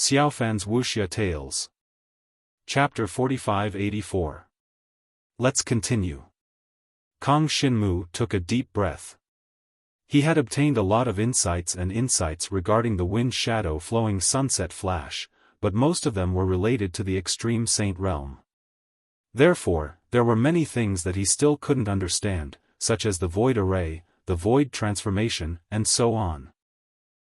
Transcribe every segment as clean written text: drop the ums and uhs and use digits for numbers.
Xiaofan's Wuxia Tales. Chapter 4584. Let's continue. Kang Xinmu took a deep breath. He had obtained a lot of insights regarding the wind shadow flowing sunset flash, but most of them were related to the extreme saint realm. Therefore, there were many things that he still couldn't understand, such as the void array, the void transformation, and so on.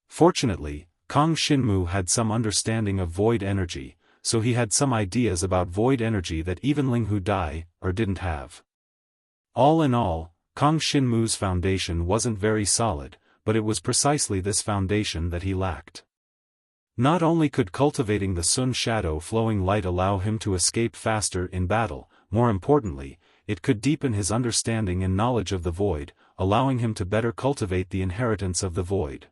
Fortunately, Kang Xinmu had some understanding of void energy, so he had some ideas about void energy that even Ling Hu Dai didn't have. All in all, Kang Xinmu's foundation wasn't very solid, but it was precisely this foundation that he lacked. Not only could cultivating the Sun shadow flowing light allow him to escape faster in battle, more importantly, it could deepen his understanding and knowledge of the void, allowing him to better cultivate the inheritance of the void.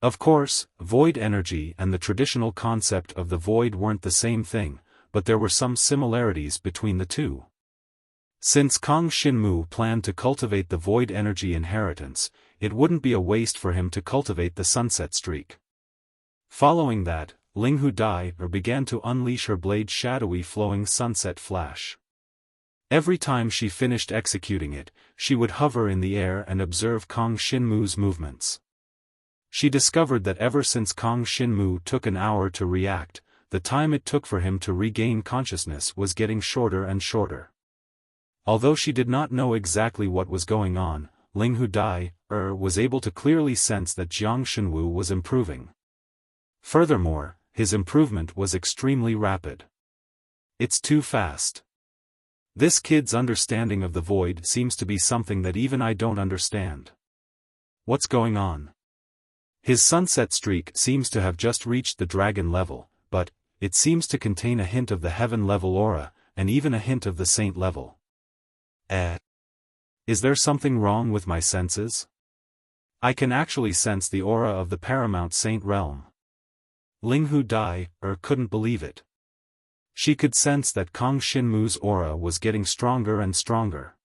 Of course, void energy and the traditional concept of the void weren't the same thing, but there were some similarities between the two. Since Kang Xinmu planned to cultivate the void energy inheritance, it wouldn't be a waste for him to cultivate the sunset streak. Following that, Ling Hu Dai began to unleash her blade's shadowy flowing sunset flash. Every time she finished executing it, she would hover in the air and observe Kang Xinmu's movements. She discovered that ever since Kang Xinmu took an hour to react, the time it took for him to regain consciousness was getting shorter and shorter. Although she did not know exactly what was going on, Ling Hu Dai was able to clearly sense that Jiang Shenwu was improving. Furthermore, his improvement was extremely rapid. It's too fast. This kid's understanding of the void seems to be something that even I don't understand. What's going on? His sunset streak seems to have just reached the dragon level, but it seems to contain a hint of the heaven level aura, and even a hint of the saint level. Is there something wrong with my senses? I can actually sense the aura of the paramount saint realm. Ling Hu Dai couldn't believe it. She could sense that Kang Xinmu's aura was getting stronger and stronger.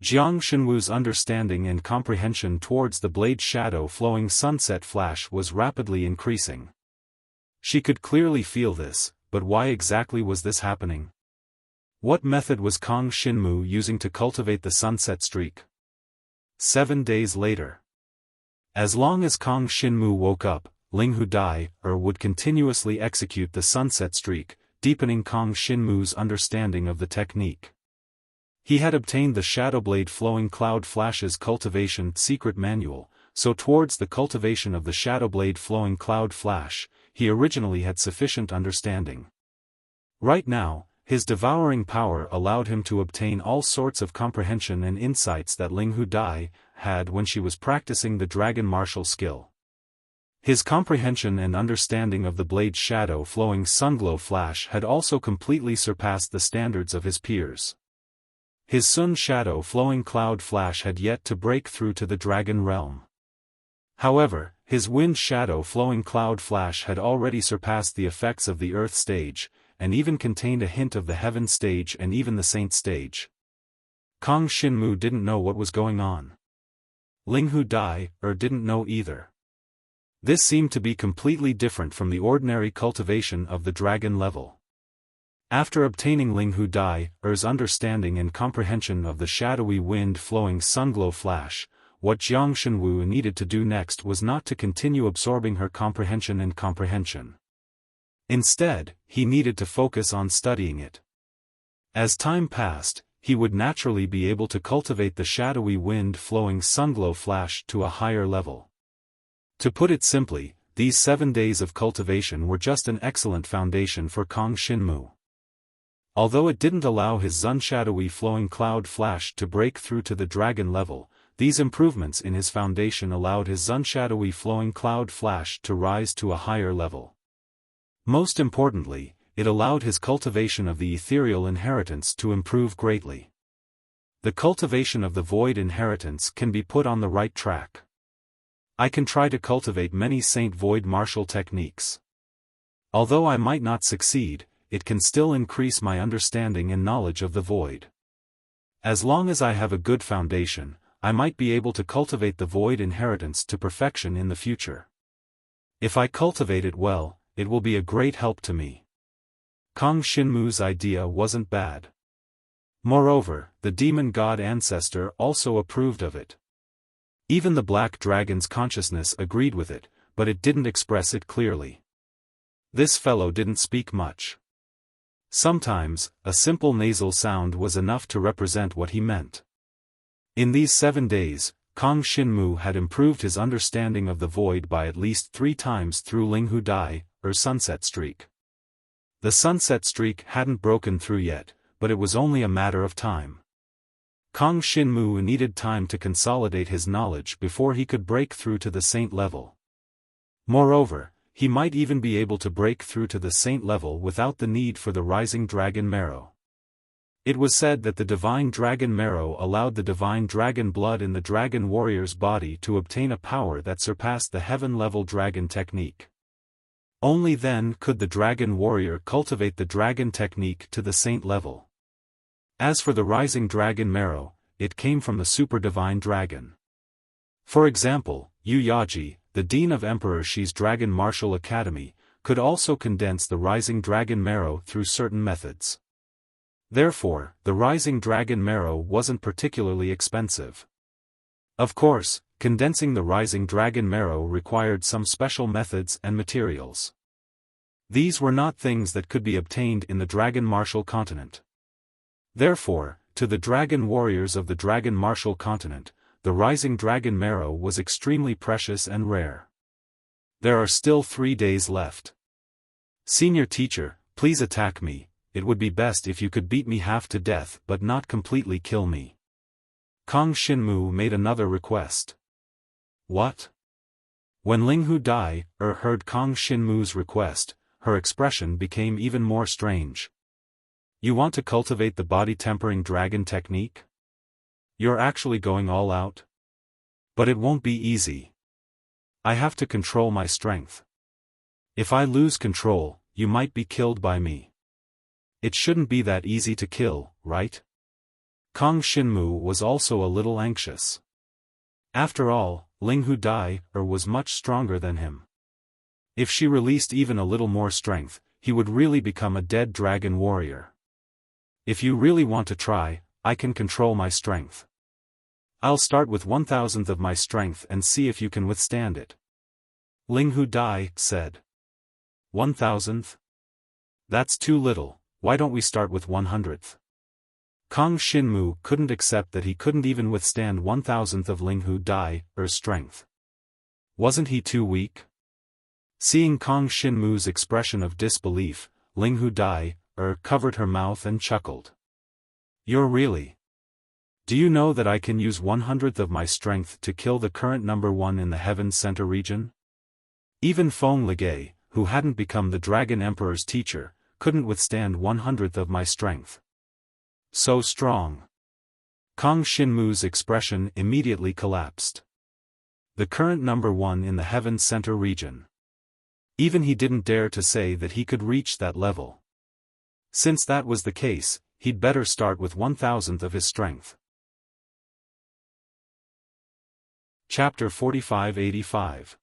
Jiang Shenwu's understanding and comprehension towards the blade shadow flowing sunset flash was rapidly increasing. She could clearly feel this, but why exactly was this happening? What method was Kang Xinmu using to cultivate the sunset streak? 7 days later. As long as Kang Xinmu woke up, Ling Hu Dai would continuously execute the sunset streak, deepening Kang Xinmu's understanding of the technique. He had obtained the Shadowblade Flowing Cloud Flash's cultivation secret manual, so towards the cultivation of the Shadowblade Flowing Cloud Flash, he originally had sufficient understanding. Right now, his devouring power allowed him to obtain all sorts of comprehension and insights that Ling Hu Dai had when she was practicing the dragon martial skill. His comprehension and understanding of the blade's shadow flowing sunglow flash had also completely surpassed the standards of his peers. His Sun shadow flowing cloud flash had yet to break through to the dragon realm. However, his wind shadow flowing cloud flash had already surpassed the effects of the earth stage, and even contained a hint of the heaven stage and even the saint stage. Kang Xinmu didn't know what was going on. Ling Hu Dai didn't know either. This seemed to be completely different from the ordinary cultivation of the dragon level. After obtaining Ling Hu Dai's understanding and comprehension of the shadowy wind flowing sunglow flash, what Jiang Shenwu needed to do next was not to continue absorbing her comprehension. Instead, he needed to focus on studying it. As time passed, he would naturally be able to cultivate the shadowy wind flowing sunglow flash to a higher level. To put it simply, these 7 days of cultivation were just an excellent foundation for Kang Xinmu. Although it didn't allow his Zun shadowy flowing cloud flash to break through to the dragon level, these improvements in his foundation allowed his Zun shadowy flowing cloud flash to rise to a higher level. Most importantly, it allowed his cultivation of the ethereal inheritance to improve greatly. The cultivation of the void inheritance can be put on the right track. I can try to cultivate many Saint Void martial techniques. Although I might not succeed, it can still increase my understanding and knowledge of the void. As long as I have a good foundation, I might be able to cultivate the void inheritance to perfection in the future. If I cultivate it well, it will be a great help to me. Kong Shinmu's idea wasn't bad. Moreover, the demon god ancestor also approved of it. Even the black dragon's consciousness agreed with it, but it didn't express it clearly. This fellow didn't speak much. Sometimes, a simple nasal sound was enough to represent what he meant. In these 7 days, Kong Shinmu had improved his understanding of the void by at least 3 times through Linghu Dai, or sunset streak. The sunset streak hadn't broken through yet, but it was only a matter of time. Kong Shinmu needed time to consolidate his knowledge before he could break through to the saint level. Moreover, he might even be able to break through to the saint level without the need for the rising dragon marrow. It was said that the divine dragon marrow allowed the divine dragon blood in the dragon warrior's body to obtain a power that surpassed the heaven-level dragon technique. Only then could the dragon warrior cultivate the dragon technique to the saint level. As for the rising dragon marrow, it came from the super divine dragon. For example, Yu Yaji, the dean of Emperor Shi's Dragon Martial Academy, could also condense the rising dragon marrow through certain methods. Therefore, the rising dragon marrow wasn't particularly expensive. Of course, condensing the rising dragon marrow required some special methods and materials. These were not things that could be obtained in the Dragon Martial Continent. Therefore, to the dragon warriors of the Dragon Martial Continent, the rising dragon marrow was extremely precious and rare. There are still 3 days left. Senior teacher, please attack me. It would be best if you could beat me half to death but not completely kill me. Kong Shinmu made another request. What? When Linghu Dai heard Kong Shinmu's request, her expression became even more strange. You want to cultivate the body-tempering dragon technique? You're actually going all out? But it won't be easy. I have to control my strength. If I lose control, you might be killed by me. It shouldn't be that easy to kill, right? Kong Shinmu was also a little anxious. After all, Linghu Dai was much stronger than him. If she released even a little more strength, he would really become a dead dragon warrior. If you really want to try, I can control my strength. I'll start with 1,000th of my strength and see if you can withstand it. Linghu Dai said. 1,000th? That's too little. Why don't we start with 100th? Kong Shinmu couldn't accept that he couldn't even withstand 1,000th of Linghu Dai's strength. Wasn't he too weak? Seeing Kong Shinmu's expression of disbelief, Linghu Dai covered her mouth and chuckled. You're really? Do you know that I can use 100th of my strength to kill the current number 1 in the Heaven Center region? Even Feng Ligay, who hadn't become the Dragon Emperor's teacher, couldn't withstand 100th of my strength. So strong. Kong Shinmu's expression immediately collapsed. The current number 1 in the Heaven Center region. Even he didn't dare to say that he could reach that level. Since that was the case, he'd better start with 1,000th of his strength. Chapter 4585.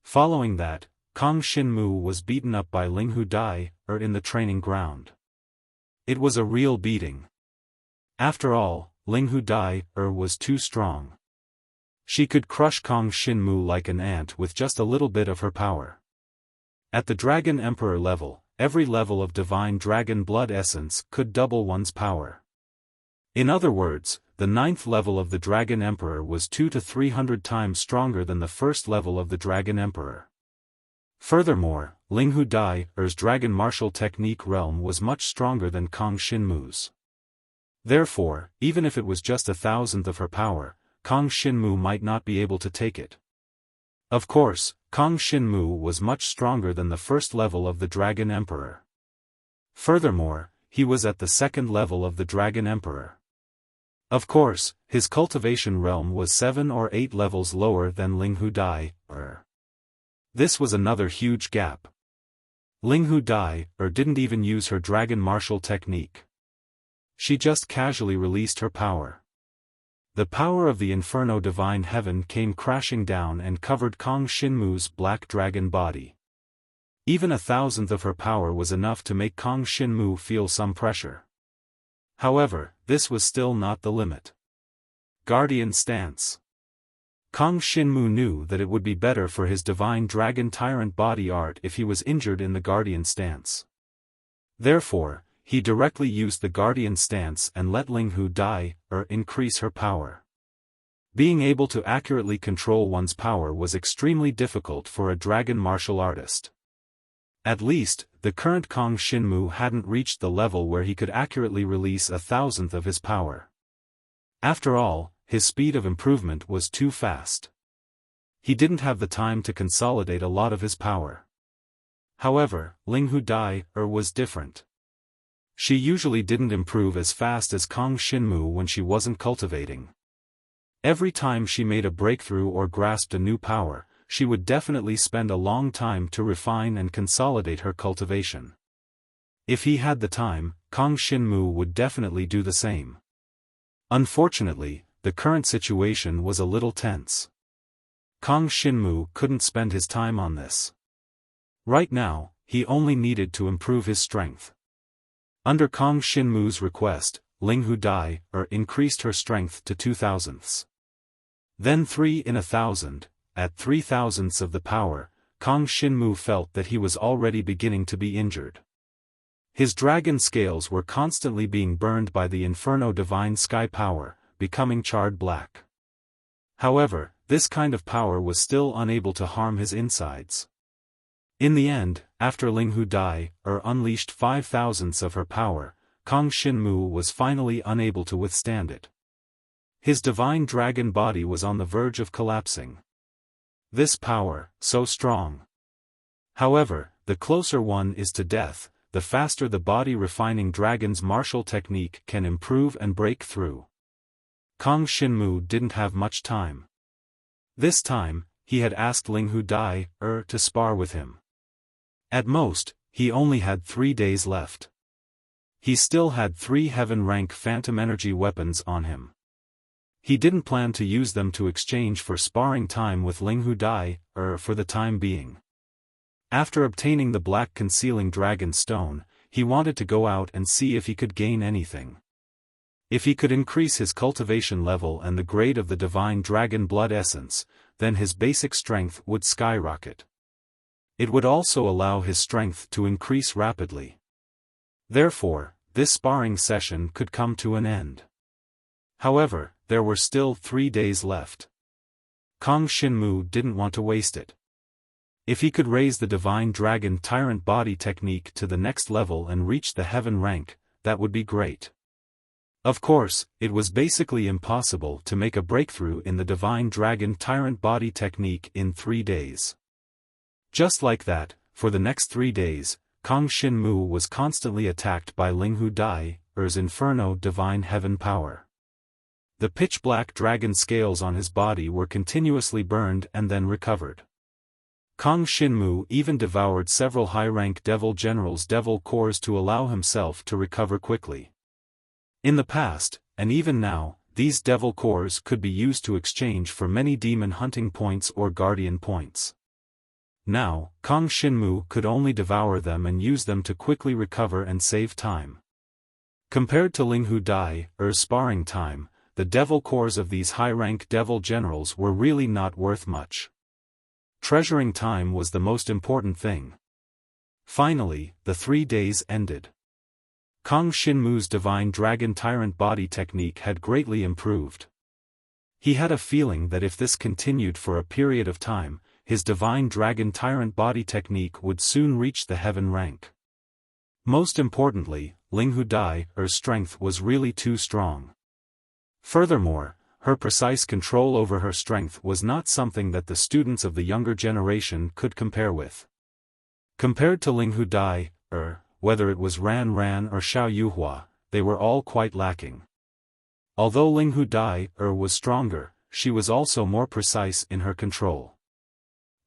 Following that, Kong Shinmu was beaten up by Linghu Dai in the training ground. It was a real beating. After all, Linghu Dai was too strong. She could crush Kong Shinmu like an ant with just a little bit of her power. At the Dragon Emperor level, every level of divine dragon blood essence could double one's power. In other words, the 9th level of the Dragon Emperor was 200 to 300 times stronger than the 1st level of the Dragon Emperor. Furthermore, Linghu Dai's Dragon Martial Technique realm was much stronger than Kong Shinmu's. Therefore, even if it was just 1,000th of her power, Kong Shinmu might not be able to take it. Of course, Kong Shinmu was much stronger than the 1st level of the Dragon Emperor. Furthermore, he was at the 2nd level of the Dragon Emperor. Of course, his cultivation realm was 7 or 8 levels lower than Linghu Dai. This was another huge gap. Linghu Dai didn't even use her Dragon Martial Technique. She just casually released her power. The power of the Inferno Divine Heaven came crashing down and covered Kong Shinmu's black dragon body. Even 1,000th of her power was enough to make Kang Xinmu feel some pressure. However, this was still not the limit. Guardian Stance. Kang Xinmu knew that it would be better for his divine dragon tyrant body art if he was injured in the Guardian Stance. Therefore, he directly used the Guardian Stance and let Linghu die, or increase her power. Being able to accurately control one's power was extremely difficult for a dragon martial artist. At least, the current Kang Xinmu hadn't reached the level where he could accurately release 1,000th of his power. After all, his speed of improvement was too fast. He didn't have the time to consolidate a lot of his power. However, Linghu Dai was different. She usually didn't improve as fast as Kang Xinmu when she wasn't cultivating. Every time she made a breakthrough or grasped a new power, she would definitely spend a long time to refine and consolidate her cultivation. If he had the time, Kang Xinmu would definitely do the same. Unfortunately, the current situation was a little tense. Kang Xinmu couldn't spend his time on this. Right now, he only needed to improve his strength. Under Kang Xinmu's request, Linghu Dai increased her strength to 2,000ths. Then 3 in 1,000, at 3,000ths of the power, Kang Xinmu felt that he was already beginning to be injured. His dragon scales were constantly being burned by the Inferno Divine Sky power, becoming charred black. However, this kind of power was still unable to harm his insides. In the end, after Linghu Dai unleashed 5,000ths of her power, Kang Xinmu was finally unable to withstand it. His divine dragon body was on the verge of collapsing. This power, so strong. However, the closer one is to death, the faster the body-refining dragon's martial technique can improve and break through. Kang Xinmu didn't have much time. This time, he had asked Linghu Dai to spar with him. At most, he only had 3 days left. He still had 3 heaven-rank phantom energy weapons on him. He didn't plan to use them to exchange for sparring time with Linghu Dai for the time being. After obtaining the black concealing dragon stone, he wanted to go out and see if he could gain anything. If he could increase his cultivation level and the grade of the divine dragon blood essence, then his basic strength would skyrocket. It would also allow his strength to increase rapidly. Therefore, this sparring session could come to an end. However, there were still 3 days left. Kang Xinmu didn't want to waste it. If he could raise the divine dragon tyrant body technique to the next level and reach the heaven rank, that would be great. Of course, it was basically impossible to make a breakthrough in the divine dragon tyrant body technique in 3 days. Just like that, for the next 3 days, Kang Xinmu was constantly attacked by Linghu Dai's Inferno Divine Heaven power. The pitch-black dragon scales on his body were continuously burned and then recovered. Kang Xinmu even devoured several high-rank devil generals' devil cores to allow himself to recover quickly. In the past, and even now, these devil cores could be used to exchange for many demon hunting points or guardian points. Now, Kang Xinmu could only devour them and use them to quickly recover and save time. Compared to Linghu Dai's sparring time, the devil cores of these high-rank devil generals were really not worth much. Treasuring time was the most important thing. Finally, the 3 days ended. Kang Xinmu's divine dragon tyrant body technique had greatly improved. He had a feeling that if this continued for a period of time, his divine dragon tyrant body technique would soon reach the heaven rank. Most importantly, Linghu Dai's strength was really too strong. Furthermore, her precise control over her strength was not something that the students of the younger generation could compare with. Compared to Linghu Dai, whether it was Ran Ran or Xiao Yuhua, they were all quite lacking. Although Linghu Dai was stronger, she was also more precise in her control.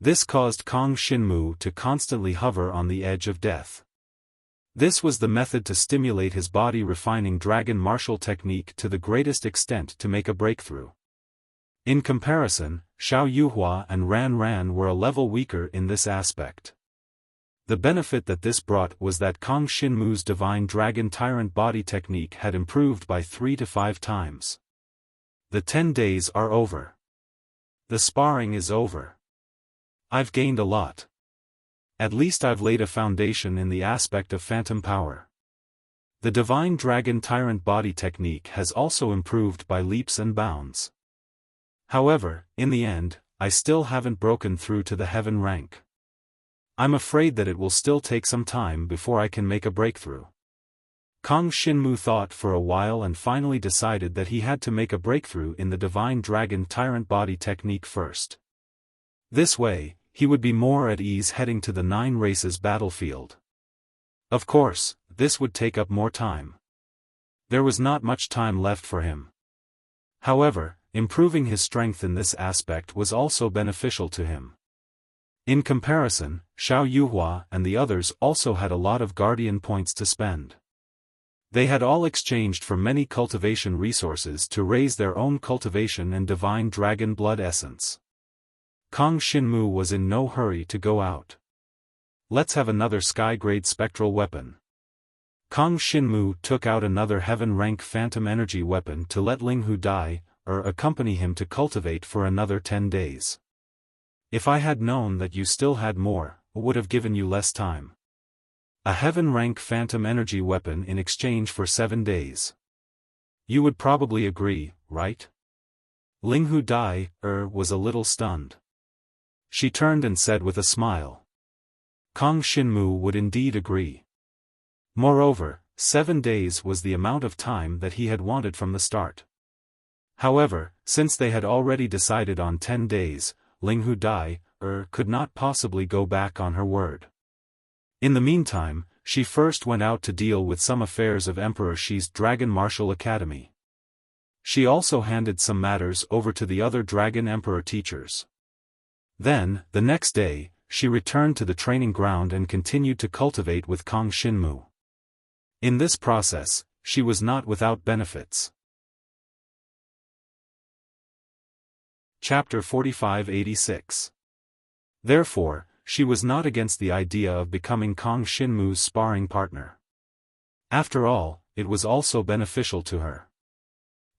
This caused Kang Xinmu to constantly hover on the edge of death. This was the method to stimulate his body-refining dragon martial technique to the greatest extent to make a breakthrough. In comparison, Xiao Yuhua and Ran Ran were a level weaker in this aspect. The benefit that this brought was that Kang Shinmu's Divine Dragon Tyrant Body technique had improved by 3 to 5 times. The 10 days are over. The sparring is over. I've gained a lot. At least I've laid a foundation in the aspect of phantom power. The Divine Dragon Tyrant Body technique has also improved by leaps and bounds. However, in the end, I still haven't broken through to the heaven rank. I'm afraid that it will still take some time before I can make a breakthrough. Kang Shinmu thought for a while and finally decided that he had to make a breakthrough in the Divine Dragon Tyrant Body technique first. This way, he would be more at ease heading to the 9 races battlefield. Of course, this would take up more time. There was not much time left for him. However, improving his strength in this aspect was also beneficial to him. In comparison, Xiao Yuhua and the others also had a lot of guardian points to spend. They had all exchanged for many cultivation resources to raise their own cultivation and divine dragon blood essence. Kang Shinmu was in no hurry to go out. Let's have another sky-grade spectral weapon. Kang Shinmu took out another heaven-rank phantom energy weapon to let Linghu Dai, accompany him to cultivate for another 10 days. If I had known that you still had more, I would have given you less time. A heaven-rank phantom energy weapon in exchange for 7 days. You would probably agree, right? Linghu Dai, was a little stunned. She turned and said with a smile. Kang Shinmu would indeed agree. Moreover, 7 days was the amount of time that he had wanted from the start. However, since they had already decided on 10 days, Linghu Dai, could not possibly go back on her word. In the meantime, she first went out to deal with some affairs of Emperor Shi's Dragon Martial Academy. She also handed some matters over to the other Dragon Emperor teachers. Then, the next day, she returned to the training ground and continued to cultivate with Kang Shinmu. In this process, she was not without benefits. Chapter 4586. Therefore, she was not against the idea of becoming Kang Shinmu's sparring partner. After all, it was also beneficial to her.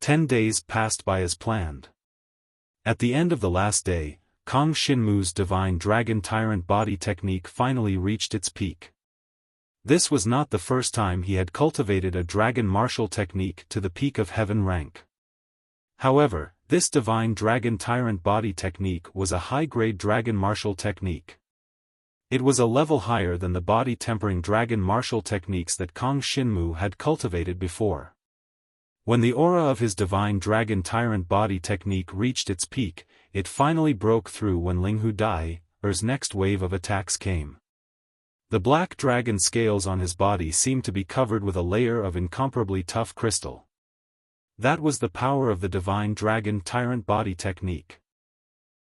10 days passed by as planned. At the end of the last day, Kang Shinmu's Divine Dragon Tyrant Body technique finally reached its peak. This was not the first time he had cultivated a dragon martial technique to the peak of heaven rank. However, this Divine Dragon Tyrant Body technique was a high-grade dragon martial technique. It was a level higher than the body-tempering dragon martial techniques that Kang Shinmu had cultivated before. When the aura of his Divine Dragon Tyrant Body technique reached its peak, it finally broke through when Linghu Dai's next wave of attacks came. The black dragon scales on his body seemed to be covered with a layer of incomparably tough crystal. That was the power of the Divine Dragon Tyrant Body technique.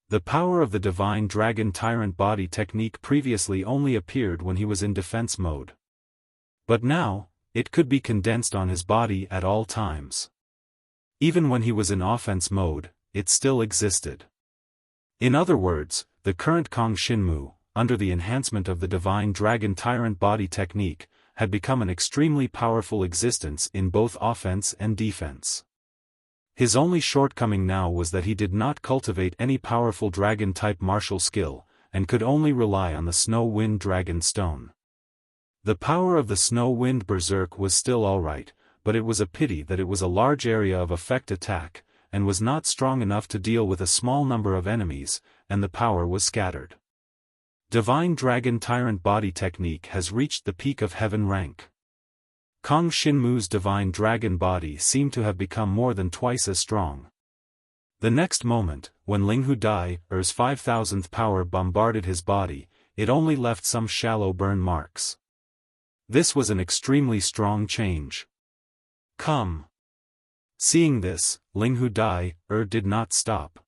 The power of the Divine Dragon Tyrant Body technique previously only appeared when he was in defense mode. But now, it could be condensed on his body at all times. Even when he was in offense mode, it still existed. In other words, the current Kang Shinmu, under the enhancement of the Divine Dragon Tyrant Body technique, had become an extremely powerful existence in both offense and defense. His only shortcoming now was that he did not cultivate any powerful dragon-type martial skill, and could only rely on the Snow Wind Dragon Stone. The power of the Snow Wind Berserk was still alright, but it was a pity that it was a large area of effect attack, and was not strong enough to deal with a small number of enemies, and the power was scattered. Divine Dragon Tyrant Body technique has reached the peak of heaven rank. Kang Shinmu's Divine Dragon Body seemed to have become more than twice as strong. The next moment, when Linghu Dai's 5,000th power bombarded his body, it only left some shallow burn marks. This was an extremely strong change. Come! Seeing this, Linghu Dai did not stop.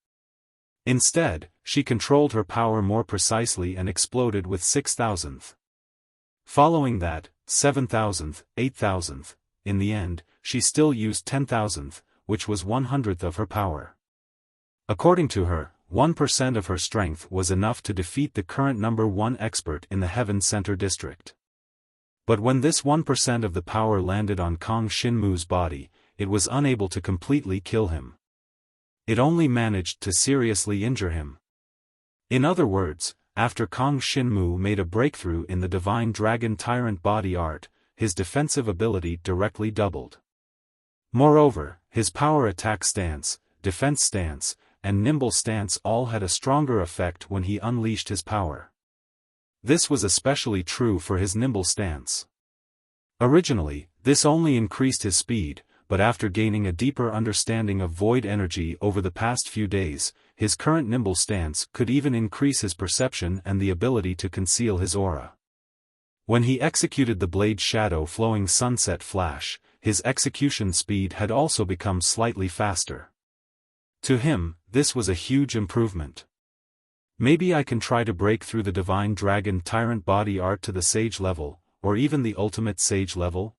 Instead, she controlled her power more precisely and exploded with 6,000th. Following that, 7,000th, 8,000th, in the end, she still used 10,000th, which was 100th of her power. According to her, 1% of her strength was enough to defeat the current number 1 expert in the Heaven Center district. But when this 1% of the power landed on Kang Xinmu's body, it was unable to completely kill him. It only managed to seriously injure him. In other words, after Kang Xinmu made a breakthrough in the Divine Dragon Tyrant body art, his defensive ability directly doubled. Moreover, his power attack stance, defense stance, and nimble stance all had a stronger effect when he unleashed his power. This was especially true for his nimble stance. Originally, this only increased his speed, but after gaining a deeper understanding of void energy over the past few days, his current nimble stance could even increase his perception and the ability to conceal his aura. When he executed the Blade Shadow Flowing Sunset Flash, his execution speed had also become slightly faster. To him, this was a huge improvement. Maybe I can try to break through the Divine Dragon Tyrant body art to the Sage level, or even the Ultimate Sage level?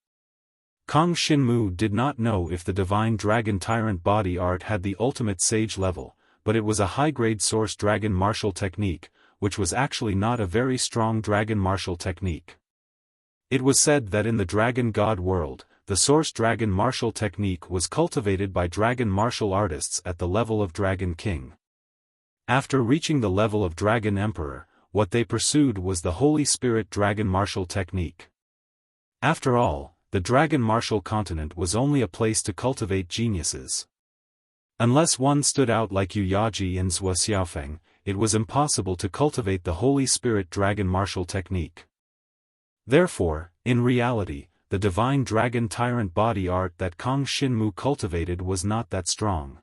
Kang Xinmu did not know if the Divine Dragon Tyrant body art had the Ultimate Sage level, but it was a high-grade Source Dragon Martial technique, which was actually not a very strong Dragon Martial technique. It was said that in the Dragon God world, the Source Dragon Martial technique was cultivated by Dragon martial artists at the level of Dragon King. After reaching the level of Dragon Emperor, what they pursued was the Holy Spirit Dragon Martial technique. After all, the Dragon Martial continent was only a place to cultivate geniuses. Unless one stood out like Yu Yaji and Zhua Xiaofan, it was impossible to cultivate the Holy Spirit Dragon Martial technique. Therefore, in reality, the Divine Dragon Tyrant body art that Kang Xinmu cultivated was not that strong.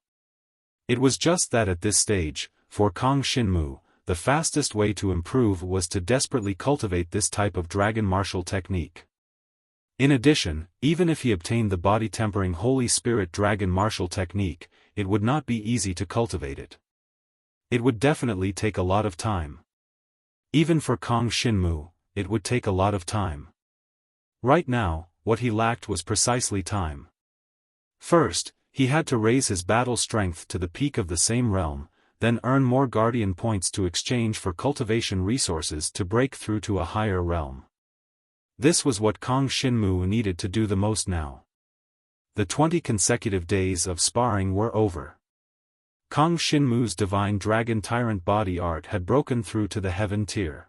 It was just that at this stage, for Kang Xinmu, the fastest way to improve was to desperately cultivate this type of Dragon Martial technique. In addition, even if he obtained the body-tempering Holy Spirit Dragon Martial technique, it would not be easy to cultivate it. It would definitely take a lot of time. Even for Kang Xinmu, it would take a lot of time. Right now, what he lacked was precisely time. First, he had to raise his battle strength to the peak of the same realm, then earn more guardian points to exchange for cultivation resources to break through to a higher realm. This was what Kang Xinmu needed to do the most now. The 20 consecutive days of sparring were over. Kang Xinmu's Divine Dragon Tyrant body art had broken through to the Heaven tier.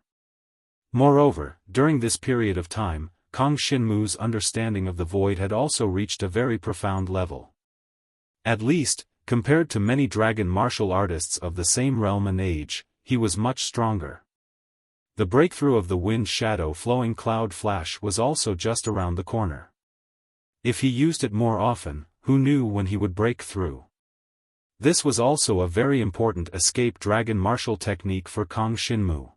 Moreover, during this period of time, Kang Xinmu's understanding of the void had also reached a very profound level. At least, compared to many dragon martial artists of the same realm and age, he was much stronger. The breakthrough of the Wind Shadow Flowing Cloud Flash was also just around the corner. If he used it more often, who knew when he would break through? This was also a very important escape dragon martial technique for Kang Xinmu.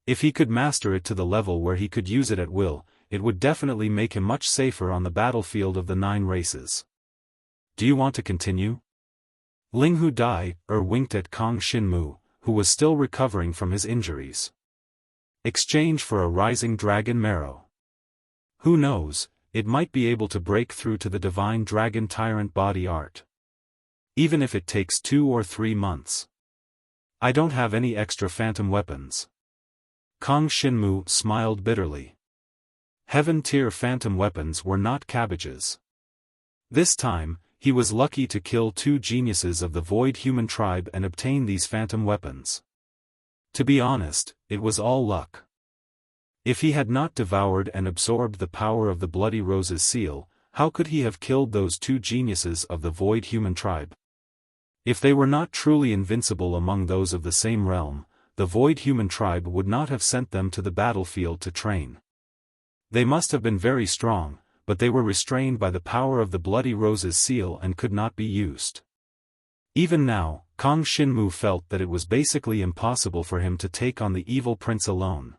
If he could master it to the level where he could use it at will, it would definitely make him much safer on the battlefield of the 9 races. Do you want to continue? Linghu Dai winked at Kang Xinmu, who was still recovering from his injuries. Exchange for a rising dragon marrow. Who knows, it might be able to break through to the Divine Dragon Tyrant body art. Even if it takes 2 or 3 months. I don't have any extra phantom weapons. Kang Xinmu smiled bitterly. Heaven-tier phantom weapons were not cabbages. This time, he was lucky to kill 2 geniuses of the Void human tribe and obtain these phantom weapons. To be honest, it was all luck. If he had not devoured and absorbed the power of the Bloody Rose's seal, how could he have killed those 2 geniuses of the Void human tribe? If they were not truly invincible among those of the same realm, the Void human tribe would not have sent them to the battlefield to train. They must have been very strong, but they were restrained by the power of the Bloody Rose's seal and could not be used. Even now, Kang Xinmu felt that it was basically impossible for him to take on the evil prince alone.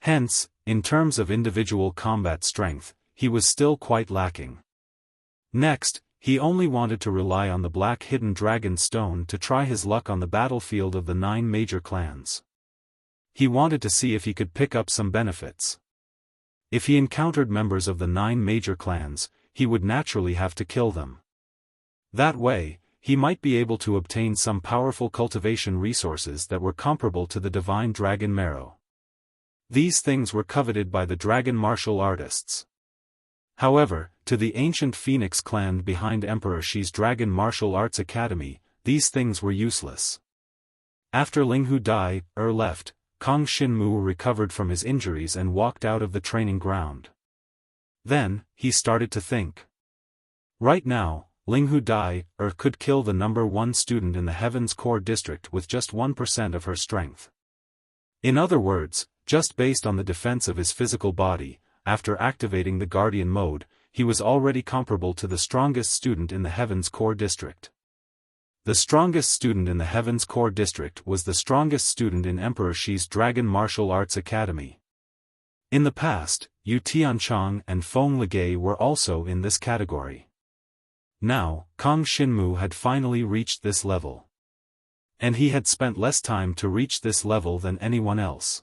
Hence, in terms of individual combat strength, he was still quite lacking. Next, he only wanted to rely on the Black Hidden Dragon Stone to try his luck on the battlefield of the 9 major clans. He wanted to see if he could pick up some benefits. If he encountered members of the 9 major clans, he would naturally have to kill them. That way, he might be able to obtain some powerful cultivation resources that were comparable to the divine dragon marrow. These things were coveted by the dragon martial artists. However, to the ancient Phoenix clan behind Emperor Shi's Dragon Martial Arts Academy, these things were useless. After Ling Hu Dai left, Kang Xinmu recovered from his injuries and walked out of the training ground. Then, he started to think. Right now, Ling Hu Dai could kill the #1 student in the Heaven's Core District with just 1% of her strength. In other words, just based on the defense of his physical body, after activating the Guardian mode, he was already comparable to the strongest student in the Heaven's Core District. The strongest student in the Heaven's Core District was the strongest student in Emperor Shi's Dragon Martial Arts Academy. In the past, Yu Tianchong and Feng Ligay were also in this category. Now, Kang Xinmu had finally reached this level. And he had spent less time to reach this level than anyone else.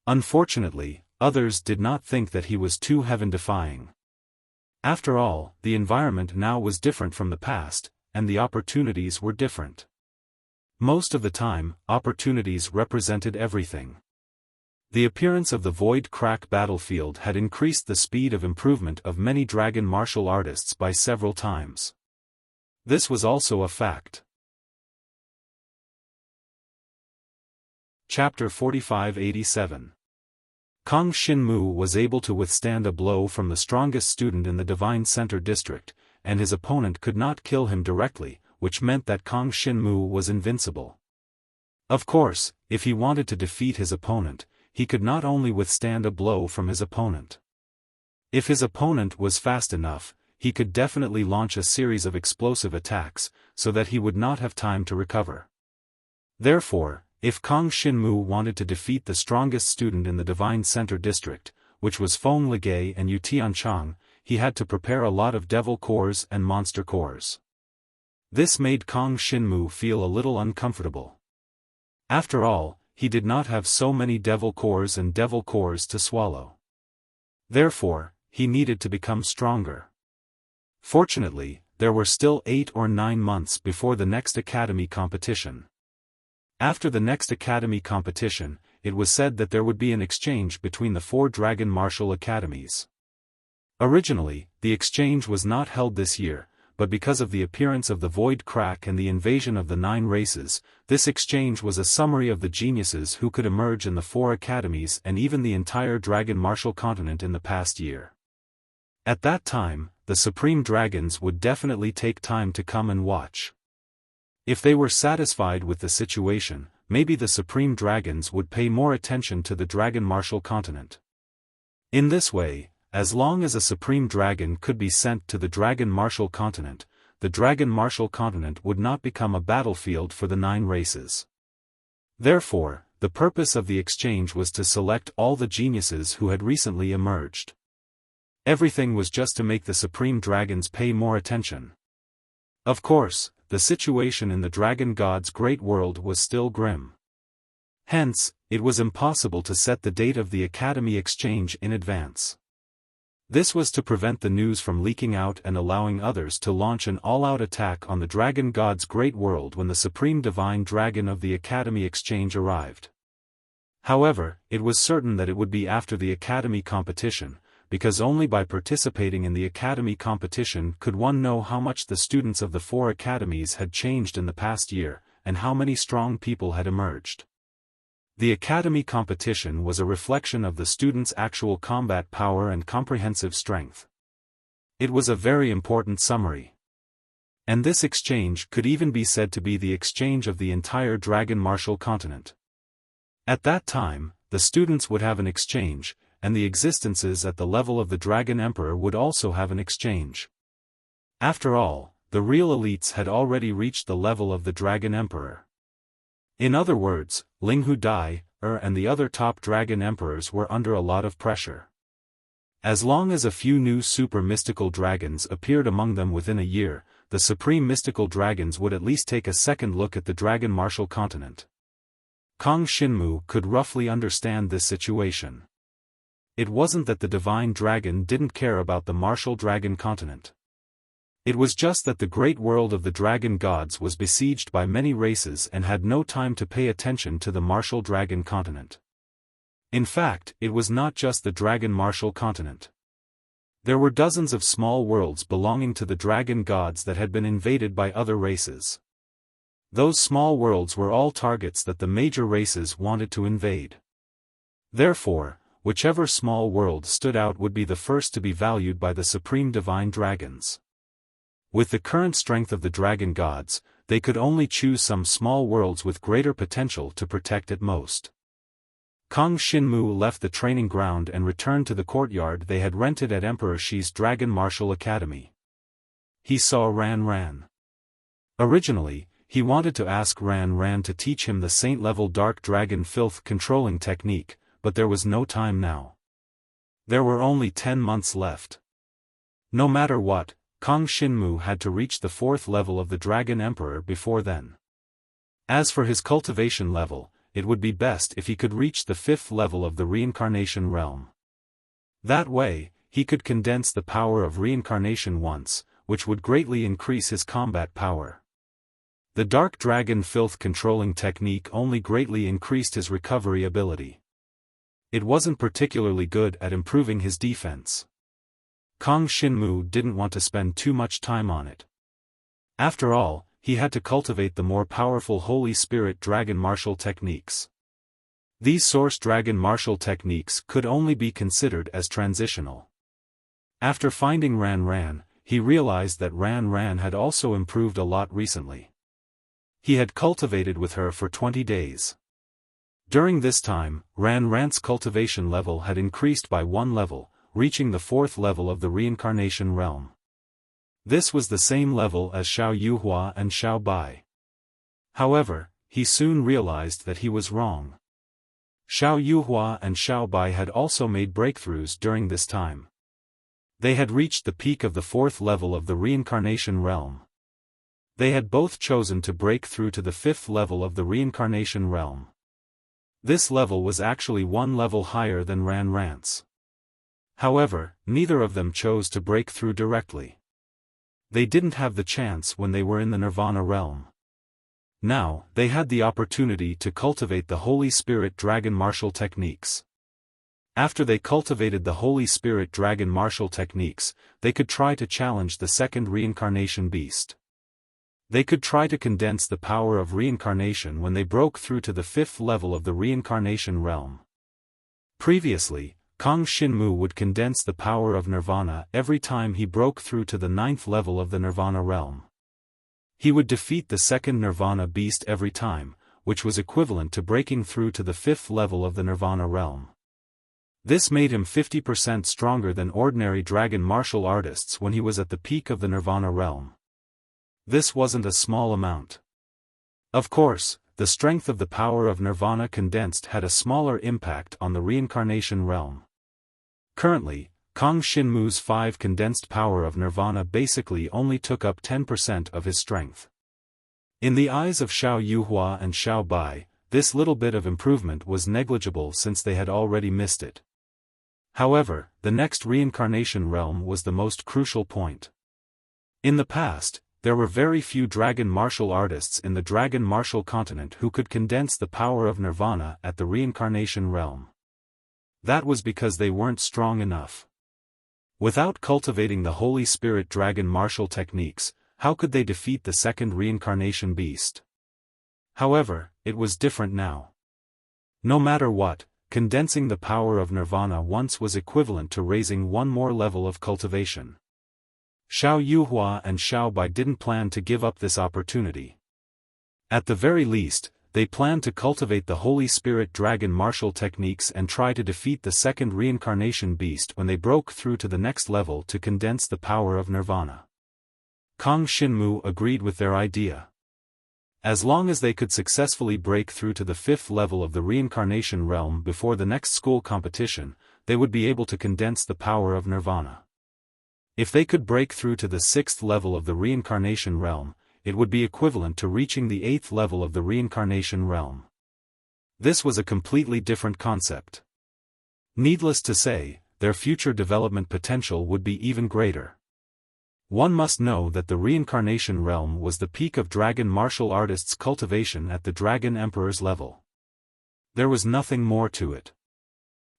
Unfortunately, others did not think that he was too heaven-defying. After all, the environment now was different from the past, and the opportunities were different. Most of the time, opportunities represented everything. The appearance of the Void Crack battlefield had increased the speed of improvement of many dragon martial artists by several times. This was also a fact. Chapter 4587. Kang Xinmu was able to withstand a blow from the strongest student in the Divine Center District, and his opponent could not kill him directly, which meant that Kang Xinmu was invincible. Of course, if he wanted to defeat his opponent, he could not only withstand a blow from his opponent. If his opponent was fast enough, he could definitely launch a series of explosive attacks, so that he would not have time to recover. Therefore, if Kang Xinmu wanted to defeat the strongest student in the Divine Center District, which was Feng Ligay and Yu Tianchong, he had to prepare a lot of devil cores and monster cores. This made Kang Xinmu feel a little uncomfortable. After all, he did not have so many devil cores and devil cores to swallow. Therefore, he needed to become stronger. Fortunately, there were still 8 or 9 months before the next academy competition. After the next academy competition, it was said that there would be an exchange between the 4 dragon martial academies. Originally, the exchange was not held this year, but because of the appearance of the Void Crack and the invasion of the 9 races, this exchange was a summary of the geniuses who could emerge in the 4 academies and even the entire dragon martial continent in the past year. At that time, the Supreme Dragons would definitely take time to come and watch. If they were satisfied with the situation, maybe the Supreme Dragons would pay more attention to the dragon martial continent. In this way, as long as a Supreme Dragon could be sent to the Dragon Martial Continent, the Dragon Martial Continent would not become a battlefield for the 9 races. Therefore, the purpose of the exchange was to select all the geniuses who had recently emerged. Everything was just to make the Supreme Dragons pay more attention. Of course, the situation in the Dragon God's great world was still grim. Hence, it was impossible to set the date of the Academy exchange in advance. This was to prevent the news from leaking out and allowing others to launch an all-out attack on the Dragon God's great world when the Supreme Divine Dragon of the Academy exchange arrived. However, it was certain that it would be after the Academy competition, because only by participating in the Academy competition could one know how much the students of the 4 academies had changed in the past year, and how many strong people had emerged. The Academy competition was a reflection of the students' actual combat power and comprehensive strength. It was a very important summary. And this exchange could even be said to be the exchange of the entire Dragon Martial Continent. At that time, the students would have an exchange, and the existences at the level of the Dragon Emperor would also have an exchange. After all, the real elites had already reached the level of the Dragon Emperor. In other words, Ling Hu Dai, and the other top dragon emperors were under a lot of pressure. As long as a few new super mystical dragons appeared among them within a year, the supreme mystical dragons would at least take a second look at the dragon martial continent. Kang Xinmu could roughly understand this situation. It wasn't that the divine dragon didn't care about the martial dragon continent. It was just that the great world of the dragon gods was besieged by many races and had no time to pay attention to the martial dragon continent. In fact, it was not just the dragon martial continent. There were dozens of small worlds belonging to the dragon gods that had been invaded by other races. Those small worlds were all targets that the major races wanted to invade. Therefore, whichever small world stood out would be the first to be valued by the supreme divine dragons. With the current strength of the dragon gods, they could only choose some small worlds with greater potential to protect at most. Kang Xinmu left the training ground and returned to the courtyard they had rented at Emperor Shi's Dragon Martial Academy. He saw Ran Ran. Originally, he wanted to ask Ran Ran to teach him the saint-level dark dragon filth controlling technique, but there was no time now. There were only 10 months left. No matter what, Kang Xinmu had to reach the 4th level of the Dragon Emperor before then. As for his cultivation level, it would be best if he could reach the 5th level of the reincarnation realm. That way, he could condense the power of reincarnation once, which would greatly increase his combat power. The dark dragon filth controlling technique only greatly increased his recovery ability. It wasn't particularly good at improving his defense. Kang Xinmu didn't want to spend too much time on it. After all, he had to cultivate the more powerful Holy Spirit Dragon Martial techniques. These Source Dragon Martial techniques could only be considered as transitional. After finding Ran Ran, he realized that Ran Ran had also improved a lot recently. He had cultivated with her for 20 days. During this time, Ran Ran's cultivation level had increased by 1 level, reaching the 4th level of the reincarnation realm. This was the same level as Xiao Yuhua and Xiao Bai. However, he soon realized that he was wrong. Xiao Yuhua and Xiao Bai had also made breakthroughs during this time. They had reached the peak of the 4th level of the reincarnation realm. They had both chosen to break through to the 5th level of the reincarnation realm. This level was actually 1 level higher than Ran Ran's. However, neither of them chose to break through directly. They didn't have the chance when they were in the Nirvana realm. Now, they had the opportunity to cultivate the Holy Spirit Dragon Martial techniques. After they cultivated the Holy Spirit Dragon Martial techniques, they could try to challenge the 2nd reincarnation beast. They could try to condense the power of reincarnation when they broke through to the 5th level of the reincarnation realm. Previously, Kang Xinmu would condense the power of Nirvana every time he broke through to the 9th level of the Nirvana realm. He would defeat the 2nd Nirvana beast every time, which was equivalent to breaking through to the 5th level of the Nirvana realm. This made him 50% stronger than ordinary dragon martial artists when he was at the peak of the Nirvana realm. This wasn't a small amount. Of course, the strength of the power of Nirvana condensed had a smaller impact on the reincarnation realm. Currently, Kang Xinmu's 5 condensed power of Nirvana basically only took up 10% of his strength. In the eyes of Xiao Yuhua and Xiao Bai, this little bit of improvement was negligible since they had already missed it. However, the next reincarnation realm was the most crucial point. In the past, there were very few dragon martial artists in the dragon martial continent who could condense the power of Nirvana at the reincarnation realm. That was because they weren't strong enough. Without cultivating the Holy Spirit Dragon Martial techniques, how could they defeat the 2nd reincarnation beast? However, it was different now. No matter what, condensing the power of Nirvana once was equivalent to raising 1 more level of cultivation. Xiao Yuhua and Xiao Bai didn't plan to give up this opportunity. At the very least, they planned to cultivate the Holy Spirit Dragon Martial techniques and try to defeat the 2nd reincarnation beast when they broke through to the next level to condense the power of Nirvana. Kang Xinmu agreed with their idea. As long as they could successfully break through to the 5th level of the reincarnation realm before the next school competition, they would be able to condense the power of Nirvana. If they could break through to the 6th level of the reincarnation realm, it would be equivalent to reaching the 8th level of the reincarnation realm. This was a completely different concept. Needless to say, their future development potential would be even greater. One must know that the reincarnation realm was the peak of dragon martial artists' cultivation at the Dragon Emperor's level. There was nothing more to it.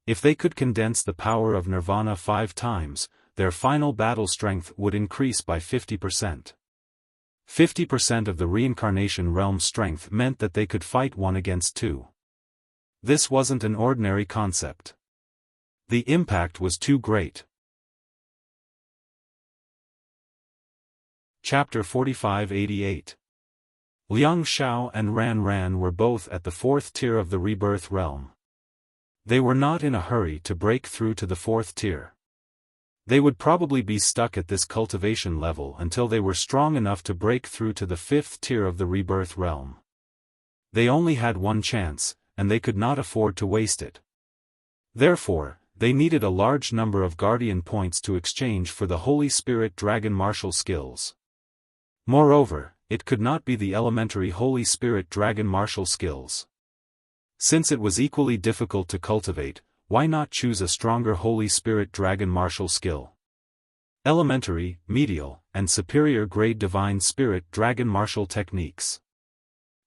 If they could condense the power of Nirvana 5 times, their final battle strength would increase by 50%. 50% of the reincarnation realm's strength meant that they could fight 1 against 2. This wasn't an ordinary concept. The impact was too great. Chapter 4588. Liang Xiao and Ran Ran were both at the 4th tier of the rebirth realm. They were not in a hurry to break through to the 4th tier. They would probably be stuck at this cultivation level until they were strong enough to break through to the 5th tier of the rebirth realm. They only had one chance, and they could not afford to waste it. Therefore, they needed a large number of guardian points to exchange for the Holy Spirit Dragon martial skills. Moreover, it could not be the elementary Holy Spirit Dragon martial skills. Since it was equally difficult to cultivate, why not choose a stronger Holy Spirit Dragon martial skill? Elementary, medial, and superior grade Divine Spirit Dragon martial techniques.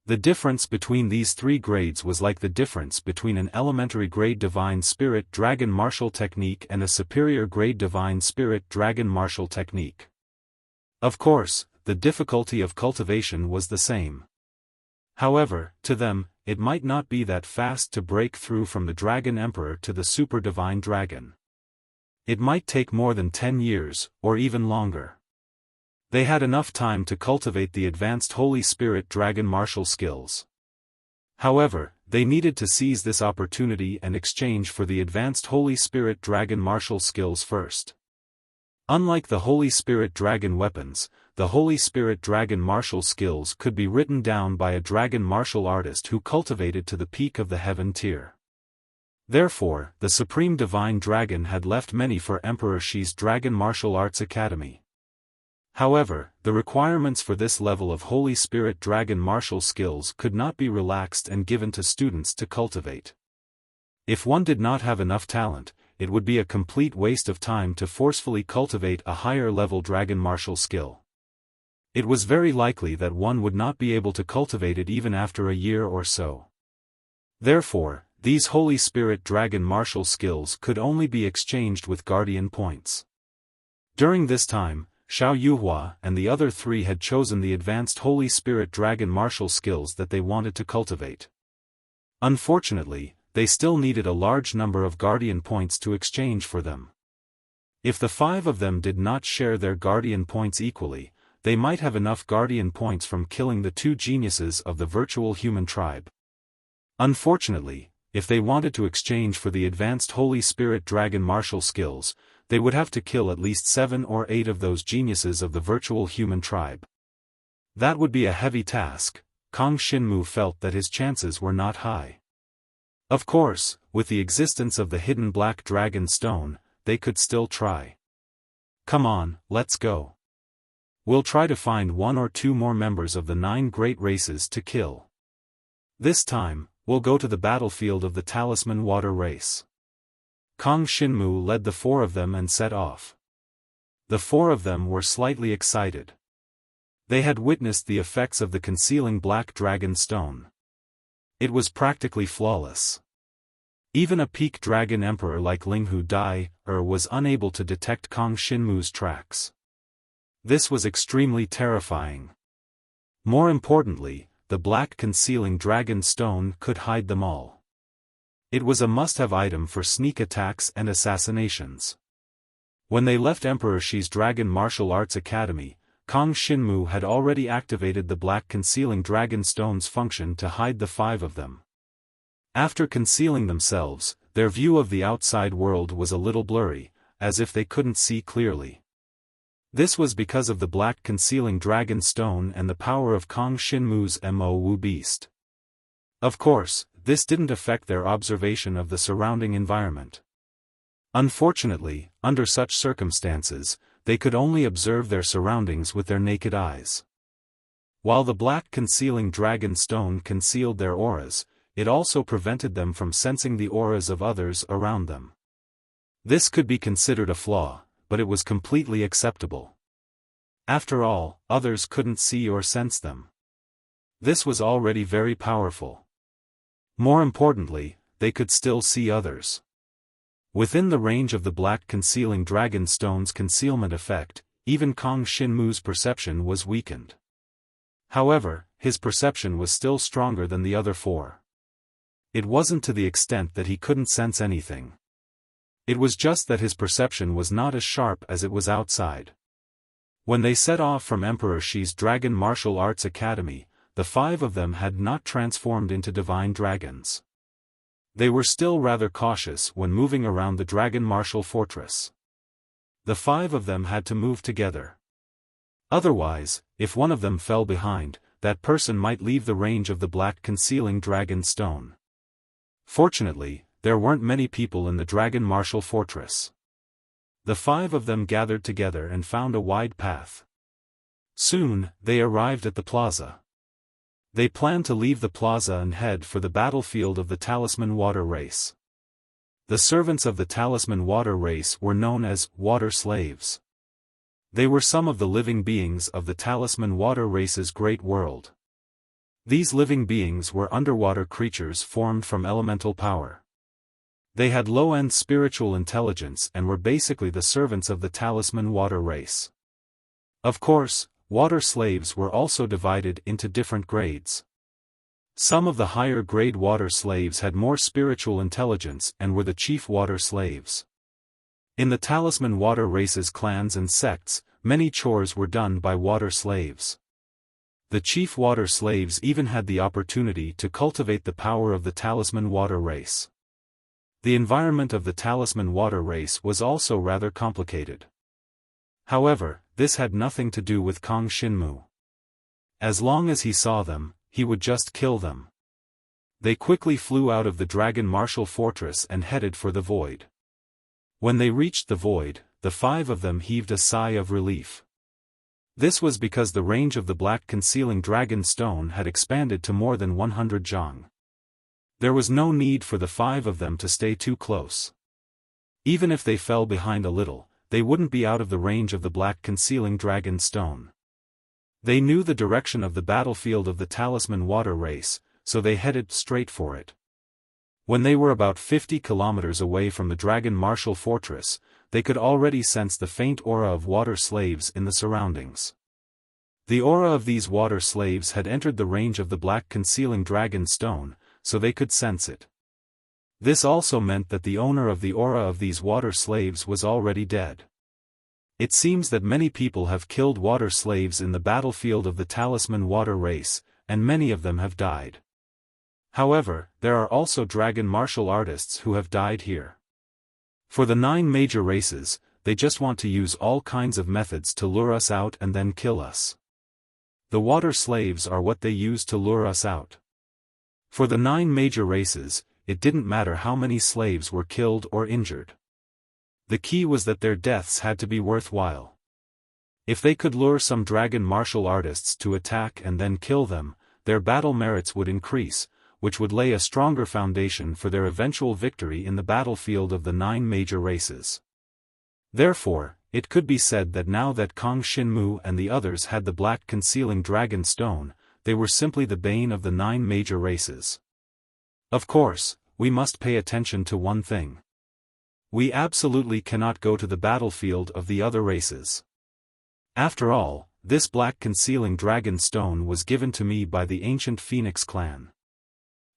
The difference between these 3 grades was like the difference between an elementary grade Divine Spirit Dragon martial technique and a superior grade Divine Spirit Dragon martial technique. Of course, the difficulty of cultivation was the same. However, to them, it might not be that fast to break through from the Dragon Emperor to the Super Divine Dragon. It might take more than 10 years, or even longer. They had enough time to cultivate the advanced Holy Spirit Dragon martial skills. However, they needed to seize this opportunity and exchange for the advanced Holy Spirit Dragon martial skills first. Unlike the Holy Spirit Dragon weapons, the Holy Spirit Dragon martial skills could be written down by a dragon martial artist who cultivated to the peak of the heaven tier. Therefore, the Supreme Divine Dragon had left many for Emperor Shi's Dragon Martial Arts Academy. However, the requirements for this level of Holy Spirit Dragon martial skills could not be relaxed and given to students to cultivate. If one did not have enough talent, it would be a complete waste of time to forcefully cultivate a higher level dragon martial skill. It was very likely that one would not be able to cultivate it even after a year or so. Therefore, these Holy Spirit Dragon martial skills could only be exchanged with guardian points. During this time, Xiao Yuhua and the other 3 had chosen the advanced Holy Spirit Dragon martial skills that they wanted to cultivate. Unfortunately, they still needed a large number of guardian points to exchange for them. If the 5 of them did not share their guardian points equally, they might have enough guardian points from killing the 2 geniuses of the virtual human tribe. Unfortunately, if they wanted to exchange for the advanced Holy Spirit Dragon martial skills, they would have to kill at least 7 or 8 of those geniuses of the virtual human tribe. That would be a heavy task. Kang Xinmu felt that his chances were not high. Of course, with the existence of the hidden Black Dragon Stone, they could still try. Come on, let's go. We'll try to find 1 or 2 more members of the 9 great races to kill. This time, we'll go to the battlefield of the Talisman Water Race. Kang Xinmu led the 4 of them and set off. The 4 of them were slightly excited. They had witnessed the effects of the concealing Black Dragon Stone. It was practically flawless. Even a peak dragon emperor like Linghu Dai was unable to detect Kang Xinmu's tracks. This was extremely terrifying. More importantly, the black concealing dragon stone could hide them all. It was a must-have item for sneak attacks and assassinations. When they left Emperor Shi's Dragon Martial Arts Academy, Kang Xinmu had already activated the black concealing dragon stone's function to hide the 5 of them. After concealing themselves, their view of the outside world was a little blurry, as if they couldn't see clearly. This was because of the black concealing dragon stone and the power of Kang Xinmu's Mo Wu beast. Of course, this didn't affect their observation of the surrounding environment. Unfortunately, under such circumstances, they could only observe their surroundings with their naked eyes. While the black concealing dragon stone concealed their auras, it also prevented them from sensing the auras of others around them. This could be considered a flaw, but it was completely acceptable. After all, others couldn't see or sense them. This was already very powerful. More importantly, they could still see others. Within the range of the black concealing dragon stone's concealment effect, even Kang Xinmu's perception was weakened. However, his perception was still stronger than the other four. It wasn't to the extent that he couldn't sense anything. It was just that his perception was not as sharp as it was outside. When they set off from Emperor Shi's Dragon Martial Arts Academy, the five of them had not transformed into divine dragons. They were still rather cautious when moving around the Dragon Martial Fortress. The five of them had to move together. Otherwise, if one of them fell behind, that person might leave the range of the black concealing dragon stone. Fortunately, there weren't many people in the Dragon Martial Fortress. The five of them gathered together and found a wide path. Soon, they arrived at the plaza. They planned to leave the plaza and head for the battlefield of the Talisman Water Race. The servants of the Talisman Water Race were known as water slaves. They were some of the living beings of the Talisman Water Race's great world. These living beings were underwater creatures formed from elemental power. They had low-end spiritual intelligence and were basically the servants of the Talisman Water Race. Of course, water slaves were also divided into different grades. Some of the higher-grade water slaves had more spiritual intelligence and were the chief water slaves. In the Talisman Water Race's clans and sects, many chores were done by water slaves. The chief water slaves even had the opportunity to cultivate the power of the Talisman Water Race. The environment of the Talisman Water Race was also rather complicated. However, this had nothing to do with Kang Xinmu. As long as he saw them, he would just kill them. They quickly flew out of the Dragon Martial Fortress and headed for the void. When they reached the void, the five of them heaved a sigh of relief. This was because the range of the black concealing dragon stone had expanded to more than 100 zhang. There was no need for the five of them to stay too close. Even if they fell behind a little, they wouldn't be out of the range of the black concealing dragon stone. They knew the direction of the battlefield of the Talisman Water Race, so they headed straight for it. When they were about 50 kilometers away from the Dragon Martial Fortress, they could already sense the faint aura of water slaves in the surroundings. The aura of these water slaves had entered the range of the black concealing dragon stone, so they could sense it. This also meant that the owner of the aura of these water slaves was already dead. It seems that many people have killed water slaves in the battlefield of the Talisman Water Race, and many of them have died. However, there are also dragon martial artists who have died here. For the 9 major races, they just want to use all kinds of methods to lure us out and then kill us. The water slaves are what they use to lure us out. For the 9 major races, it didn't matter how many slaves were killed or injured. The key was that their deaths had to be worthwhile. If they could lure some dragon martial artists to attack and then kill them, their battle merits would increase, which would lay a stronger foundation for their eventual victory in the battlefield of the 9 major races. Therefore, it could be said that now that Kang Xinmu and the others had the black concealing dragon stone, they were simply the bane of the 9 major races. Of course, we must pay attention to one thing. We absolutely cannot go to the battlefield of the other races. After all, this black concealing dragon stone was given to me by the ancient Phoenix clan.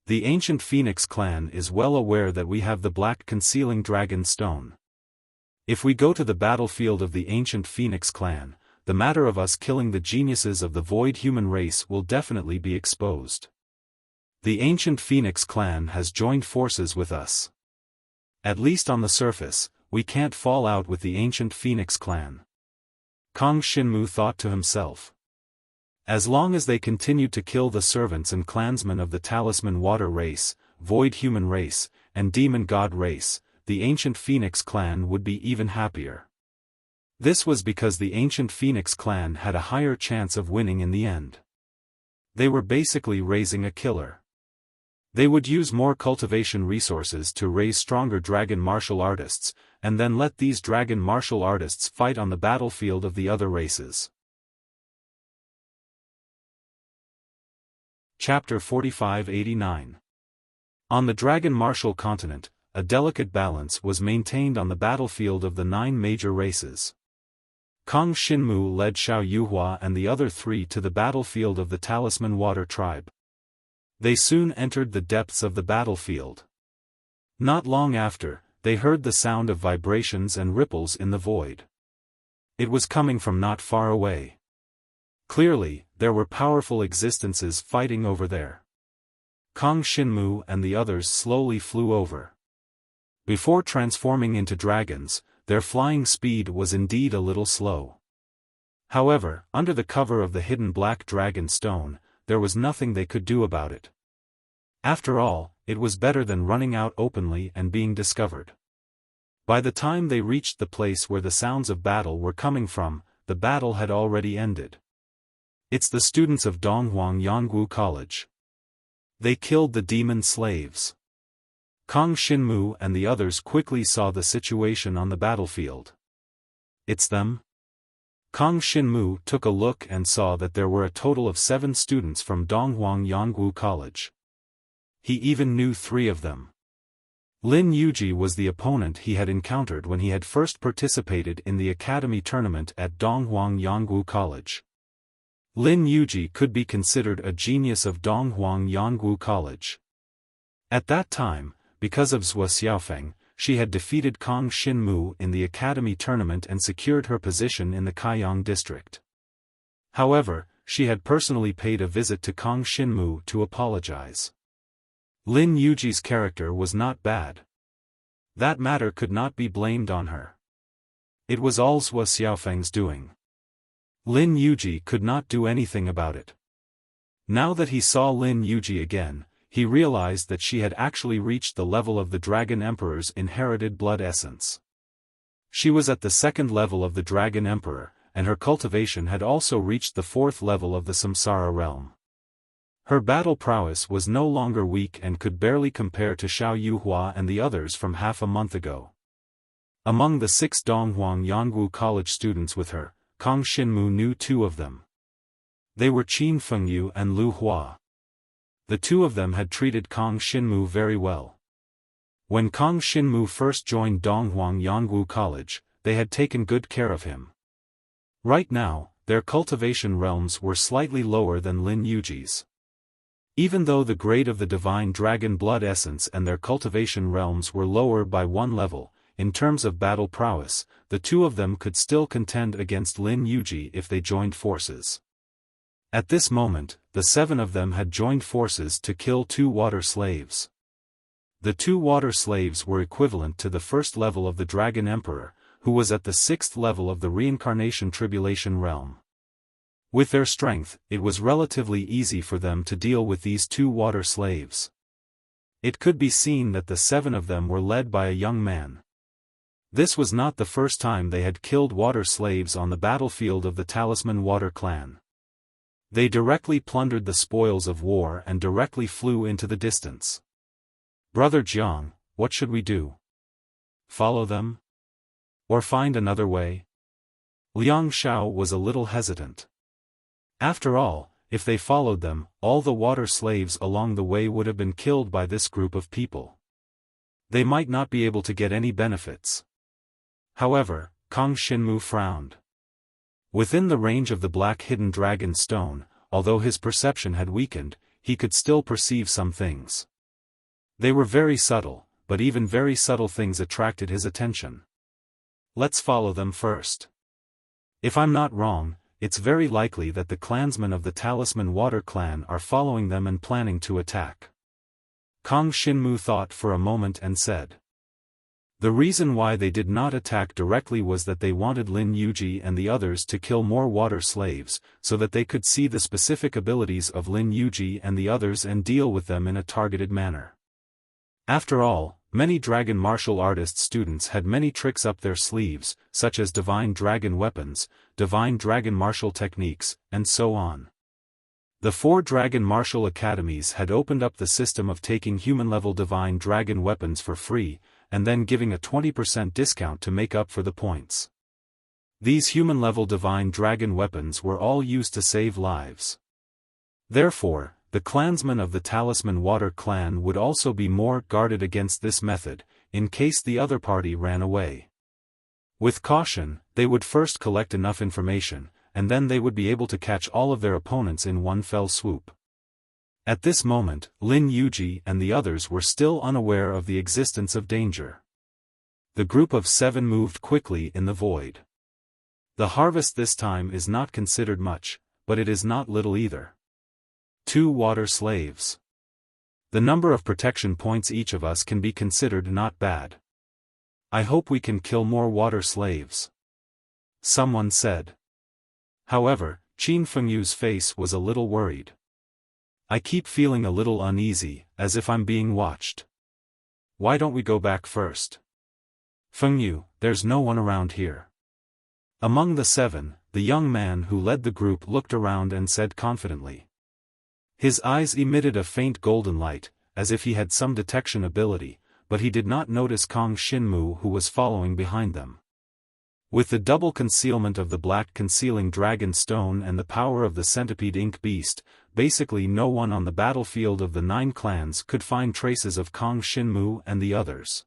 The ancient Phoenix clan is well aware that we have the black concealing dragon stone. If we go to the battlefield of the ancient Phoenix clan, the matter of us killing the geniuses of the void human race will definitely be exposed. The ancient Phoenix clan has joined forces with us. At least on the surface, we can't fall out with the ancient Phoenix clan. Kang Xinmu thought to himself. As long as they continued to kill the servants and clansmen of the Talisman Water Race, Void Human Race, and Demon God Race, the ancient Phoenix clan would be even happier. This was because the ancient Phoenix clan had a higher chance of winning in the end. They were basically raising a killer. They would use more cultivation resources to raise stronger dragon martial artists, and then let these dragon martial artists fight on the battlefield of the other races. Chapter 4589. On the Dragon Martial continent, a delicate balance was maintained on the battlefield of the 9 major races. Kong Xinmu led Xiao Yuhua and the other 3 to the battlefield of the Talisman Water Tribe. They soon entered the depths of the battlefield. Not long after, they heard the sound of vibrations and ripples in the void. It was coming from not far away. Clearly, there were powerful existences fighting over there. Kong Xinmu and the others slowly flew over. Before transforming into dragons, their flying speed was indeed a little slow. However, under the cover of the hidden black dragon stone, there was nothing they could do about it. After all, it was better than running out openly and being discovered. By the time they reached the place where the sounds of battle were coming from, the battle had already ended. It's the students of Donghuang Yangwu College. They killed the demon slaves. Kong Xinmu and the others quickly saw the situation on the battlefield. It's them? Kong Xinmu took a look and saw that there were a total of 7 students from Donghuang Yangwu College. He even knew 3 of them. Lin Yuji was the opponent he had encountered when he had first participated in the academy tournament at Donghuang Yangwu College. Lin Yuji could be considered a genius of Donghuang Yangwu College. At that time, because of Zhua Xiaofan, she had defeated Kong Xinmu in the academy tournament and secured her position in the Kaiyang district. However, she had personally paid a visit to Kong Xinmu to apologize. Lin Yuji's character was not bad. That matter could not be blamed on her. It was all Zhua Xiaofan's doing. Lin Yuji could not do anything about it. Now that he saw Lin Yuji again, he realized that she had actually reached the level of the Dragon Emperor's inherited blood essence. She was at the 2nd level of the Dragon Emperor, and her cultivation had also reached the 4th level of the Samsara realm. Her battle prowess was no longer weak and could barely compare to Xiao Yuhua and the others from half a month ago. Among the 6 Donghuang Yangwu College students with her, Kong Xinmu knew 2 of them. They were Qin Fengyu and Lu Hua. The 2 of them had treated Kong Xinmu very well. When Kong Xinmu first joined Donghuang Yangwu College, they had taken good care of him. Right now, their cultivation realms were slightly lower than Lin Yuji's. Even though the grade of the divine dragon blood essence and their cultivation realms were lower by 1 level, in terms of battle prowess, the 2 of them could still contend against Lin Yuji if they joined forces. At this moment, the 7 of them had joined forces to kill 2 water slaves. The 2 water slaves were equivalent to the 1st level of the Dragon Emperor, who was at the 6th level of the Reincarnation Tribulation realm. With their strength, it was relatively easy for them to deal with these 2 water slaves. It could be seen that the 7 of them were led by a young man. This was not the first time they had killed water slaves on the battlefield of the Talisman Water Clan. They directly plundered the spoils of war and directly flew into the distance. Brother Jiang, what should we do? Follow them? Or find another way? Liang Xiao was a little hesitant. After all, if they followed them, all the water slaves along the way would have been killed by this group of people. They might not be able to get any benefits. However, Kong Xinmu frowned. Within the range of the black hidden dragon stone, although his perception had weakened, he could still perceive some things. They were very subtle, but even very subtle things attracted his attention. Let's follow them first. If I'm not wrong, it's very likely that the clansmen of the Talisman Water Clan are following them and planning to attack. Kong Xinmu thought for a moment and said. The reason why they did not attack directly was that they wanted Lin Yuji and the others to kill more water slaves, so that they could see the specific abilities of Lin Yuji and the others and deal with them in a targeted manner. After all, many dragon martial artist students had many tricks up their sleeves, such as divine dragon weapons, divine dragon martial techniques, and so on. The 4 dragon martial academies had opened up the system of taking human-level divine dragon weapons for free, and then giving a 20% discount to make up for the points. These human-level divine dragon weapons were all used to save lives. Therefore, the clansmen of the Talisman Water clan would also be more guarded against this method, in case the other party ran away. With caution, they would first collect enough information, and then they would be able to catch all of their opponents in one fell swoop. At this moment, Lin Yuji and the others were still unaware of the existence of danger. The group of 7 moved quickly in the void. The harvest this time is not considered much, but it is not little either. 2 water slaves. The number of protection points each of us can be considered not bad. I hope we can kill more water slaves. Someone said. However, Qin Fengyu's face was a little worried. I keep feeling a little uneasy, as if I'm being watched. Why don't we go back first? Fengyu, there's no one around here. Among the 7, the young man who led the group looked around and said confidently. His eyes emitted a faint golden light, as if he had some detection ability, but he did not notice Kong Shinmu who was following behind them. With the double concealment of the black concealing dragon stone and the power of the centipede ink beast, basically no one on the battlefield of the 9 clans could find traces of Kong Shinmu and the others.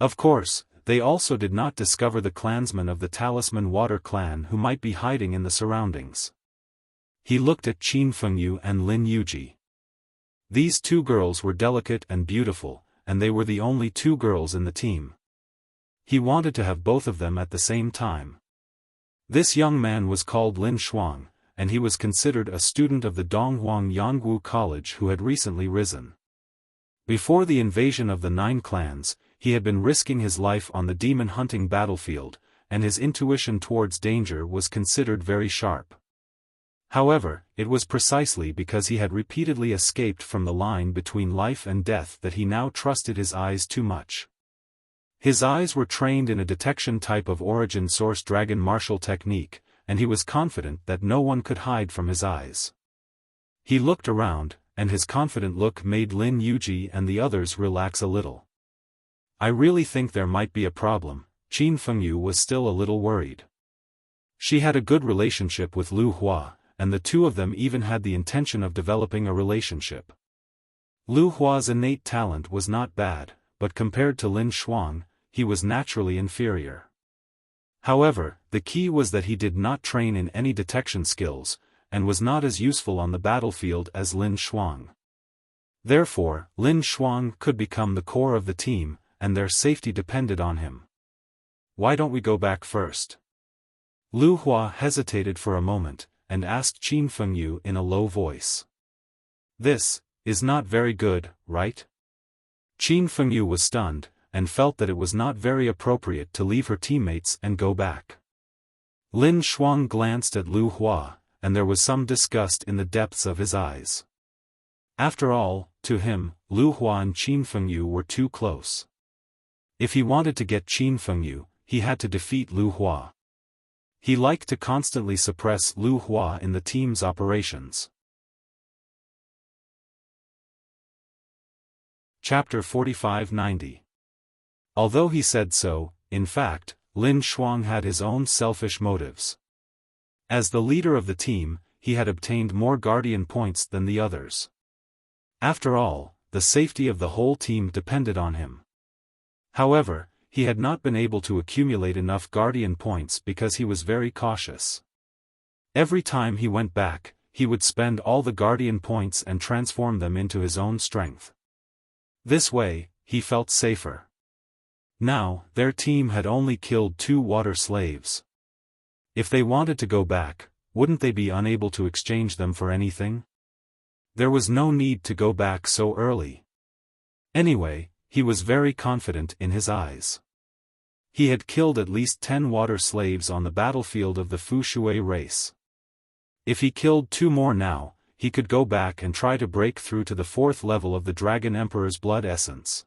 Of course, they also did not discover the clansmen of the Talisman Water clan who might be hiding in the surroundings. He looked at Qin Fengyu and Lin Yuji. These 2 girls were delicate and beautiful, and they were the only 2 girls in the team. He wanted to have both of them at the same time. This young man was called Lin Shuang, and he was considered a student of the Donghuang Yangwu College who had recently risen. Before the invasion of the 9 clans, he had been risking his life on the demon hunting battlefield, and his intuition towards danger was considered very sharp. However, it was precisely because he had repeatedly escaped from the line between life and death that he now trusted his eyes too much. His eyes were trained in a detection type of origin source dragon martial technique, and he was confident that no one could hide from his eyes. He looked around, and his confident look made Lin Yuji and the others relax a little. I really think there might be a problem. Qin Fengyu was still a little worried. She had a good relationship with Lu Hua, and the 2 of them even had the intention of developing a relationship. Lu Hua's innate talent was not bad, but compared to Lin Shuang, he was naturally inferior. However, the key was that he did not train in any detection skills, and was not as useful on the battlefield as Lin Shuang. Therefore, Lin Shuang could become the core of the team, and their safety depended on him. Why don't we go back first? Lu Hua hesitated for a moment, and asked Qin Fengyu in a low voice. This is not very good, right? Qin Fengyu was stunned, and felt that it was not very appropriate to leave her teammates and go back. Lin Shuang glanced at Lu Hua, and there was some disgust in the depths of his eyes. After all, to him, Lu Hua and Qin Fengyu were too close. If he wanted to get Qin Fengyu, he had to defeat Lu Hua. He liked to constantly suppress Lu Hua in the team's operations. Chapter 4590. Although he said so, in fact, Lin Shuang had his own selfish motives. As the leader of the team, he had obtained more guardian points than the others. After all, the safety of the whole team depended on him. However, he had not been able to accumulate enough guardian points because he was very cautious. Every time he went back, he would spend all the guardian points and transform them into his own strength. This way, he felt safer. Now, their team had only killed 2 water slaves. If they wanted to go back, wouldn't they be unable to exchange them for anything? There was no need to go back so early. Anyway, he was very confident in his eyes. He had killed at least 10 water slaves on the battlefield of the Fushui race. If he killed 2 more now, he could go back and try to break through to the 4th level of the Dragon Emperor's blood essence.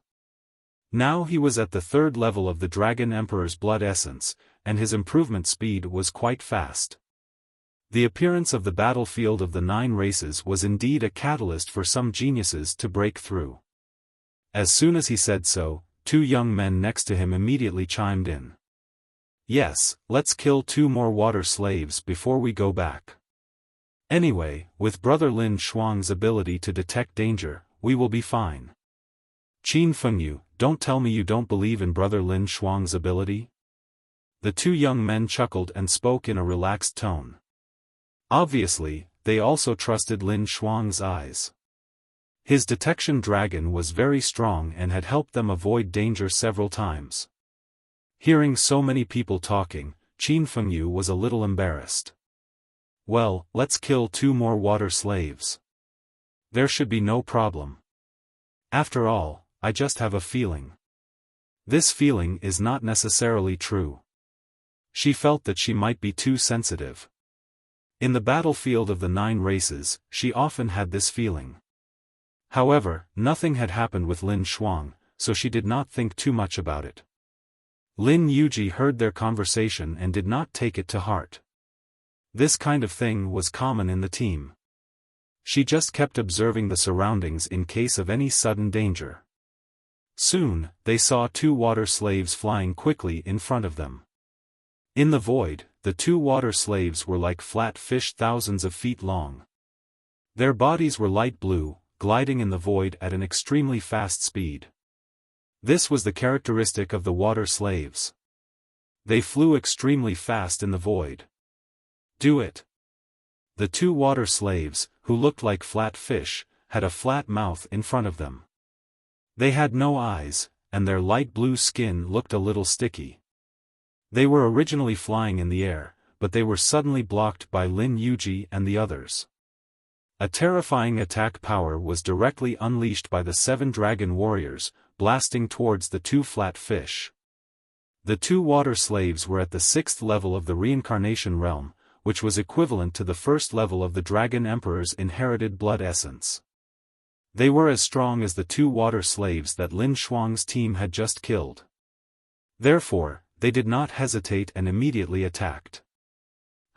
Now he was at the 3rd level of the Dragon Emperor's blood essence, and his improvement speed was quite fast. The appearance of the battlefield of the 9 races was indeed a catalyst for some geniuses to break through. As soon as he said so, 2 young men next to him immediately chimed in. Yes, let's kill 2 more water slaves before we go back. Anyway, with Brother Lin Shuang's ability to detect danger, we will be fine. Qin Fengyu, don't tell me you don't believe in Brother Lin Shuang's ability? The two young men chuckled and spoke in a relaxed tone. Obviously, they also trusted Lin Shuang's eyes. His detection dragon was very strong and had helped them avoid danger several times. Hearing so many people talking, Qin Fengyu was a little embarrassed. Well, let's kill 2 more water slaves. There should be no problem. After all, I just have a feeling. This feeling is not necessarily true. She felt that she might be too sensitive. In the battlefield of the 9 races, she often had this feeling. However, nothing had happened with Lin Shuang, so she did not think too much about it. Lin Yuji heard their conversation and did not take it to heart. This kind of thing was common in the team. She just kept observing the surroundings in case of any sudden danger. Soon, they saw 2 water slaves flying quickly in front of them. In the void, the 2 water slaves were like flat fish thousands of feet long. Their bodies were light blue, gliding in the void at an extremely fast speed. This was the characteristic of the water slaves. They flew extremely fast in the void. Do it. The 2 water slaves, who looked like flat fish, had a flat mouth in front of them. They had no eyes, and their light blue skin looked a little sticky. They were originally flying in the air, but they were suddenly blocked by Lin Yuji and the others. A terrifying attack power was directly unleashed by the 7 dragon warriors, blasting towards the 2 flat fish. The 2 water slaves were at the 6th level of the reincarnation realm, which was equivalent to the 1st level of the Dragon Emperor's inherited blood essence. They were as strong as the 2 water slaves that Lin Shuang's team had just killed. Therefore, they did not hesitate and immediately attacked.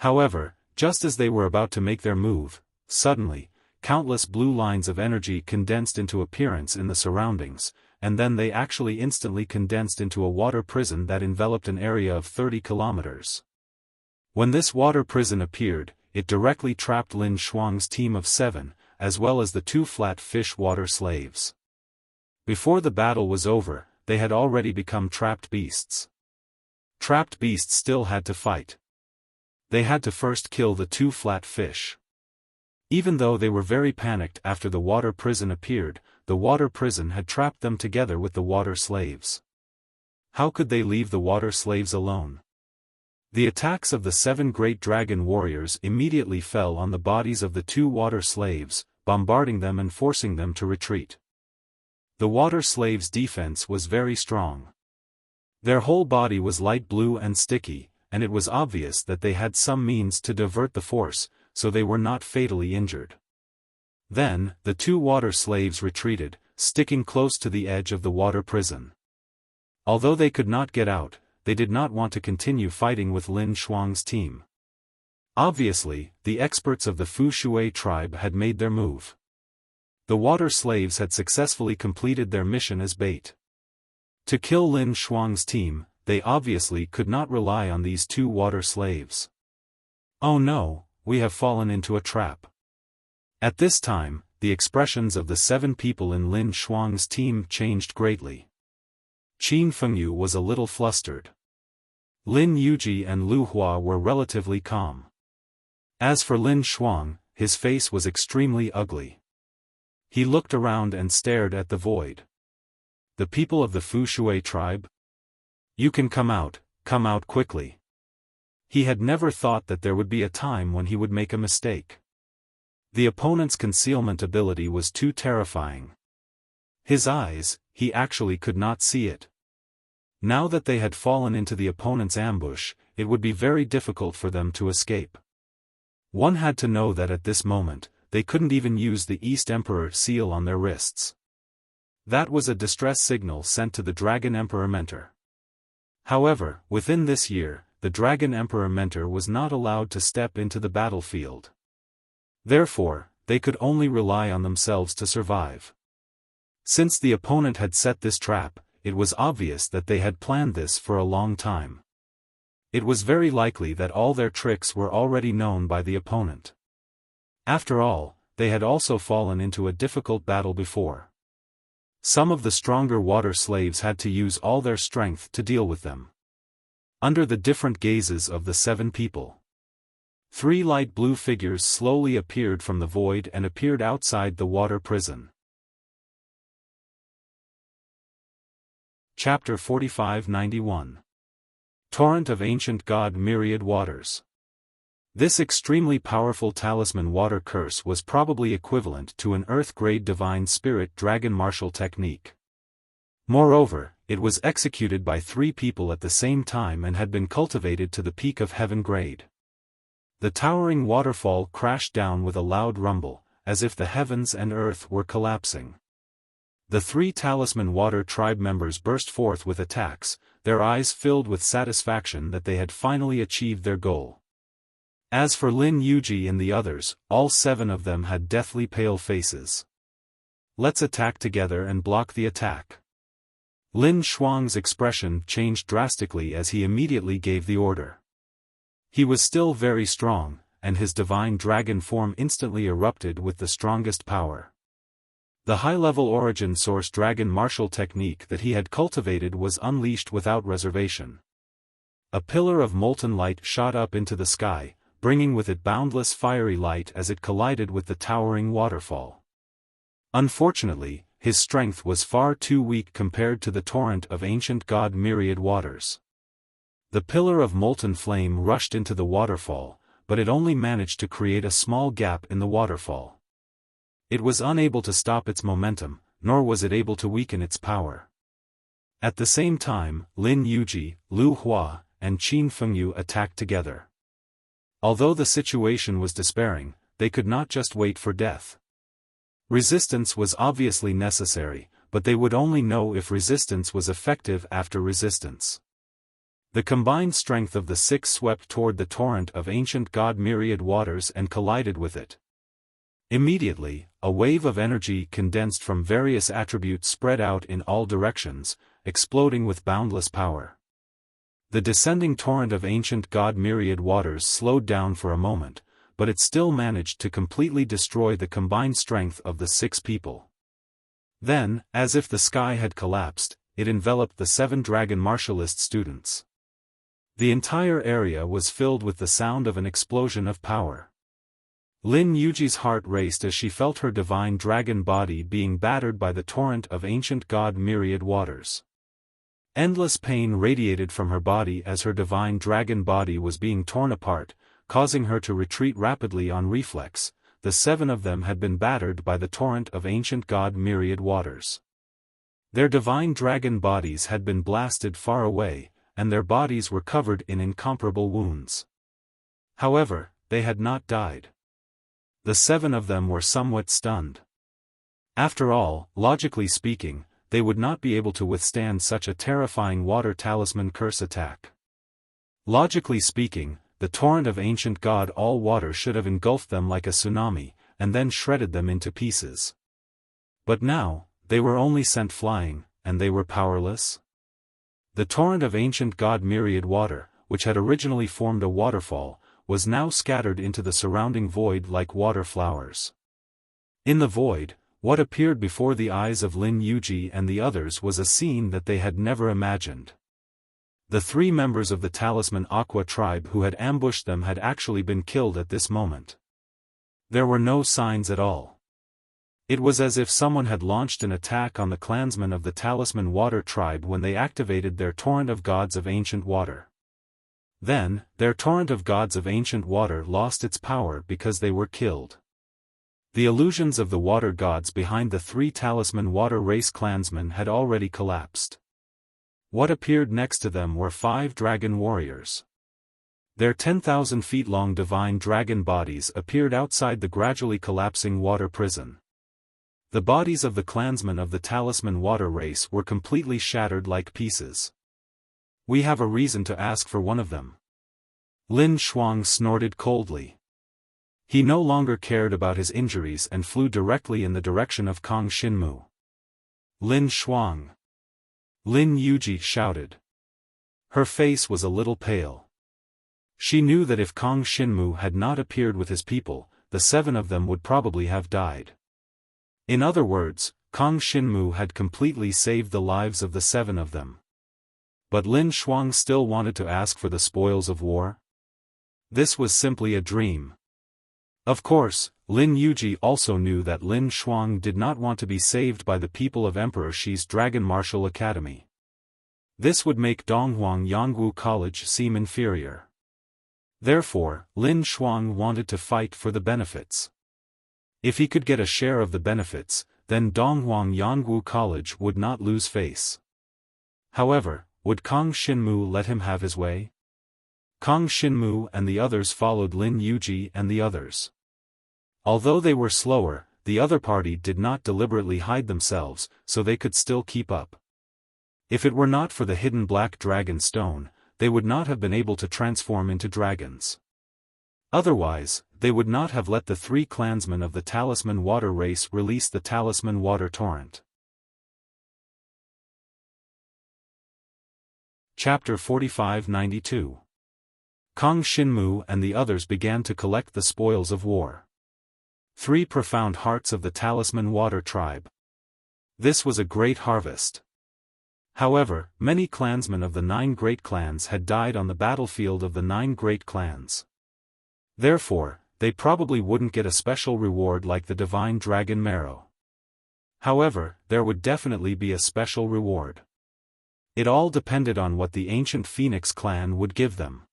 However, just as they were about to make their move, suddenly, countless blue lines of energy condensed into appearance in the surroundings, and then they actually instantly condensed into a water prison that enveloped an area of 30 kilometers. When this water prison appeared, it directly trapped Lin Shuang's team of 7, as well as the 2 flat fish water slaves. Before the battle was over, they had already become trapped beasts. Trapped beasts still had to fight. They had to first kill the 2 flat fish. Even though they were very panicked after the water prison appeared, the water prison had trapped them together with the water slaves. How could they leave the water slaves alone? The attacks of the 7 great dragon warriors immediately fell on the bodies of the 2 water slaves, bombarding them and forcing them to retreat. The water slaves' defense was very strong. Their whole body was light blue and sticky, and it was obvious that they had some means to divert the force, so they were not fatally injured. Then, the 2 water slaves retreated, sticking close to the edge of the water prison. Although they could not get out, they did not want to continue fighting with Lin Shuang's team. Obviously, the experts of the Fu Shui tribe had made their move. The water slaves had successfully completed their mission as bait. To kill Lin Shuang's team, they obviously could not rely on these 2 water slaves. Oh no, we have fallen into a trap. At this time, the expressions of the 7 people in Lin Shuang's team changed greatly. Qin Fengyu was a little flustered. Lin Yuji and Lu Hua were relatively calm. As for Lin Shuang, his face was extremely ugly. He looked around and stared at the void. The people of the Fu Shui tribe? You can come out quickly. He had never thought that there would be a time when he would make a mistake. The opponent's concealment ability was too terrifying. His eyes, he actually could not see it. Now that they had fallen into the opponent's ambush, it would be very difficult for them to escape. One had to know that at this moment, they couldn't even use the East Emperor seal on their wrists. That was a distress signal sent to the Dragon Emperor Mentor. However, within this year, the Dragon Emperor Mentor was not allowed to step into the battlefield. Therefore, they could only rely on themselves to survive. Since the opponent had set this trap, it was obvious that they had planned this for a long time. It was very likely that all their tricks were already known by the opponent. After all, they had also fallen into a difficult battle before. Some of the stronger water slaves had to use all their strength to deal with them. Under the different gazes of the 7 people, 3 light blue figures slowly appeared from the void and appeared outside the water prison. Chapter 4591. Torrent of Ancient God Myriad Waters. This extremely powerful talisman water curse was probably equivalent to an Earth-grade divine spirit dragon martial technique. Moreover, it was executed by 3 people at the same time and had been cultivated to the peak of heaven grade. The towering waterfall crashed down with a loud rumble, as if the heavens and earth were collapsing. The 3 talisman water tribe members burst forth with attacks, their eyes filled with satisfaction that they had finally achieved their goal. As for Lin Yuji and the others, all 7 of them had deathly pale faces. Let's attack together and block the attack. Lin Shuang's expression changed drastically as he immediately gave the order. He was still very strong, and his divine dragon form instantly erupted with the strongest power. The high-level origin source dragon martial technique that he had cultivated was unleashed without reservation. A pillar of molten light shot up into the sky, bringing with it boundless fiery light as it collided with the towering waterfall. Unfortunately, his strength was far too weak compared to the torrent of ancient god myriad waters. The pillar of molten flame rushed into the waterfall, but it only managed to create a small gap in the waterfall. It was unable to stop its momentum, nor was it able to weaken its power. At the same time, Lin Yuji, Lu Hua, and Qin Fengyu attacked together. Although the situation was despairing, they could not just wait for death. Resistance was obviously necessary, but they would only know if resistance was effective after resistance. The combined strength of the 6 swept toward the torrent of ancient god myriad waters and collided with it. Immediately, a wave of energy condensed from various attributes spread out in all directions, exploding with boundless power. The descending torrent of ancient god myriad waters slowed down for a moment, but it still managed to completely destroy the combined strength of the 6 people. Then, as if the sky had collapsed, it enveloped the 7 dragon martialist students. The entire area was filled with the sound of an explosion of power. Lin Yuji's heart raced as she felt her divine dragon body being battered by the torrent of ancient god myriad waters. Endless pain radiated from her body as her divine dragon body was being torn apart, causing her to retreat rapidly on reflex. The 7 of them had been battered by the torrent of ancient god myriad waters. Their divine dragon bodies had been blasted far away, and their bodies were covered in incomparable wounds. However, they had not died. The 7 of them were somewhat stunned. After all, logically speaking, they would not be able to withstand such a terrifying water talisman curse attack. Logically speaking, the torrent of ancient god all water should have engulfed them like a tsunami, and then shredded them into pieces. But now, they were only sent flying, and they were powerless. The torrent of ancient god myriad water, which had originally formed a waterfall, was now scattered into the surrounding void like water flowers. In the void, what appeared before the eyes of Lin Yuji and the others was a scene that they had never imagined. The 3 members of the Talisman Aqua tribe who had ambushed them had actually been killed at this moment. There were no signs at all. It was as if someone had launched an attack on the clansmen of the Talisman Water tribe when they activated their torrent of gods of ancient water. Then, their torrent of gods of ancient water lost its power because they were killed. The illusions of the water gods behind the 3 Talisman Water race clansmen had already collapsed. What appeared next to them were 5 dragon warriors. Their 10,000 feet long divine dragon bodies appeared outside the gradually collapsing water prison. The bodies of the clansmen of the Talisman Water race were completely shattered like pieces. We have a reason to ask for one of them. Lin Shuang snorted coldly. He no longer cared about his injuries and flew directly in the direction of Kang Xinmu. Lin Shuang! Lin Yuji shouted. Her face was a little pale. She knew that if Kang Xinmu had not appeared with his people, the 7 of them would probably have died. In other words, Kang Xinmu had completely saved the lives of the 7 of them. But Lin Xuang still wanted to ask for the spoils of war? This was simply a dream. Of course, Lin Yuji also knew that Lin Xuang did not want to be saved by the people of Emperor Shi's Dragon Martial Academy. This would make Donghuang Yangwu College seem inferior. Therefore, Lin Xuang wanted to fight for the benefits. If he could get a share of the benefits, then Donghuang Yangwu College would not lose face. However, would Kang Xinmu let him have his way? Kang Xinmu and the others followed Lin Yuji and the others. Although they were slower, the other party did not deliberately hide themselves, so they could still keep up. If it were not for the hidden black dragon stone, they would not have been able to transform into dragons. Otherwise, they would not have let the 3 clansmen of the Talisman Water race release the Talisman Water Torrent. Chapter 4592. Kang Xinmu and the others began to collect the spoils of war. 3 profound hearts of the Talisman Water tribe. This was a great harvest. However, many clansmen of the 9 great clans had died on the battlefield of the 9 great clans. Therefore, they probably wouldn't get a special reward like the divine dragon marrow. However, there would definitely be a special reward. It all depended on what the ancient Phoenix clan would give them.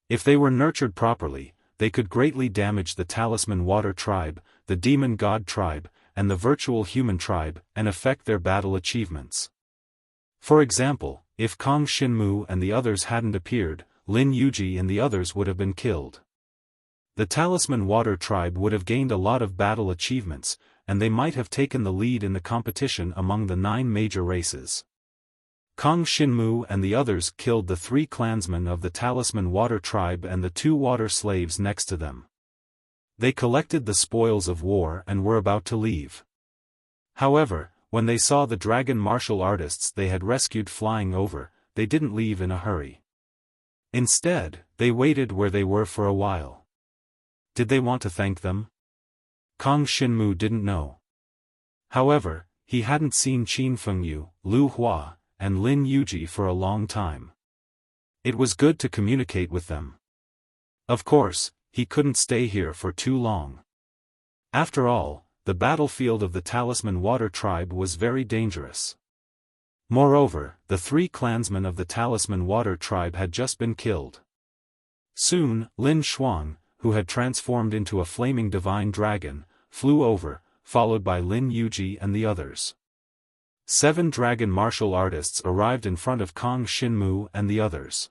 If they were nurtured properly, they could greatly damage the Talisman Water tribe, the Demon God tribe, and the Virtual Human tribe, and affect their battle achievements. For example, if Kang Xinmu and the others hadn't appeared, Lin Yuji and the others would have been killed. The Talisman Water tribe would have gained a lot of battle achievements, and they might have taken the lead in the competition among the 9 major races. Kang Xinmu and the others killed the 3 clansmen of the Talisman Water tribe and the 2 water slaves next to them. They collected the spoils of war and were about to leave. However, when they saw the dragon martial artists they had rescued flying over, they didn't leave in a hurry. Instead, they waited where they were for a while. Did they want to thank them? Kang Xinmu didn't know. However, he hadn't seen Qin Fengyu, Lu Hua, and Lin Yuji for a long time. It was good to communicate with them. Of course, he couldn't stay here for too long. After all, the battlefield of the Talisman Water tribe was very dangerous. Moreover, the 3 clansmen of the Talisman Water tribe had just been killed. Soon, Lin Xuang, who had transformed into a flaming divine dragon, flew over, followed by Lin Yuji and the others. 7 dragon martial artists arrived in front of Kang Xinmu and the others.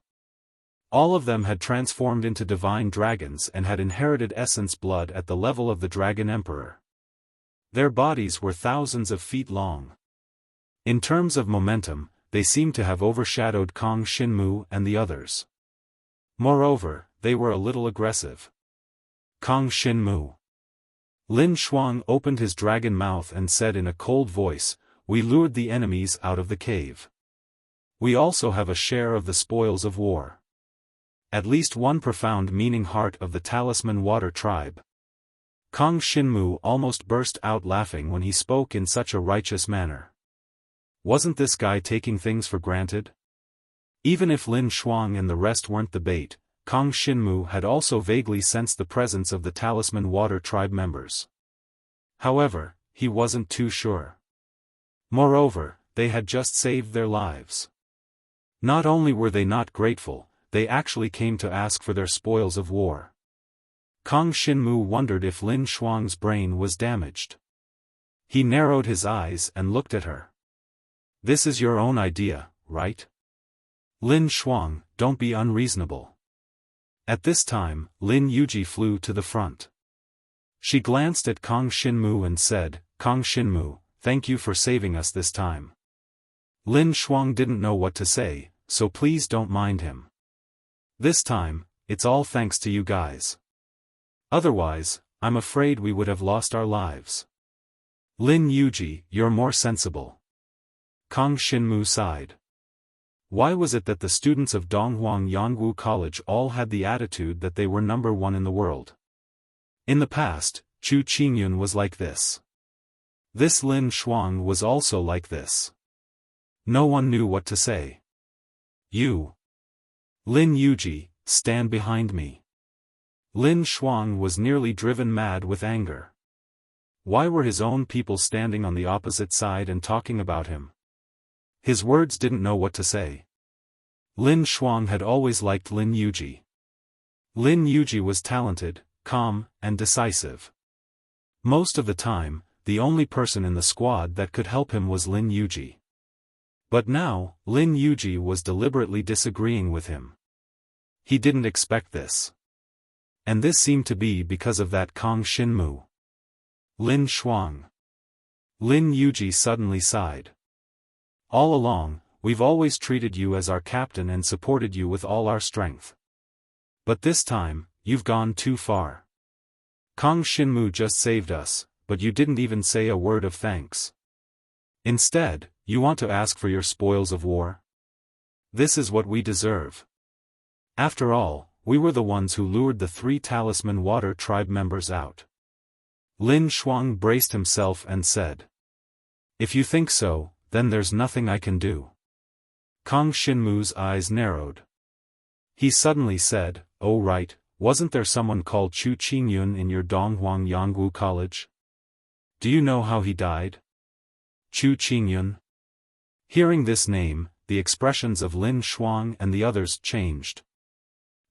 All of them had transformed into divine dragons and had inherited essence blood at the level of the Dragon Emperor. Their bodies were thousands of feet long. In terms of momentum, they seemed to have overshadowed Kang Xinmu and the others. Moreover, they were a little aggressive. Kang Xinmu. Lin Xuang opened his dragon mouth and said in a cold voice, "We lured the enemies out of the cave. We also have a share of the spoils of war. At least 1 profound meaning heart of the Talisman Water tribe." Kang Xinmu almost burst out laughing when he spoke in such a righteous manner. Wasn't this guy taking things for granted? Even if Lin Xuang and the rest weren't the bait, Kang Xinmu had also vaguely sensed the presence of the Talisman Water tribe members. However, he wasn't too sure. Moreover, they had just saved their lives. Not only were they not grateful, they actually came to ask for their spoils of war. Kang Xinmu wondered if Lin Xuang's brain was damaged. He narrowed his eyes and looked at her. "This is your own idea, right? Lin Xuang, don't be unreasonable." At this time, Lin Yuji flew to the front. She glanced at Kang Xinmu and said, "Kang Xinmu, thank you for saving us this time." Lin Xuang didn't know what to say, so please don't mind him. This time, it's all thanks to you guys. Otherwise, I'm afraid we would have lost our lives. Lin Yuji, you're more sensible. Kang Xinmu sighed. Why was it that the students of Donghuang Yangwu College all had the attitude that they were number 1 in the world? In the past, Chu Qingyun was like this. This Lin Shuang was also like this. No one knew what to say. You, Lin Yuji, stand behind me. Lin Shuang was nearly driven mad with anger. Why were his own people standing on the opposite side and talking about him? His words didn't know what to say. Lin Shuang had always liked Lin Yuji. Lin Yuji was talented, calm, and decisive. Most of the time, the only person in the squad that could help him was Lin Yuji. But now, Lin Yuji was deliberately disagreeing with him. He didn't expect this. And this seemed to be because of that Kong Xinmu. Lin Shuang. Lin Yuji suddenly sighed. All along, we've always treated you as our captain and supported you with all our strength. But this time, you've gone too far. Kong Xinmu just saved us, but you didn't even say a word of thanks. Instead, you want to ask for your spoils of war? This is what we deserve. After all, we were the ones who lured the 3 Talisman Water Tribe members out. Lin Shuang braced himself and said. If you think so, then there's nothing I can do. Kong Xinmu's eyes narrowed. He suddenly said, oh right, wasn't there someone called Chu Qingyun in your Donghuang Yangwu College? Do you know how he died? Chu Qingyun? Hearing this name, the expressions of Lin Shuang and the others changed.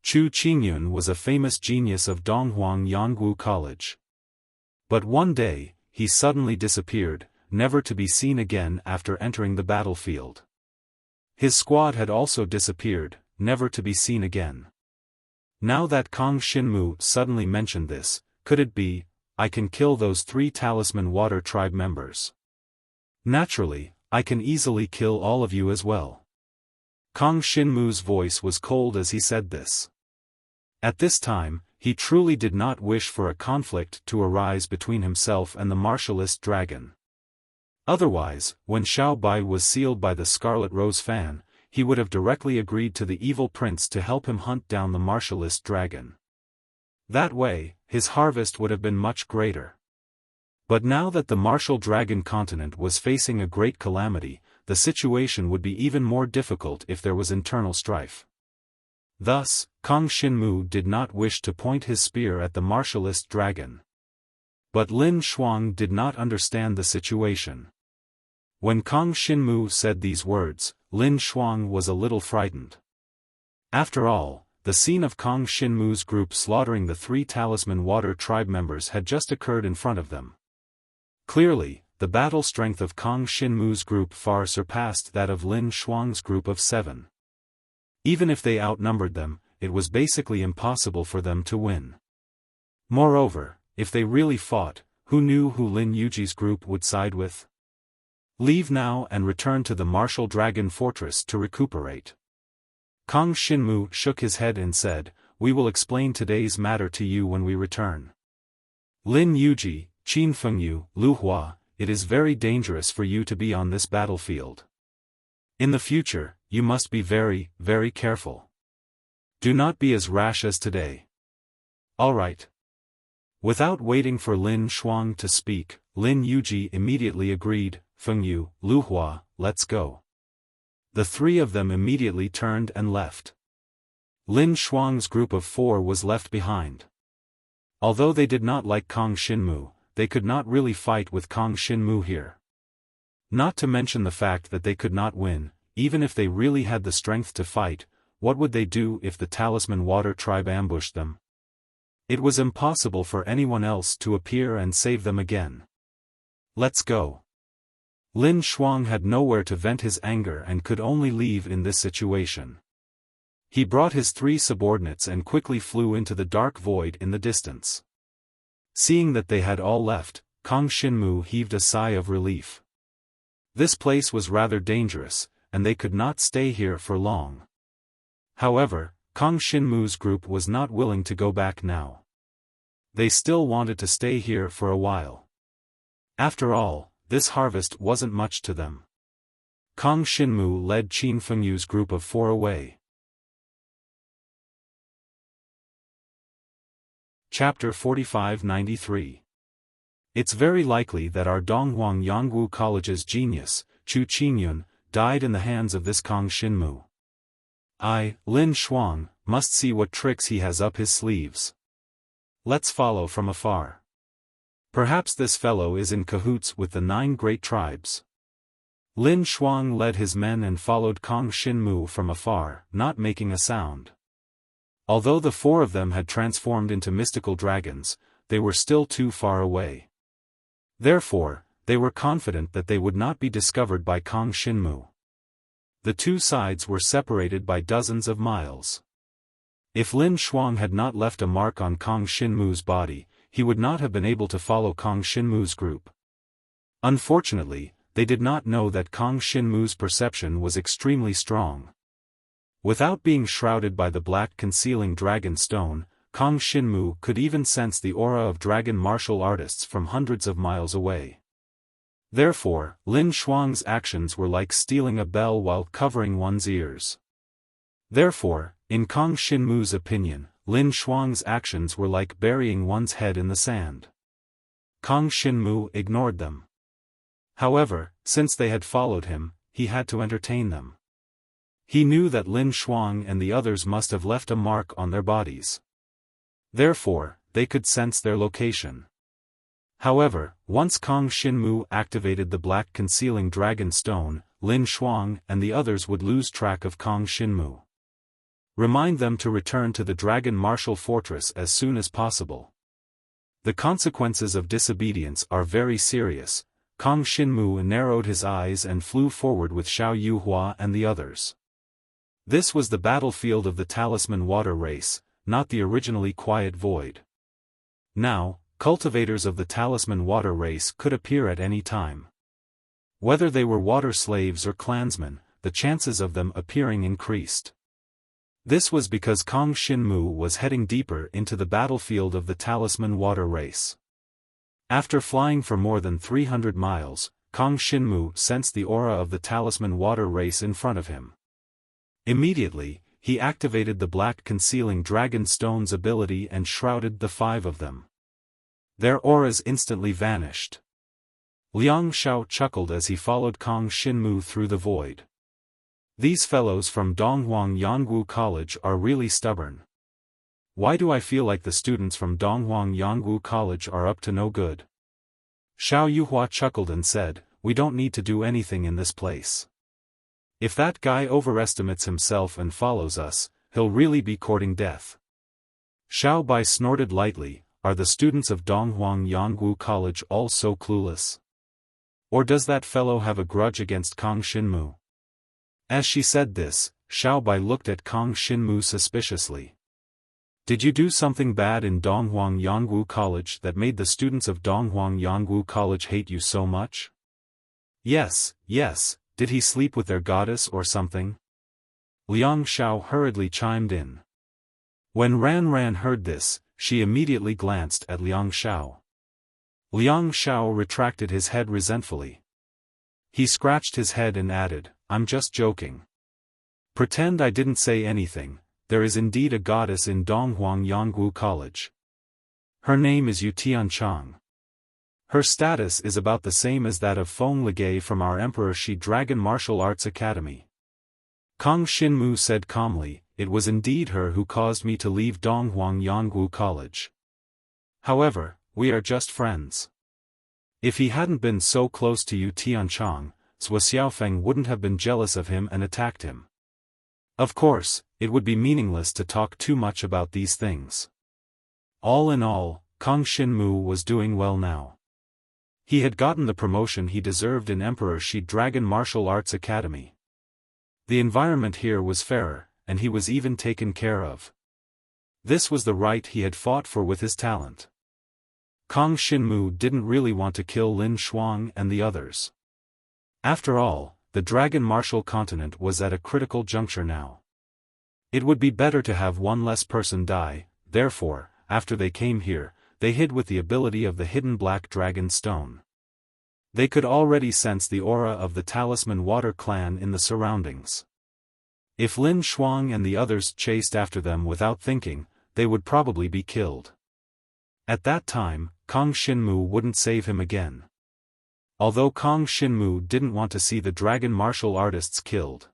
Chu Qingyun was a famous genius of Donghuang Yangwu College. But one day, he suddenly disappeared, never to be seen again after entering the battlefield. His squad had also disappeared, never to be seen again. Now that Kong Xinmu suddenly mentioned this, could it be, I can kill those 3 Talisman Water Tribe members? Naturally, I can easily kill all of you as well. Kong Xinmu's voice was cold as he said this. At this time, he truly did not wish for a conflict to arise between himself and the martialist dragon. Otherwise, when Xiao Bai was sealed by the Scarlet Rose fan, he would have directly agreed to the evil prince to help him hunt down the martialist dragon. That way, his harvest would have been much greater. But now that the martial dragon continent was facing a great calamity, the situation would be even more difficult if there was internal strife. Thus, Kong Xinmu did not wish to point his spear at the martialist dragon. But Lin Shuang did not understand the situation. When Kong Xinmu said these words, Lin Shuang was a little frightened. After all, the scene of Kong Xinmu's group slaughtering the 3 Talisman Water Tribe members had just occurred in front of them. Clearly, the battle strength of Kong Xinmu's group far surpassed that of Lin Shuang's group of 7. Even if they outnumbered them, it was basically impossible for them to win. Moreover, if they really fought, who knew who Lin Yuji's group would side with? Leave now and return to the Martial Dragon Fortress to recuperate. Kong Xinmu shook his head and said, we will explain today's matter to you when we return. Lin Yuji, Qin Fengyu, Lu Hua, it is very dangerous for you to be on this battlefield. In the future, you must be very, very careful. Do not be as rash as today. All right. Without waiting for Lin Shuang to speak, Lin Yuji immediately agreed, Fengyu, Lu Hua, let's go. The 3 of them immediately turned and left. Lin Shuang's group of 4 was left behind. Although they did not like Kong Xinmu, they could not really fight with Kong Xinmu here. Not to mention the fact that they could not win, even if they really had the strength to fight. What would they do if the Talisman Water Tribe ambushed them? It was impossible for anyone else to appear and save them again. Let's go. Lin Shuang had nowhere to vent his anger and could only leave in this situation. He brought his 3 subordinates and quickly flew into the dark void in the distance. Seeing that they had all left, Kong Xinmu heaved a sigh of relief. This place was rather dangerous, and they could not stay here for long. However, Kong Xinmu's group was not willing to go back now. They still wanted to stay here for a while. After all, this harvest wasn't much to them. Kong Xinmu led Qin Fengyu's group of 4 away. Chapter 4593. It's very likely that our Donghuang Yangwu College's genius, Chu Qingyun, died in the hands of this Kong Xinmu. I, Lin Shuang, must see what tricks he has up his sleeves. Let's follow from afar. Perhaps this fellow is in cahoots with the 9 great tribes. Lin Shuang led his men and followed Kong Xinmu from afar, not making a sound. Although the 4 of them had transformed into mystical dragons, they were still too far away. Therefore, they were confident that they would not be discovered by Kong Xinmu. The 2 sides were separated by dozens of miles. If Lin Shuang had not left a mark on Kong Xinmu's body, he would not have been able to follow Kong Xinmu's group. Unfortunately, they did not know that Kong Xinmu's perception was extremely strong. Without being shrouded by the black concealing dragon stone, Kong Xinmu could even sense the aura of dragon martial artists from hundreds of miles away. Therefore, Lin Shuang's actions were like stealing a bell while covering one's ears. Therefore, in Kong Xinmu's opinion, Lin Shuang's actions were like burying one's head in the sand. Kong Xinmu ignored them. However, since they had followed him, he had to entertain them. He knew that Lin Shuang and the others must have left a mark on their bodies. Therefore, they could sense their location. However, once Kong Xinmu activated the black concealing dragon stone, Lin Shuang and the others would lose track of Kong Xinmu. Remind them to return to the dragon martial fortress as soon as possible. The consequences of disobedience are very serious. Kong Xinmu narrowed his eyes and flew forward with Xiao Yuhua and the others. This was the battlefield of the Talisman Water Race, not the originally quiet void. Now, cultivators of the Talisman Water Race could appear at any time. Whether they were water slaves or clansmen, the chances of them appearing increased. This was because Kong Xinmu was heading deeper into the battlefield of the Talisman Water Race. After flying for more than 300 miles, Kong Xinmu sensed the aura of the Talisman Water Race in front of him. Immediately, he activated the black concealing dragon stone's ability and shrouded the 5 of them. Their auras instantly vanished. Liang Xiao chuckled as he followed Kong Xinmu through the void. These fellows from Donghuang Yangwu College are really stubborn. Why do I feel like the students from Donghuang Yangwu College are up to no good? Xiao Yuhua chuckled and said, we don't need to do anything in this place. If that guy overestimates himself and follows us, he'll really be courting death. Xiao Bai snorted lightly, are the students of Donghuang Yangwu College all so clueless? Or does that fellow have a grudge against Kong Xinmu? As she said this, Xiao Bai looked at Kong Xinmu suspiciously. Did you do something bad in Donghuang Yangwu College that made the students of Donghuang Yangwu College hate you so much? Yes, did he sleep with their goddess or something? Liang Xiao hurriedly chimed in. When Ran Ran heard this, she immediately glanced at Liang Xiao. Liang Xiao retracted his head resentfully. He scratched his head and added, I'm just joking. Pretend I didn't say anything. There is indeed a goddess in Donghuang Yangwu College. Her name is Yu Tianchang. Her status is about the same as that of Feng Ligay from our Emperor Shi Dragon Martial Arts Academy. Kong Xinmu said calmly, it was indeed her who caused me to leave Donghuang Yangwu College. However, we are just friends. If he hadn't been so close to Yu Tianchang, Xiaofan wouldn't have been jealous of him and attacked him. Of course, it would be meaningless to talk too much about these things. All in all, Kong Xinmu was doing well now. He had gotten the promotion he deserved in Emperor Shi Dragon Martial Arts Academy. The environment here was fairer, and he was even taken care of. This was the right he had fought for with his talent. Kong Xinmu didn't really want to kill Lin Shuang and the others. After all, the Dragon Martial Continent was at a critical juncture now. It would be better to have one less person die, therefore, after they came here, they hid with the ability of the hidden black dragon stone. They could already sense the aura of the Talisman Water clan in the surroundings. If Lin Shuang and the others chased after them without thinking, they would probably be killed. At that time, Kong Shinmu wouldn't save him again. Although Kong Shinmu didn't want to see the dragon martial artists killed.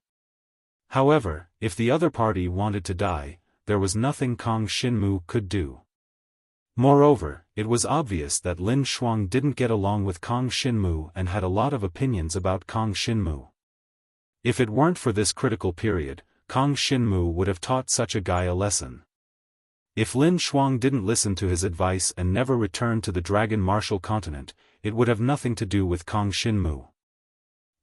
However, if the other party wanted to die, there was nothing Kong Shinmu could do. Moreover, it was obvious that Lin Shuang didn't get along with Kong Shinmu and had a lot of opinions about Kong Shinmu. If it weren't for this critical period, Kong Shinmu would have taught such a guy a lesson. If Lin Shuang didn't listen to his advice and never returned to the Dragon Martial Continent, it would have nothing to do with Kong Shinmu.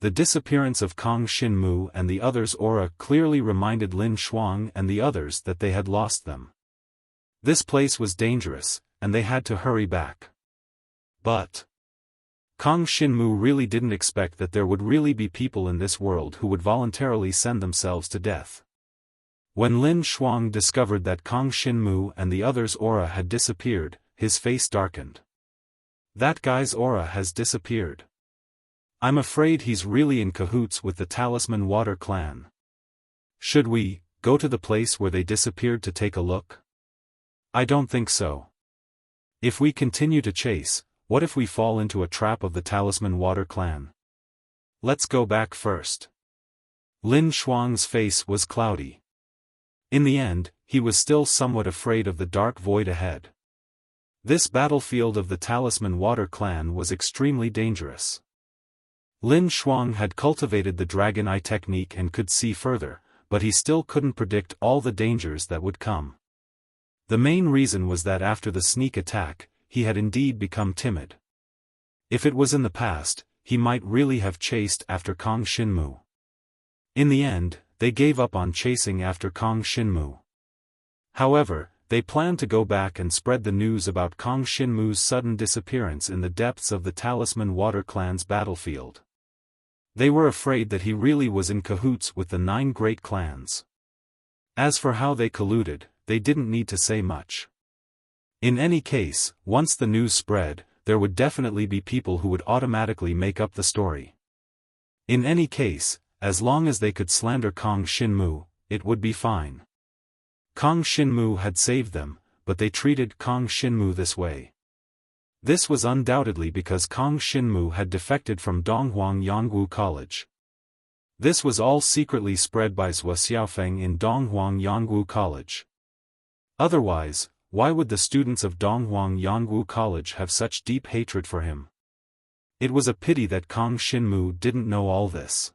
The disappearance of Kong Shinmu and the others' aura clearly reminded Lin Shuang and the others that they had lost them. This place was dangerous, and they had to hurry back. But Kong Shinmu really didn't expect that there would really be people in this world who would voluntarily send themselves to death. When Lin Shuang discovered that Kong Shinmu and the others' aura had disappeared, his face darkened. That guy's aura has disappeared. I'm afraid he's really in cahoots with the Talisman Water clan. Should we go to the place where they disappeared to take a look? I don't think so. If we continue to chase, what if we fall into a trap of the Talisman Water clan? Let's go back first. Lin Shuang's face was cloudy. In the end, he was still somewhat afraid of the dark void ahead. This battlefield of the Talisman Water clan was extremely dangerous. Lin Shuang had cultivated the Dragon Eye technique and could see further, but he still couldn't predict all the dangers that would come. The main reason was that after the sneak attack, he had indeed become timid. If it was in the past, he might really have chased after Kong Shinmu. In the end, they gave up on chasing after Kong Shinmu. However, they planned to go back and spread the news about Kong Shinmu's sudden disappearance in the depths of the Talisman Water clan's battlefield. They were afraid that he really was in cahoots with the 9 great clans. As for how they colluded, they didn't need to say much. In any case, once the news spread, there would definitely be people who would automatically make up the story. In any case, as long as they could slander Kong Shinmu, it would be fine. Kong Shinmu had saved them, but they treated Kong Shinmu this way. This was undoubtedly because Kong Shinmu had defected from Donghuang Yangwu College. This was all secretly spread by Xiaofan in Donghuang Yangwu College. Otherwise, why would the students of Donghuang Yangwu College have such deep hatred for him? It was a pity that Kong Shinmu didn't know all this.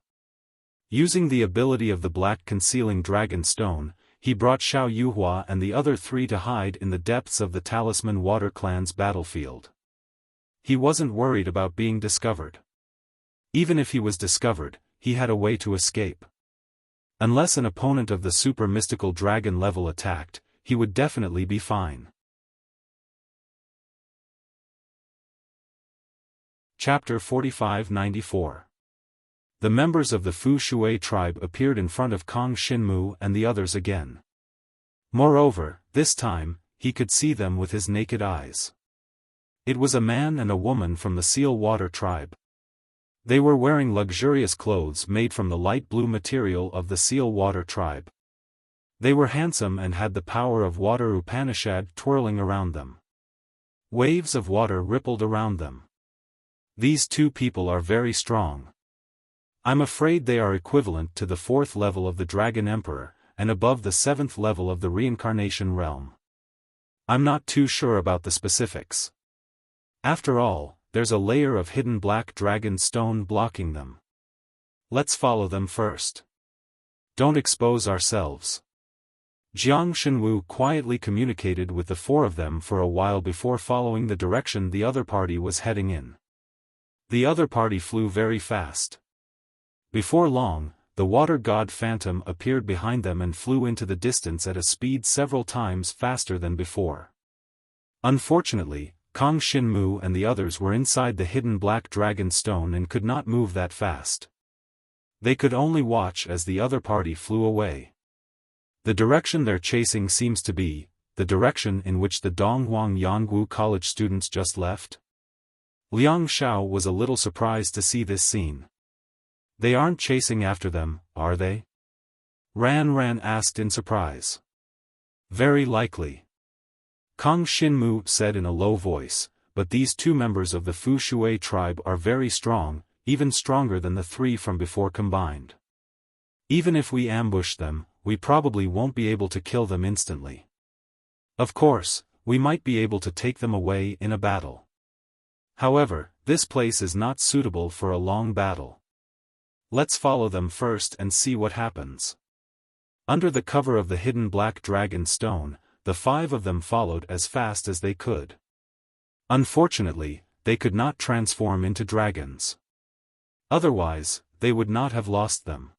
Using the ability of the Black Concealing Dragon Stone, he brought Xiao Yuhua and the other 3 to hide in the depths of the Talisman Water clan's battlefield. He wasn't worried about being discovered. Even if he was discovered, he had a way to escape. Unless an opponent of the super mystical dragon level attacked, he would definitely be fine. Chapter 4594. The members of the Fu Shui tribe appeared in front of Kong Shinmu and the others again. Moreover, this time, he could see them with his naked eyes. It was a man and a woman from the Seal Water tribe. They were wearing luxurious clothes made from the light blue material of the Seal Water tribe. They were handsome and had the power of water Upanishad twirling around them. Waves of water rippled around them. These 2 people are very strong. I'm afraid they are equivalent to the 4th level of the Dragon Emperor, and above the 7th level of the Reincarnation Realm. I'm not too sure about the specifics. After all, there's a layer of hidden black dragon stone blocking them. Let's follow them first. Don't expose ourselves. Jiang Shenwu quietly communicated with the 4 of them for a while before following the direction the other party was heading in. The other party flew very fast. Before long, the water god Phantom appeared behind them and flew into the distance at a speed several times faster than before. Unfortunately, Kong Shinmu and the others were inside the hidden black dragon stone and could not move that fast. They could only watch as the other party flew away. The direction they're chasing seems to be the direction in which the Donghuang Yangwu College students just left. Liang Xiao was a little surprised to see this scene. They aren't chasing after them, are they? Ran asked in surprise. Very likely. Kang Xinmu said in a low voice, but these two members of the Fu Shui tribe are very strong, even stronger than the three from before combined. Even if we ambush them, we probably won't be able to kill them instantly. Of course, we might be able to take them away in a battle. However, this place is not suitable for a long battle. Let's follow them first and see what happens. Under the cover of the hidden black dragon stone, the five of them followed as fast as they could. Unfortunately, they could not transform into dragons. Otherwise, they would not have lost them.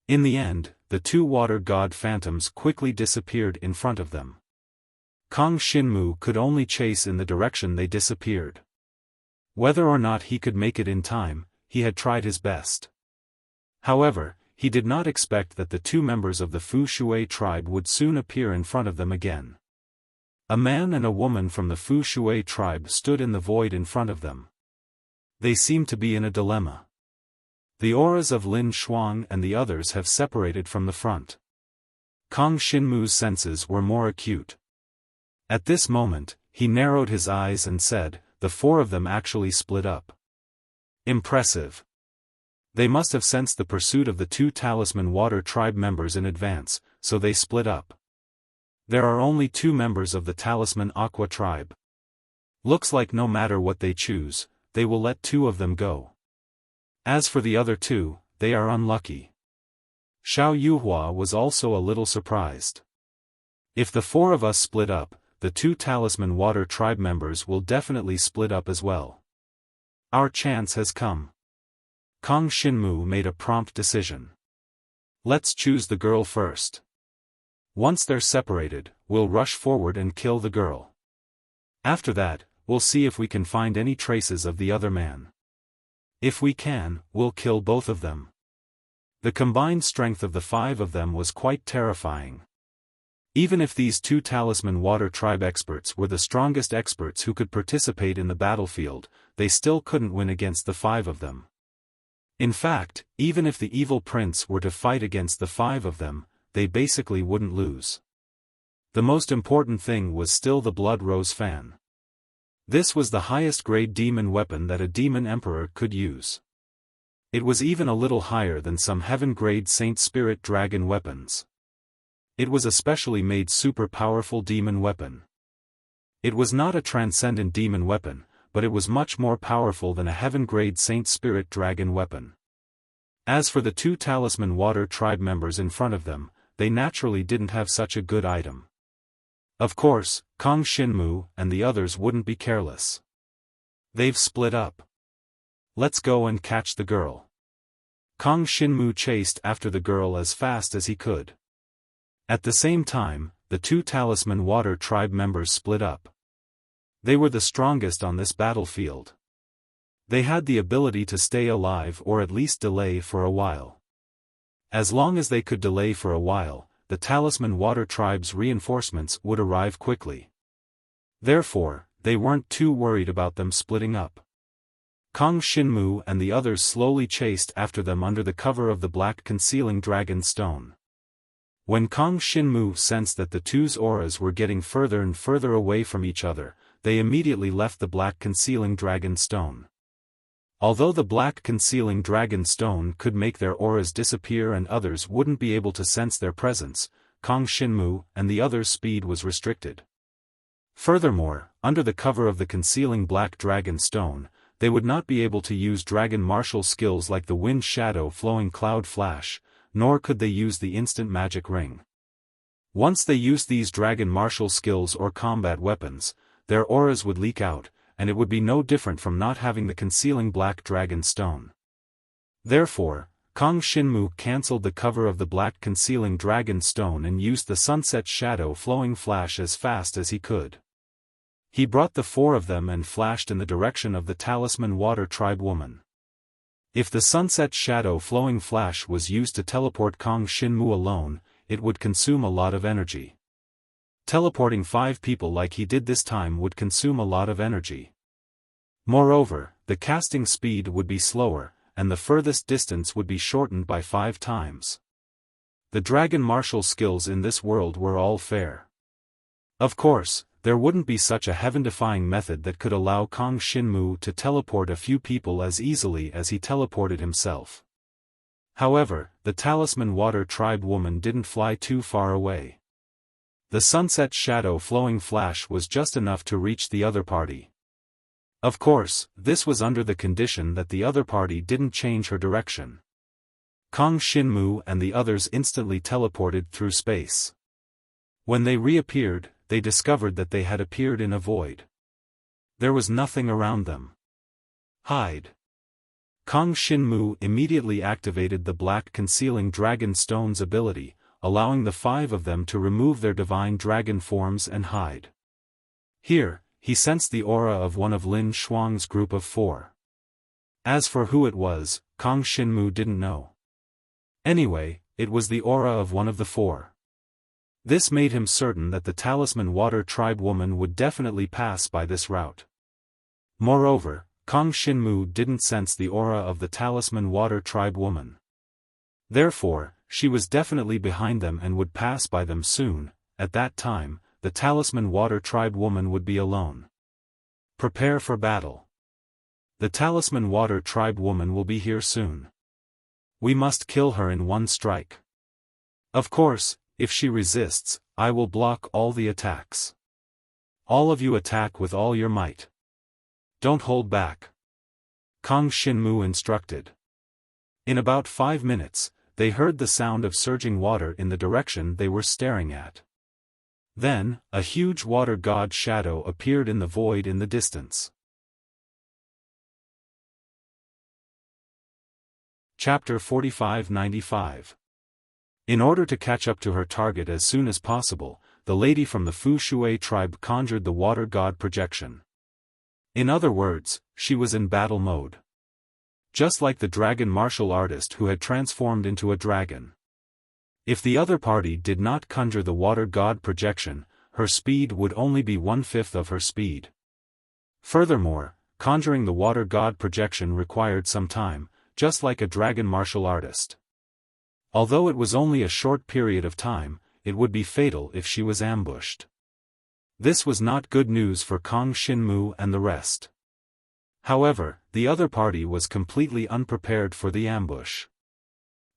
In the end, the two water god phantoms quickly disappeared in front of them. Kang Xinmu could only chase in the direction they disappeared. Whether or not he could make it in time, he had tried his best. However, he did not expect that the two members of the Fu Shui tribe would soon appear in front of them again. A man and a woman from the Fu Shui tribe stood in the void in front of them. They seemed to be in a dilemma. The auras of Lin Xuan and the others have separated from the front. Kang Xinmu's senses were more acute. At this moment, he narrowed his eyes and said, "The four of them actually split up. Impressive. They must have sensed the pursuit of the two Talisman Water tribe members in advance, so they split up. There are only two members of the Talisman Aqua tribe. Looks like no matter what they choose, they will let two of them go. As for the other two, they are unlucky." Xiao Yuhua was also a little surprised. If the four of us split up, the two Talisman Water tribe members will definitely split up as well. Our chance has come. Kang Xinmu made a prompt decision. Let's choose the girl first. Once they're separated, we'll rush forward and kill the girl. After that, we'll see if we can find any traces of the other man. If we can, we'll kill both of them. The combined strength of the five of them was quite terrifying. Even if these two Talisman Water tribe experts were the strongest experts who could participate in the battlefield, they still couldn't win against the five of them. In fact, even if the evil prince were to fight against the five of them, they basically wouldn't lose. The most important thing was still the Blood Rose Fan. This was the highest grade demon weapon that a demon emperor could use. It was even a little higher than some heaven-grade Saint Spirit Dragon weapons. It was a specially made super powerful demon weapon. It was not a transcendent demon weapon, but it was much more powerful than a heaven-grade Saint Spirit Dragon weapon. As for the two Talisman Water tribe members in front of them, they naturally didn't have such a good item. Of course, Kang Xinmu and the others wouldn't be careless. They've split up. Let's go and catch the girl. Kang Xinmu chased after the girl as fast as he could. At the same time, the two Talisman Water tribe members split up. They were the strongest on this battlefield. They had the ability to stay alive or at least delay for a while. As long as they could delay for a while, the Talisman Water tribe's reinforcements would arrive quickly. Therefore, they weren't too worried about them splitting up. Kang Xinmu and the others slowly chased after them under the cover of the black concealing dragon stone. When Kang Xinmu sensed that the two's auras were getting further and further away from each other, they immediately left the black concealing dragon stone. Although the black concealing dragon stone could make their auras disappear and others wouldn't be able to sense their presence, Kang Xinmu and the others' speed was restricted. Furthermore, under the cover of the concealing black dragon stone, they would not be able to use dragon martial skills like the wind shadow flowing cloud flash, nor could they use the instant magic ring. Once they used these dragon martial skills or combat weapons, their auras would leak out, and it would be no different from not having the concealing black dragon stone. Therefore, Kang Xinmu cancelled the cover of the black concealing dragon stone and used the sunset shadow flowing flash as fast as he could. He brought the four of them and flashed in the direction of the Talisman Water tribe woman. If the sunset shadow flowing flash was used to teleport Kang Xinmu alone, it would consume a lot of energy. Teleporting 5 people like he did this time would consume a lot of energy. Moreover, the casting speed would be slower, and the furthest distance would be shortened by 5 times. The dragon martial skills in this world were all fair. Of course, there wouldn't be such a heaven-defying method that could allow Kang Xinmu to teleport a few people as easily as he teleported himself. However, the Talisman Water Tribe woman didn't fly too far away. The sunset shadow flowing flash was just enough to reach the other party. Of course, this was under the condition that the other party didn't change her direction. Kang Xinmu and the others instantly teleported through space. When they reappeared, they discovered that they had appeared in a void. There was nothing around them. Hide. Kang Xinmu immediately activated the Black Concealing Dragon Stone's ability, allowing the 5 of them to remove their divine dragon forms and hide. Here, he sensed the aura of one of Lin Shuang's group of 4. As for who it was, Kang Xinmu didn't know. Anyway, it was the aura of one of the 4. This made him certain that the Talisman Water Tribe woman would definitely pass by this route. Moreover, Kang Xinmu didn't sense the aura of the Talisman Water Tribe woman. Therefore, she was definitely behind them and would pass by them soon. At that time, the Talisman Water Tribe woman would be alone. Prepare for battle. The Talisman Water Tribe woman will be here soon. We must kill her in one strike. Of course, if she resists, I will block all the attacks. All of you attack with all your might. Don't hold back. Kang Xinmu instructed. In about 5 minutes, they heard the sound of surging water in the direction they were staring at. Then, a huge water god shadow appeared in the void in the distance. Chapter 4595. In order to catch up to her target as soon as possible, the lady from the Fu Shui tribe conjured the water god projection. In other words, she was in battle mode. Just like the dragon martial artist who had transformed into a dragon. If the other party did not conjure the water god projection, her speed would only be 1/5 of her speed. Furthermore, conjuring the water god projection required some time, just like a dragon martial artist. Although it was only a short period of time, it would be fatal if she was ambushed. This was not good news for Kang Xinmu and the rest. However, the other party was completely unprepared for the ambush.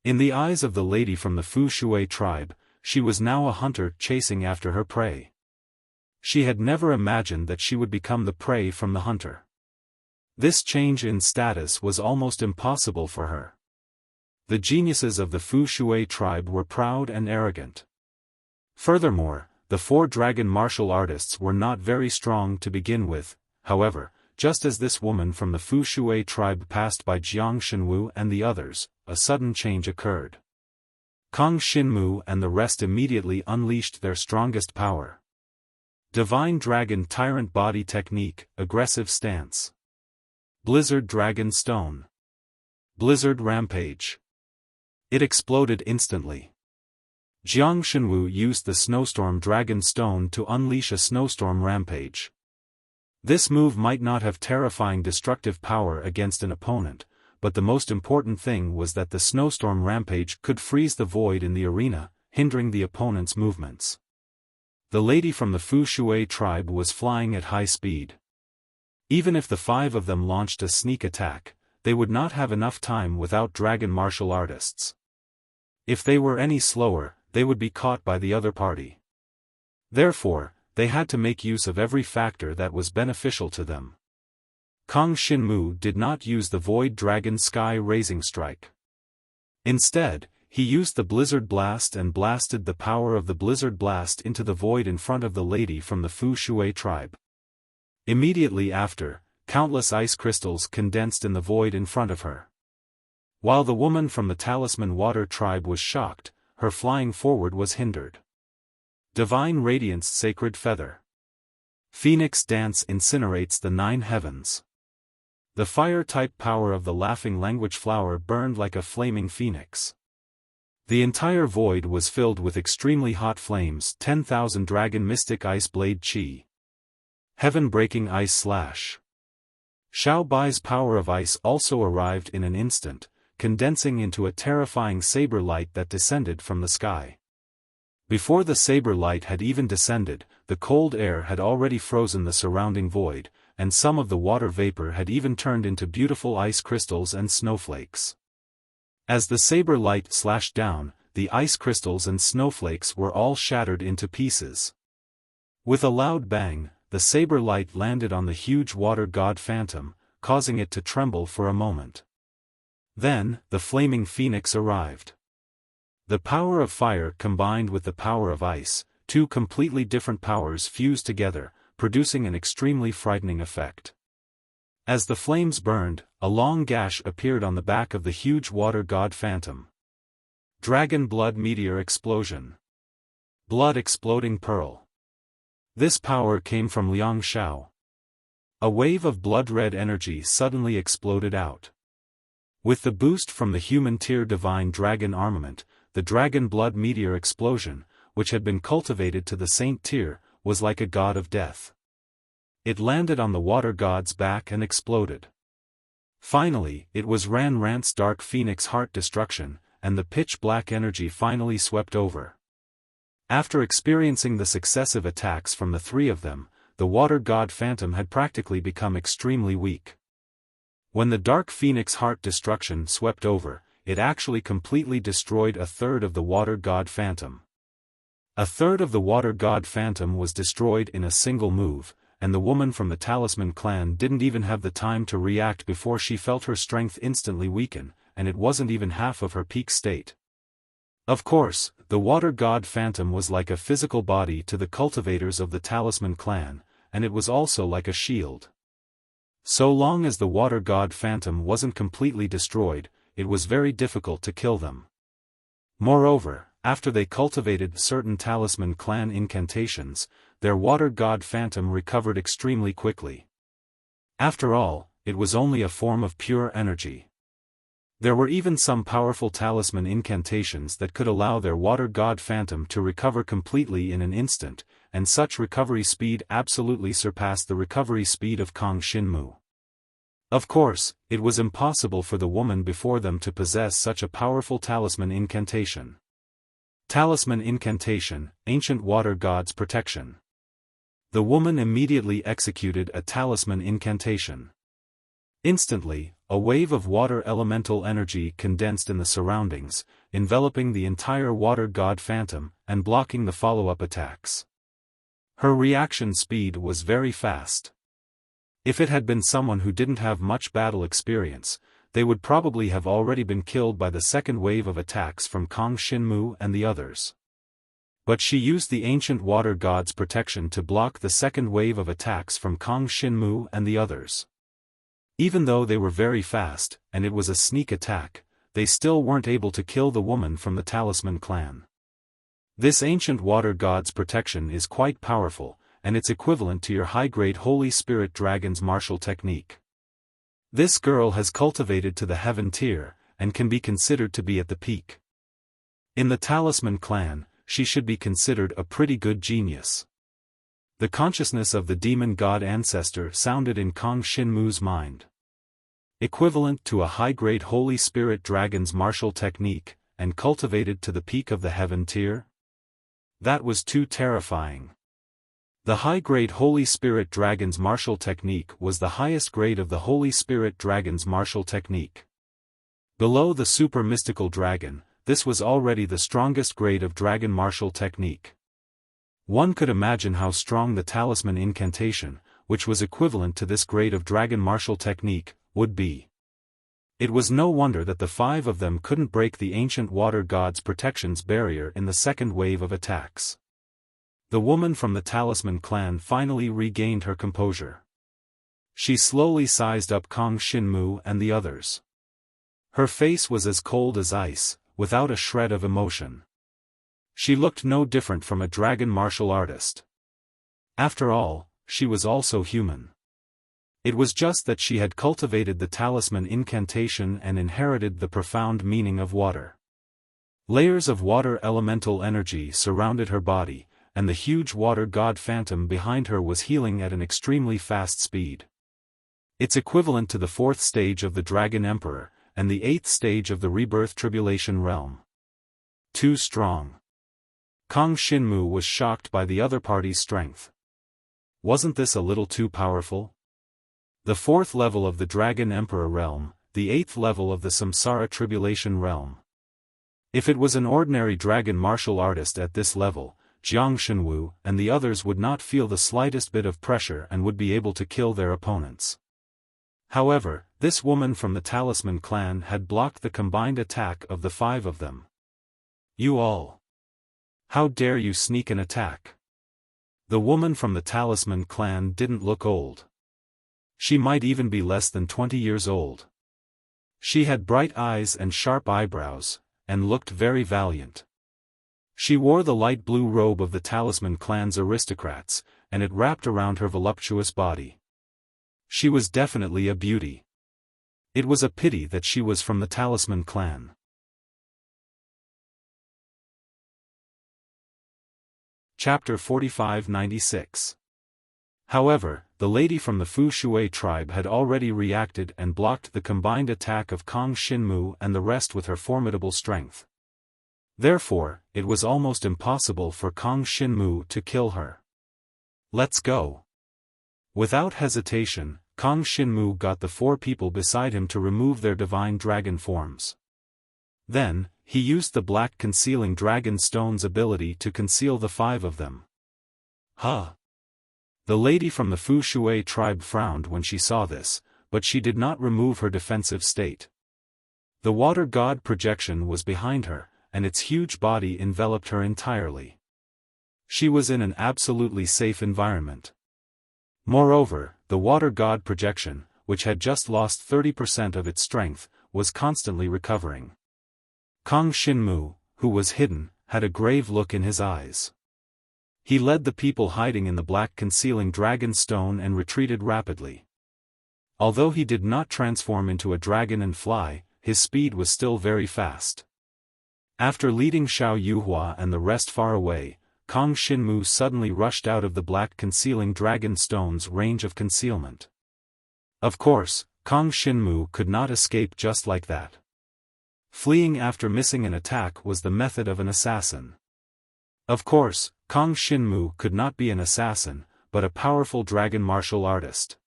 In the eyes of the lady from the Fu Shui tribe, she was now a hunter chasing after her prey. She had never imagined that she would become the prey from the hunter. This change in status was almost impossible for her. The geniuses of the Fu Shui tribe were proud and arrogant. Furthermore, the 4 dragon martial artists were not very strong to begin with. However, just as this woman from the Fu Shui tribe passed by Jiang Shenwu and the others, a sudden change occurred. Kang Xinmu and the rest immediately unleashed their strongest power. Divine Dragon Tyrant Body Technique, Aggressive Stance. Blizzard Dragon Stone. Blizzard Rampage. It exploded instantly. Jiang Shenwu used the Snowstorm Dragon Stone to unleash a snowstorm rampage. This move might not have terrifying destructive power against an opponent, but the most important thing was that the snowstorm rampage could freeze the void in the arena, hindering the opponent's movements. The lady from the Fu Shui tribe was flying at high speed. Even if the 5 of them launched a sneak attack, they would not have enough time without dragon martial artists. If they were any slower, they would be caught by the other party. Therefore, they had to make use of every factor that was beneficial to them. Kang Xinmu did not use the Void Dragon Sky Raising Strike. Instead, he used the Blizzard Blast and blasted the power of the Blizzard Blast into the void in front of the lady from the Fu Shui tribe. Immediately after, countless ice crystals condensed in the void in front of her. While the woman from the Talisman Water tribe was shocked, her flying forward was hindered. Divine Radiance Sacred Feather. Phoenix Dance incinerates the 9 heavens. The fire-type power of the Laughing Language Flower burned like a flaming phoenix. The entire void was filled with extremely hot flames. 10,000 Dragon Mystic Ice Blade Chi. Heaven-breaking Ice Slash. Xiao Bai's power of ice also arrived in an instant, condensing into a terrifying saber light that descended from the sky. Before the saber light had even descended, the cold air had already frozen the surrounding void, and some of the water vapor had even turned into beautiful ice crystals and snowflakes. As the saber light slashed down, the ice crystals and snowflakes were all shattered into pieces. With a loud bang, the saber light landed on the huge water god phantom, causing it to tremble for a moment. Then, the flaming phoenix arrived. The power of fire combined with the power of ice, two completely different powers fused together, producing an extremely frightening effect. As the flames burned, a long gash appeared on the back of the huge water god phantom. Dragon blood meteor explosion. Blood exploding pearl. This power came from Liang Xiao. A wave of blood-red energy suddenly exploded out. With the boost from the human tier divine dragon armament, the dragon blood meteor explosion, which had been cultivated to the saint tier, was like a god of death. It landed on the water god's back and exploded. Finally, it was Ran Rant's dark phoenix heart destruction, and the pitch-black energy finally swept over. After experiencing the successive attacks from the three of them, the water god phantom had practically become extremely weak. When the dark phoenix heart destruction swept over, it actually completely destroyed a third of the water god phantom. A third of the water god phantom was destroyed in a single move, and the woman from the Talisman clan didn't even have the time to react before she felt her strength instantly weaken, and it wasn't even half of her peak state. Of course, the water god phantom was like a physical body to the cultivators of the Talisman clan, and it was also like a shield. So long as the water god phantom wasn't completely destroyed, it was very difficult to kill them. Moreover, after they cultivated certain Talisman clan incantations, their water god phantom recovered extremely quickly. After all, it was only a form of pure energy. There were even some powerful talisman incantations that could allow their water god phantom to recover completely in an instant, and such recovery speed absolutely surpassed the recovery speed of Kang Shinmu. Of course, it was impossible for the woman before them to possess such a powerful talisman incantation. Talisman incantation, ancient water god's protection. The woman immediately executed a talisman incantation. Instantly, a wave of water elemental energy condensed in the surroundings, enveloping the entire water god phantom, and blocking the follow-up attacks. Her reaction speed was very fast. If it had been someone who didn't have much battle experience, they would probably have already been killed by the second wave of attacks from Kang Shinmu and the others. But she used the ancient water god's protection to block the second wave of attacks from Kang Shinmu and the others. Even though they were very fast, and it was a sneak attack, they still weren't able to kill the woman from the Talisman clan. This ancient water god's protection is quite powerful, and it's equivalent to your high-grade Holy Spirit Dragon's martial technique. This girl has cultivated to the heaven tier, and can be considered to be at the peak. In the Talisman clan, she should be considered a pretty good genius. The consciousness of the demon god ancestor sounded in Kang Shinmu's mind. Equivalent to a high-grade Holy Spirit Dragon's martial technique, and cultivated to the peak of the heaven tier? That was too terrifying. The high-grade Holy Spirit Dragon's martial technique was the highest grade of the Holy Spirit Dragon's martial technique. Below the super mystical dragon, this was already the strongest grade of dragon martial technique. One could imagine how strong the talisman incantation, which was equivalent to this grade of dragon martial technique, would be. It was no wonder that the five of them couldn't break the ancient water god's protection's barrier in the second wave of attacks. The woman from the Talisman clan finally regained her composure. She slowly sized up Kang Shinmu and the others. Her face was as cold as ice, without a shred of emotion. She looked no different from a dragon martial artist. After all, she was also human. It was just that she had cultivated the talisman incantation and inherited the profound meaning of water. Layers of water elemental energy surrounded her body, and the huge water god phantom behind her was healing at an extremely fast speed. It's equivalent to the fourth stage of the Dragon Emperor, and the eighth stage of the Rebirth Tribulation realm. Too strong. Kang Xinmu was shocked by the other party's strength. Wasn't this a little too powerful? The 4th level of the Dragon Emperor realm, the 8th level of the Samsara Tribulation realm. If it was an ordinary dragon martial artist at this level, Jiang Shenwu and the others would not feel the slightest bit of pressure and would be able to kill their opponents. However, this woman from the Talisman clan had blocked the combined attack of the 5 of them. You all! How dare you sneak an attack? The woman from the Talisman clan didn't look old. She might even be less than 20 years old. She had bright eyes and sharp eyebrows, and looked very valiant. She wore the light blue robe of the Talisman clan's aristocrats, and it wrapped around her voluptuous body. She was definitely a beauty. It was a pity that she was from the Talisman clan. Chapter 4596. However, the lady from the Fu Shui tribe had already reacted and blocked the combined attack of Kang Xinmu and the rest with her formidable strength. Therefore, it was almost impossible for Kang Xinmu to kill her. Let's go. Without hesitation, Kang Xinmu got the 4 people beside him to remove their divine dragon forms. Then, he used the black concealing dragon stone's ability to conceal the 5 of them. Huh! The lady from the Fu Shui tribe frowned when she saw this, but she did not remove her defensive state. The water god projection was behind her, and its huge body enveloped her entirely. She was in an absolutely safe environment. Moreover, the water god projection, which had just lost 30% of its strength, was constantly recovering. Kang Xinmu, who was hidden, had a grave look in his eyes. He led the people hiding in the black concealing dragon stone and retreated rapidly. Although he did not transform into a dragon and fly, his speed was still very fast. After leading Xiao Yuhua and the rest far away, Kang Xinmu suddenly rushed out of the black concealing dragon stone's range of concealment. Of course, Kang Xinmu could not escape just like that. Fleeing after missing an attack was the method of an assassin. Of course, Kang Xinmu could not be an assassin, but a powerful dragon martial artist.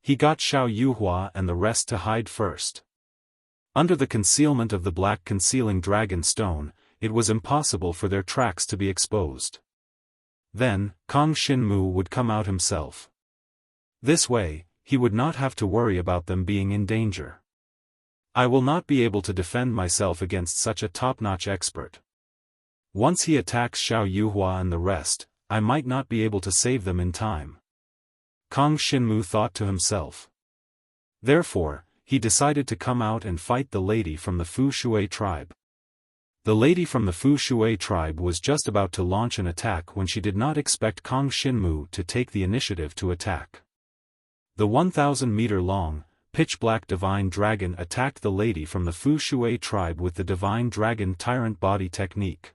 He got Xiao Yuhua and the rest to hide first. Under the concealment of the black concealing dragon stone, it was impossible for their tracks to be exposed. Then, Kang Xinmu would come out himself. This way, he would not have to worry about them being in danger. I will not be able to defend myself against such a top-notch expert. Once he attacks Xiao Yuhua and the rest, I might not be able to save them in time. Kang Xinmu thought to himself. Therefore, he decided to come out and fight the lady from the Fu Shui tribe. The lady from the Fu Shui tribe was just about to launch an attack when she did not expect Kang Xinmu to take the initiative to attack. The 1,000-meter-long, pitch-black divine dragon attacked the lady from the Fu Shui tribe with the divine dragon tyrant body technique.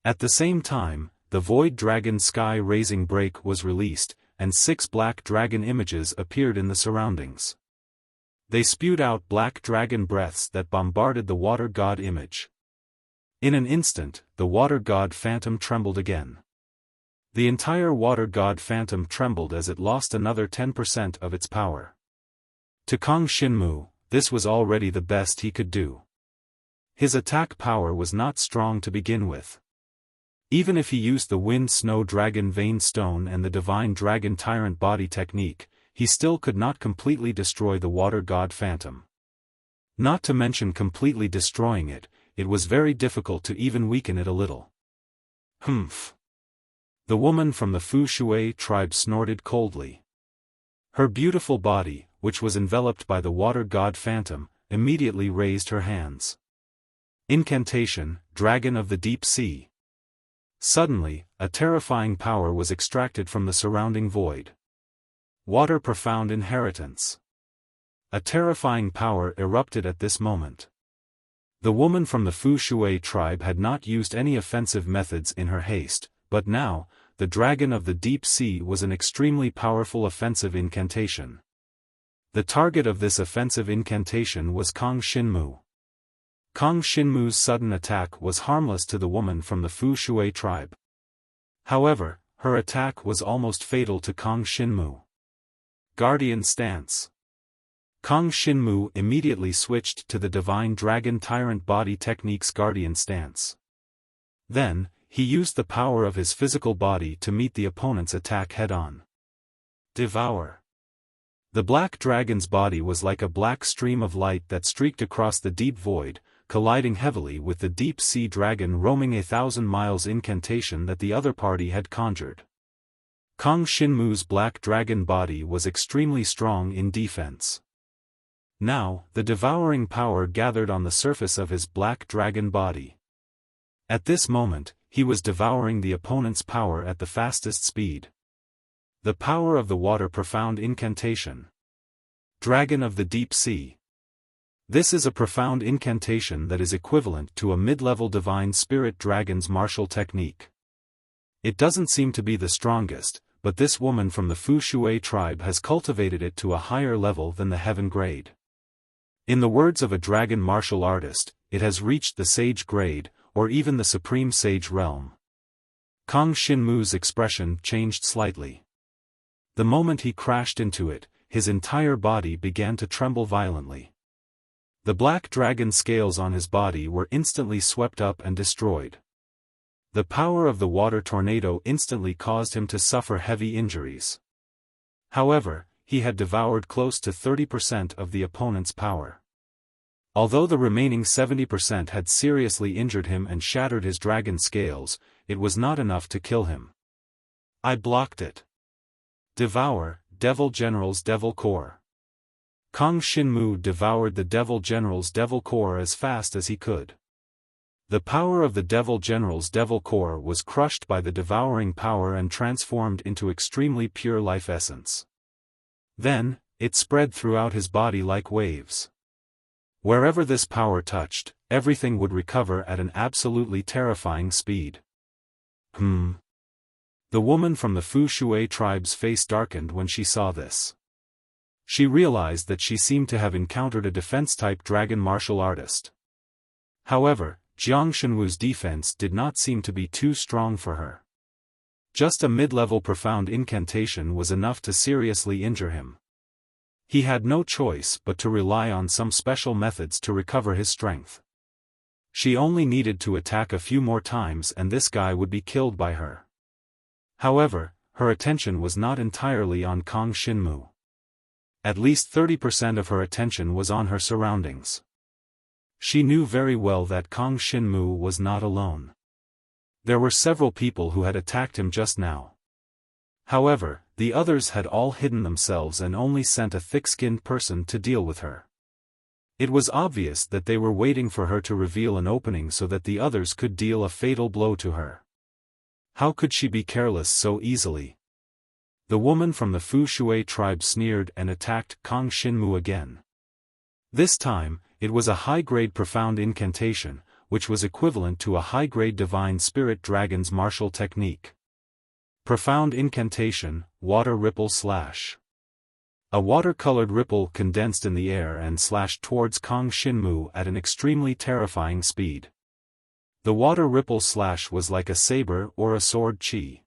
At the same time, the void dragon sky-raising break was released, and 6 black dragon images appeared in the surroundings. They spewed out black dragon breaths that bombarded the water god image. In an instant, the water god phantom trembled again. The entire water god phantom trembled as it lost another 10% of its power. To Kang Xinmu, this was already the best he could do. His attack power was not strong to begin with. Even if he used the Wind Snow Dragon Vein Stone and the Divine Dragon Tyrant Body technique, he still could not completely destroy the Water God Phantom. Not to mention completely destroying it, it was very difficult to even weaken it a little. Humph. The woman from the Fu Shui tribe snorted coldly. Her beautiful body, which was enveloped by the Water God Phantom, immediately raised her hands. Incantation, Dragon of the Deep Sea. Suddenly, a terrifying power was extracted from the surrounding void. Water Profound Inheritance. A terrifying power erupted at this moment. The woman from the Fu Shui tribe had not used any offensive methods in her haste, but now, the Dragon of the Deep Sea was an extremely powerful offensive incantation. The target of this offensive incantation was Kang Xinmu. Kang Xinmu's sudden attack was harmless to the woman from the Fu Shui tribe. However, her attack was almost fatal to Kang Xinmu. Guardian Stance. Kang Xinmu immediately switched to the Divine Dragon Tyrant Body Technique's Guardian Stance. Then, he used the power of his physical body to meet the opponent's attack head-on. Devour. The black dragon's body was like a black stream of light that streaked across the deep void, colliding heavily with the deep-sea dragon roaming 1,000 miles incantation that the other party had conjured. Kang Xinmu's black dragon body was extremely strong in defense. Now, the devouring power gathered on the surface of his black dragon body. At this moment, he was devouring the opponent's power at the fastest speed. The power of the water profound incantation. Dragon of the Deep Sea. This is a profound incantation that is equivalent to a mid-level divine spirit dragon's martial technique. It doesn't seem to be the strongest, but this woman from the Fu Shui tribe has cultivated it to a higher level than the heaven grade. In the words of a dragon martial artist, it has reached the sage grade, or even the supreme sage realm. Kang Xinmu's expression changed slightly. The moment he crashed into it, his entire body began to tremble violently. The black dragon scales on his body were instantly swept up and destroyed. The power of the water tornado instantly caused him to suffer heavy injuries. However, he had devoured close to 30% of the opponent's power. Although the remaining 70% had seriously injured him and shattered his dragon scales, it was not enough to kill him. I blocked it. Devour, Devil General's Devil Core. Kang Xinmu devoured the Devil General's Devil Core as fast as he could. The power of the Devil General's Devil Core was crushed by the devouring power and transformed into extremely pure life essence. Then, it spread throughout his body like waves. Wherever this power touched, everything would recover at an absolutely terrifying speed. The woman from the Fu Shui tribe's face darkened when she saw this. She realized that she seemed to have encountered a defense-type dragon martial artist. However, Jiang Shenwu's defense did not seem to be too strong for her. Just a mid-level profound incantation was enough to seriously injure him. He had no choice but to rely on some special methods to recover his strength. She only needed to attack a few more times and this guy would be killed by her. However, her attention was not entirely on Kang Xinmu. At least 30% of her attention was on her surroundings. She knew very well that Kang Xinmu was not alone. There were several people who had attacked him just now. However, the others had all hidden themselves and only sent a thick-skinned person to deal with her. It was obvious that they were waiting for her to reveal an opening so that the others could deal a fatal blow to her. How could she be careless so easily? The woman from the Fu Shui tribe sneered and attacked Kang Xinmu again. This time, it was a high-grade profound incantation, which was equivalent to a high-grade divine spirit dragon's martial technique. Profound incantation, water ripple slash. A water-colored ripple condensed in the air and slashed towards Kang Xinmu at an extremely terrifying speed. The water ripple slash was like a saber or a sword chi.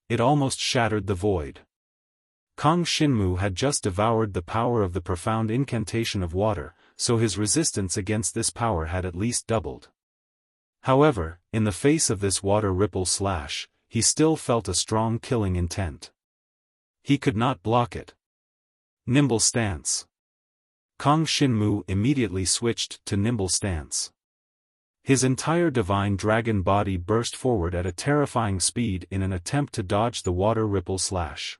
It almost shattered the void. Kang Xinmu had just devoured the power of the profound incantation of water, so his resistance against this power had at least doubled. However, in the face of this water ripple slash, he still felt a strong killing intent. He could not block it. Nimble stance. Kang Xinmu immediately switched to nimble stance. His entire divine dragon body burst forward at a terrifying speed in an attempt to dodge the water ripple slash.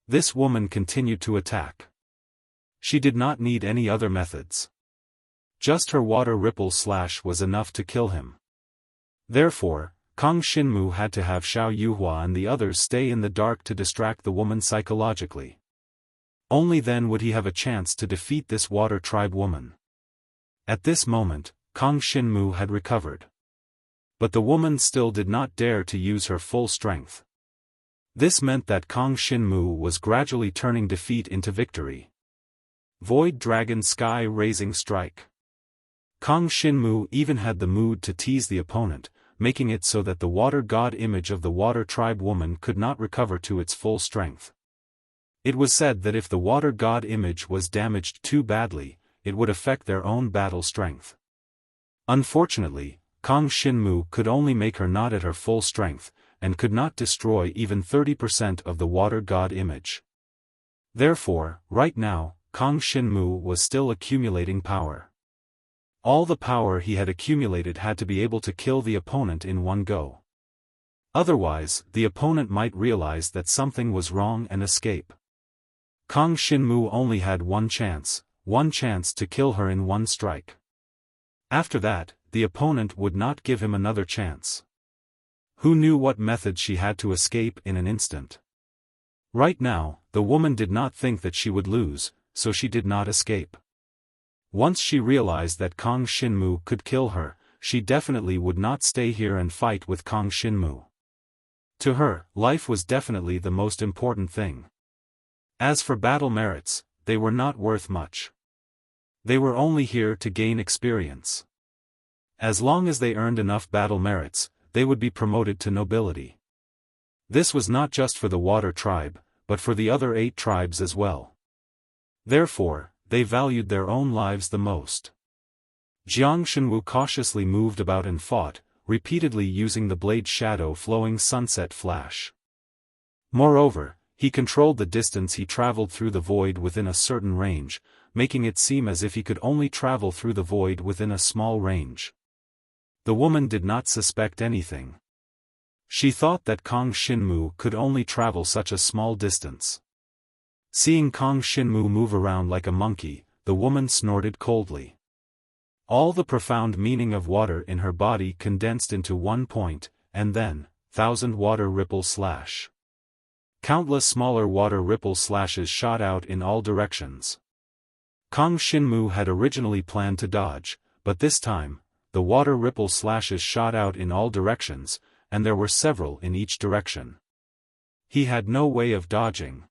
This woman continued to attack. She did not need any other methods. Just her water ripple slash was enough to kill him. Therefore, Kang Xinmu had to have Xiao Yuhua and the others stay in the dark to distract the woman psychologically. Only then would he have a chance to defeat this water tribe woman. At this moment, Kang Xinmu had recovered. But the woman still did not dare to use her full strength. This meant that Kang Xinmu was gradually turning defeat into victory. Void Dragon Sky-Raising Strike. Kong Shinmu even had the mood to tease the opponent, making it so that the water god image of the water tribe woman could not recover to its full strength. It was said that if the water god image was damaged too badly, it would affect their own battle strength. Unfortunately, Kong Shinmu could only make her not at her full strength, and could not destroy even 30% of the water god image. Therefore, right now, Kong Shinmu was still accumulating power. All the power he had accumulated had to be able to kill the opponent in one go. Otherwise, the opponent might realize that something was wrong and escape. Kong Shinmu only had one chance to kill her in one strike. After that, the opponent would not give him another chance. Who knew what method she had to escape in an instant? Right now, the woman did not think that she would lose, so she did not escape. Once she realized that Kong Shinmu could kill her, she definitely would not stay here and fight with Kong Shinmu. To her, life was definitely the most important thing. As for battle merits, they were not worth much. They were only here to gain experience. As long as they earned enough battle merits, they would be promoted to nobility. This was not just for the water tribe, but for the other 8 tribes as well. Therefore, they valued their own lives the most. Jiang Shenwu cautiously moved about and fought, repeatedly using the blade shadow flowing sunset flash. Moreover, he controlled the distance he traveled through the void within a certain range, making it seem as if he could only travel through the void within a small range. The woman did not suspect anything. She thought that Kong Shinmu could only travel such a small distance. Seeing Kong Shinmu move around like a monkey, the woman snorted coldly. All the profound meaning of water in her body condensed into one point, and then, 1,000 water ripple slash. Countless smaller water ripple slashes shot out in all directions. Kong Shinmu had originally planned to dodge, but this time, the water ripple slashes shot out in all directions, and there were several in each direction. He had no way of dodging.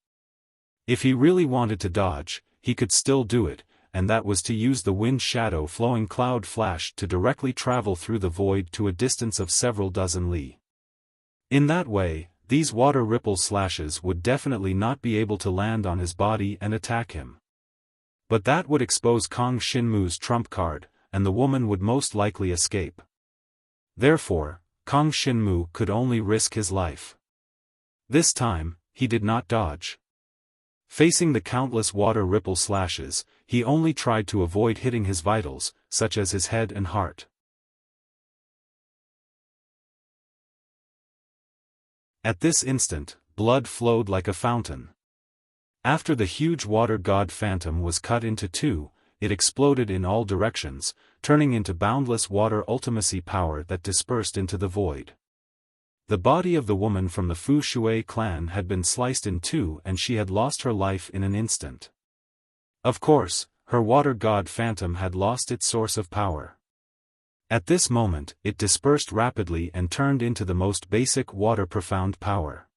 If he really wanted to dodge, he could still do it, and that was to use the wind shadow flowing cloud flash to directly travel through the void to a distance of several dozen li. In that way, these water ripple slashes would definitely not be able to land on his body and attack him. But that would expose Kong Shinmu's trump card, and the woman would most likely escape. Therefore, Kong Shinmu could only risk his life. This time, he did not dodge. Facing the countless water ripple slashes, he only tried to avoid hitting his vitals, such as his head and heart. At this instant, blood flowed like a fountain. After the huge water god phantom was cut into 2, it exploded in all directions, turning into boundless water ultimacy power that dispersed into the void. The body of the woman from the Fu Shui clan had been sliced in 2 and she had lost her life in an instant. Of course, her water god phantom had lost its source of power. At this moment, it dispersed rapidly and turned into the most basic water profound power.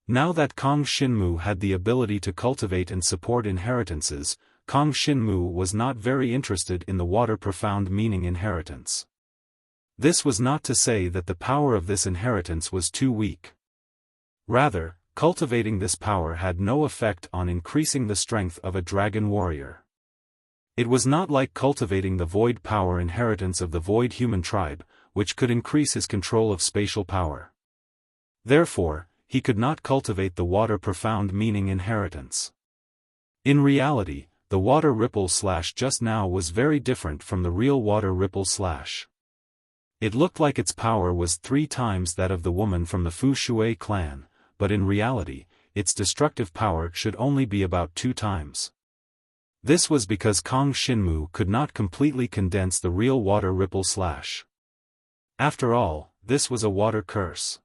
Now that Kong Shinmu had the ability to cultivate and support inheritances, Kong Shinmu was not very interested in the water profound meaning inheritance. This was not to say that the power of this inheritance was too weak. Rather, cultivating this power had no effect on increasing the strength of a dragon warrior. It was not like cultivating the void power inheritance of the void human tribe, which could increase his control of spatial power. Therefore, he could not cultivate the water profound meaning inheritance. In reality, the water ripple slash just now was very different from the real water ripple slash. It looked like its power was 3 times that of the woman from the Fu Shui clan, but in reality, its destructive power should only be about 2 times. This was because Kong Shinmu could not completely condense the real water ripple slash. After all, this was a water curse.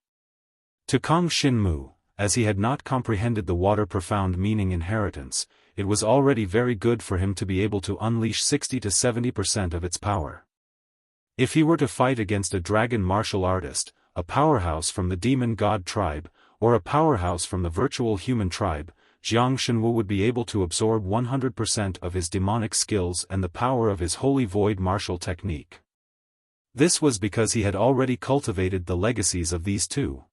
To Kong Shinmu, as he had not comprehended the water profound meaning inheritance, it was already very good for him to be able to unleash 60 to 70% of its power. If he were to fight against a dragon martial artist, a powerhouse from the demon god tribe, or a powerhouse from the virtual human tribe, Jiang Shenwu would be able to absorb 100% of his demonic skills and the power of his holy void martial technique. This was because he had already cultivated the legacies of these two.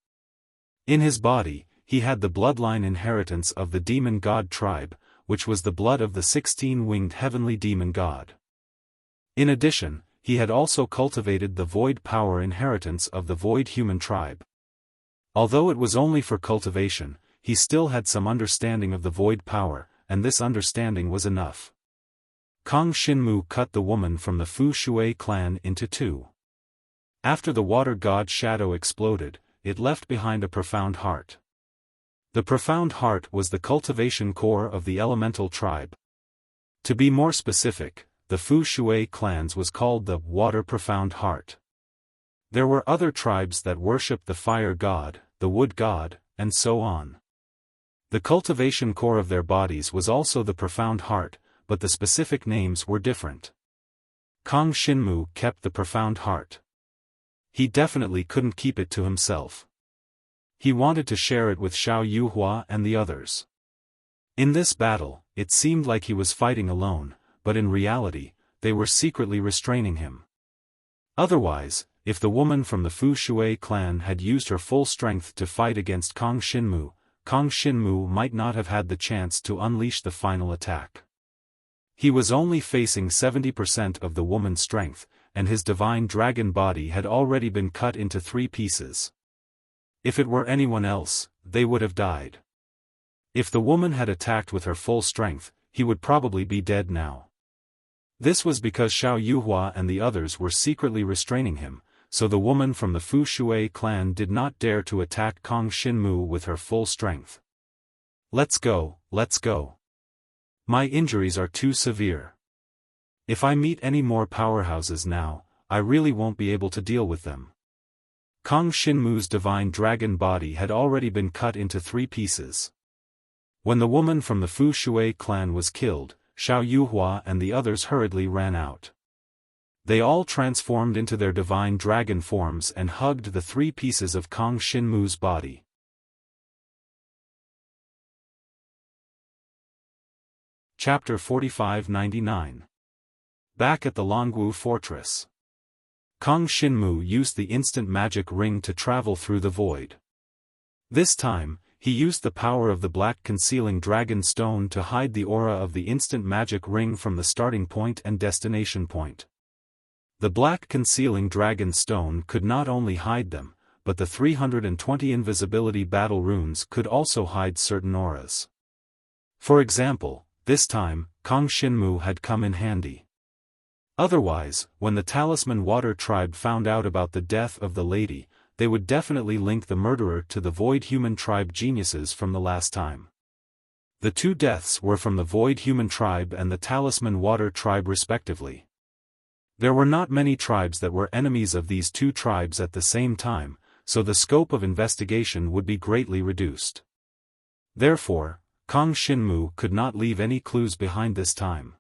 In his body, he had the bloodline inheritance of the demon god tribe, which was the blood of the 16-winged heavenly demon god. In addition, he had also cultivated the void power inheritance of the void human tribe. Although it was only for cultivation, he still had some understanding of the void power, and this understanding was enough. Kang Xinmu cut the woman from the Fu Shui clan into two. After the water god shadow exploded, it left behind a profound heart. The profound heart was the cultivation core of the elemental tribe. To be more specific, the Fu Shui clans was called the Water Profound Heart. There were other tribes that worshipped the fire god, the wood god, and so on. The cultivation core of their bodies was also the profound heart, but the specific names were different. Kang Xinmu kept the profound heart. He definitely couldn't keep it to himself. He wanted to share it with Xiao Yuhua and the others. In this battle, it seemed like he was fighting alone, but in reality, they were secretly restraining him. Otherwise, if the woman from the Fu Shui clan had used her full strength to fight against Kang Xinmu might not have had the chance to unleash the final attack. He was only facing 70% of the woman's strength, and his divine dragon body had already been cut into 3 pieces. If it were anyone else, they would have died. If the woman had attacked with her full strength, he would probably be dead now. This was because Xiao Yuhua and the others were secretly restraining him, so the woman from the Fu Shui clan did not dare to attack Kang Xinmu with her full strength. Let's go, let's go. My injuries are too severe. If I meet any more powerhouses now, I really won't be able to deal with them. Kang Xinmu's divine dragon body had already been cut into 3 pieces. When the woman from the Fu Shui clan was killed, Xiao Yuhua and the others hurriedly ran out. They all transformed into their divine dragon forms and hugged the 3 pieces of Kang Xinmu's body. Chapter 4599. Back at the Longwu Fortress. Kang Xinmu used the instant magic ring to travel through the void. This time, he used the power of the black concealing dragon stone to hide the aura of the instant magic ring from the starting point and destination point. The black concealing dragon stone could not only hide them, but the 320 invisibility battle runes could also hide certain auras. For example, this time, Kang Xinmu had come in handy. Otherwise, when the Talisman Water tribe found out about the death of the lady, they would definitely link the murderer to the Void Human tribe geniuses from the last time. The 2 deaths were from the Void Human tribe and the Talisman Water tribe respectively. There were not many tribes that were enemies of these 2 tribes at the same time, so the scope of investigation would be greatly reduced. Therefore, Kang Xinmu could not leave any clues behind this time.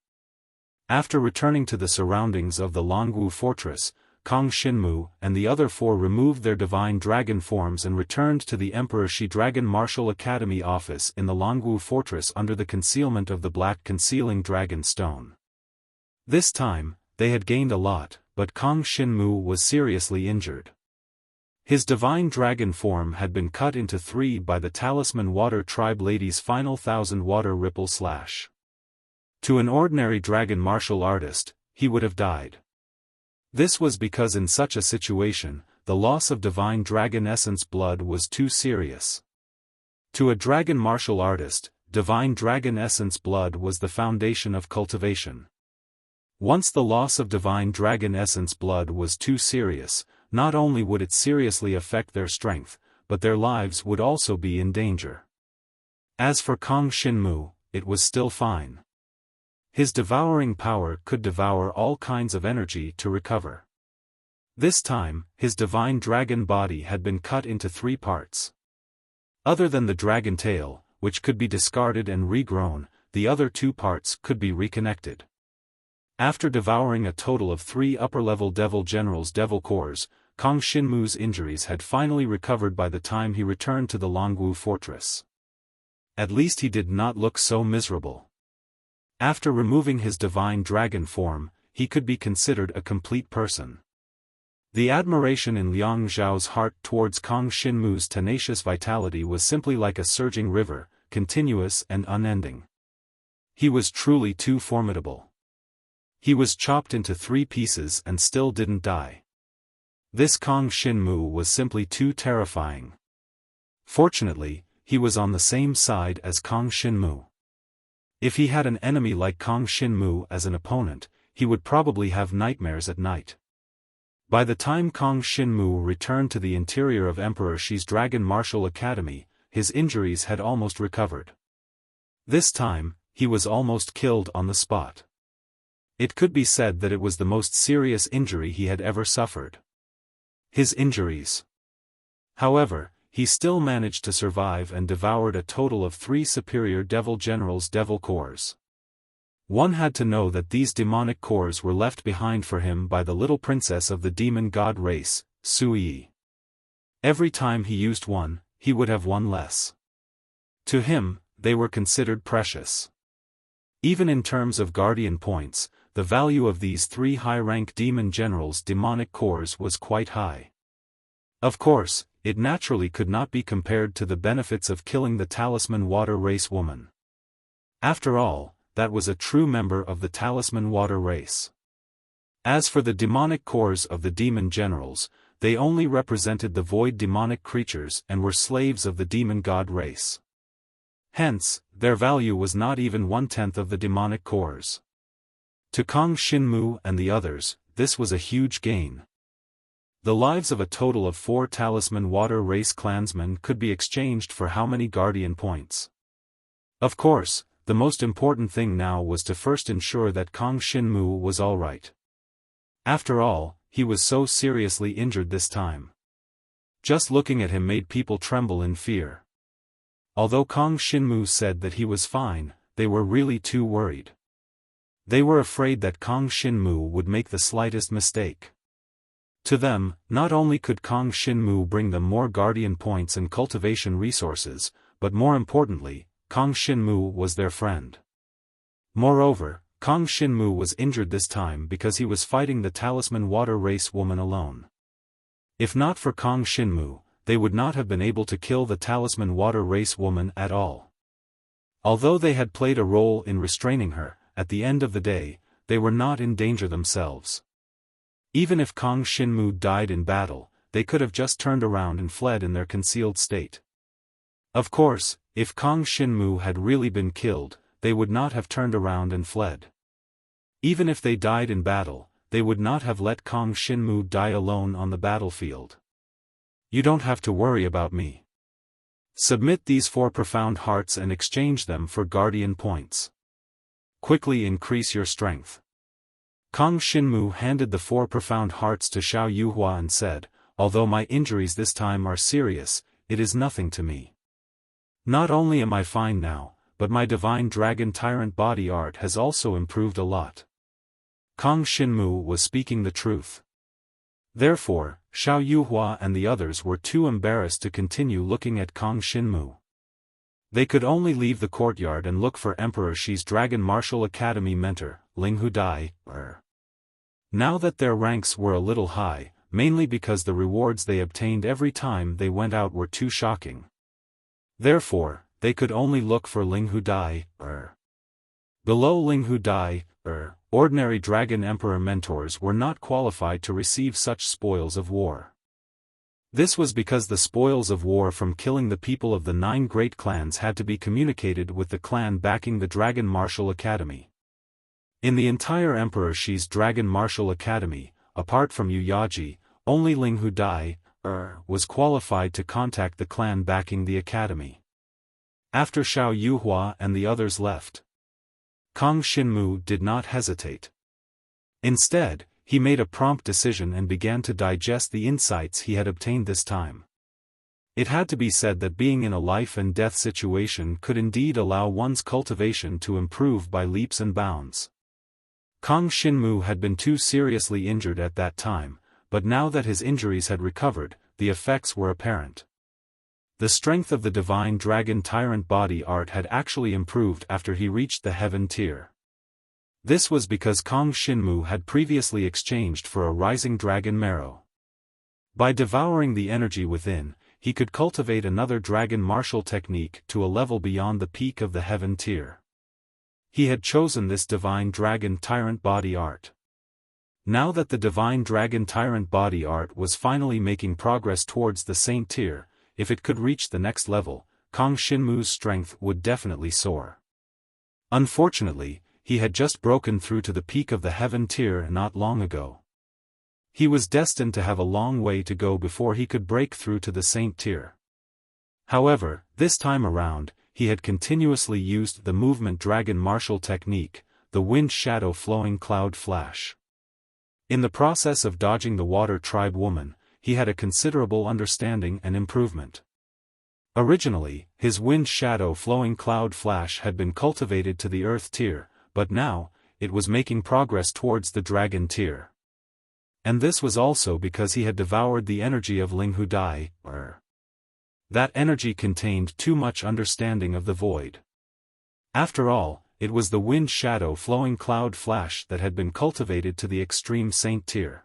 After returning to the surroundings of the Longwu fortress, Kang Xinmu and the other 4 removed their divine dragon forms and returned to the Emperor Shi Dragon Martial Academy office in the Longwu fortress under the concealment of the black concealing dragon stone. This time, they had gained a lot, but Kang Xinmu was seriously injured. His divine dragon form had been cut into 3 by the Talisman Water tribe lady's final 1000 water ripple slash. To an ordinary dragon martial artist, he would have died. This was because in such a situation, the loss of divine dragon essence blood was too serious. To a dragon martial artist, divine dragon essence blood was the foundation of cultivation. Once the loss of divine dragon essence blood was too serious, not only would it seriously affect their strength, but their lives would also be in danger. As for Kang Xinmu, it was still fine. His devouring power could devour all kinds of energy to recover. This time, his divine dragon body had been cut into 3 parts. Other than the dragon tail, which could be discarded and regrown, the other 2 parts could be reconnected. After devouring a total of 3 upper-level Devil Generals' Devil Cores, Kang Xinmu's injuries had finally recovered by the time he returned to the Longwu fortress. At least he did not look so miserable. After removing his divine dragon form, he could be considered a complete person. The admiration in Liang Zhao's heart towards Kang Xinmu's tenacious vitality was simply like a surging river, continuous and unending. He was truly too formidable. He was chopped into 3 pieces and still didn't die. This Kang Xinmu was simply too terrifying. Fortunately, he was on the same side as Kang Xinmu. If he had an enemy like Kang Xinmu as an opponent, he would probably have nightmares at night. By the time Kang Xinmu returned to the interior of Emperor Shi's Dragon Martial Academy, his injuries had almost recovered. This time, he was almost killed on the spot. It could be said that it was the most serious injury he had ever suffered. His injuries. However, he still managed to survive and devoured a total of 3 superior Devil Generals' Devil Cores. One had to know that these demonic cores were left behind for him by the little princess of the demon god race, Sui. Every time he used one, he would have one less. To him, they were considered precious. Even in terms of guardian points, the value of these 3 high-rank demon generals' demonic cores was quite high. Of course, it naturally could not be compared to the benefits of killing the Talisman Water Race woman. After all, that was a true member of the Talisman Water Race. As for the demonic cores of the demon generals, they only represented the void demonic creatures and were slaves of the demon god race. Hence, their value was not even 1/10 of the demonic cores. To Kang Xinmu and the others, this was a huge gain. The lives of a total of 4 Talisman Water Race clansmen could be exchanged for how many guardian points? Of course, the most important thing now was to first ensure that Kang Xinmu was alright. After all, he was so seriously injured this time. Just looking at him made people tremble in fear. Although Kang Xinmu said that he was fine, they were really too worried. They were afraid that Kang Xinmu would make the slightest mistake. To them, not only could Kang Xinmu bring them more guardian points and cultivation resources, but more importantly, Kang Xinmu was their friend. Moreover, Kang Xinmu was injured this time because he was fighting the Talisman Water Race woman alone. If not for Kang Xinmu, they would not have been able to kill the Talisman Water Race woman at all. Although they had played a role in restraining her, at the end of the day, they were not in danger themselves. Even if Kang Xinmu died in battle, they could have just turned around and fled in their concealed state. Of course, if Kang Xinmu had really been killed, they would not have turned around and fled. Even if they died in battle, they would not have let Kang Xinmu die alone on the battlefield. You don't have to worry about me. Submit these 4 profound hearts and exchange them for guardian points. Quickly increase your strength. Kang Xinmu handed the 4 profound hearts to Xiao Yuhua and said, although my injuries this time are serious, it is nothing to me. Not only am I fine now, but my divine dragon tyrant body art has also improved a lot. Kang Xinmu was speaking the truth. Therefore, Xiao Yuhua and the others were too embarrassed to continue looking at Kang Xinmu. They could only leave the courtyard and look for Emperor Shi's Dragon Martial Academy mentor, Ling Hudai. Now that their ranks were a little high, mainly because the rewards they obtained every time they went out were too shocking. Therefore, they could only look for Ling Hudai. Below Ling Hudai, ordinary Dragon Emperor mentors were not qualified to receive such spoils of war. This was because the spoils of war from killing the people of the 9 great clans had to be communicated with the clan backing the Dragon Martial Academy. In the entire Emperor Shi's Dragon Martial Academy, apart from Yu Yaji, only Ling Hudai was qualified to contact the clan backing the academy. After Xiao Yuhua and the others left, Kang Xinmu did not hesitate. Instead, he made a prompt decision and began to digest the insights he had obtained this time. It had to be said that being in a life-and-death situation could indeed allow one's cultivation to improve by leaps and bounds. Kang Xinmu had been too seriously injured at that time, but now that his injuries had recovered, the effects were apparent. The strength of the divine dragon tyrant body art had actually improved after he reached the heaven tier. This was because Kong Shinmu had previously exchanged for a rising dragon marrow. By devouring the energy within, he could cultivate another dragon martial technique to a level beyond the peak of the heaven tier. He had chosen this divine dragon tyrant body art. Now that the divine dragon tyrant body art was finally making progress towards the saint tier, if it could reach the next level, Kong Shinmu's strength would definitely soar. Unfortunately, he had just broken through to the peak of the heaven tier not long ago. He was destined to have a long way to go before he could break through to the saint tier. However, this time around, he had continuously used the movement dragon martial technique, the wind shadow flowing cloud flash. In the process of dodging the water tribe woman, he had a considerable understanding and improvement. Originally, his wind shadow flowing cloud flash had been cultivated to the earth tier, but now, it was making progress towards the dragon tier. And this was also because he had devoured the energy of Linghu Dai, that energy contained too much understanding of the void. After all, it was the wind shadow flowing cloud flash that had been cultivated to the extreme saint tier.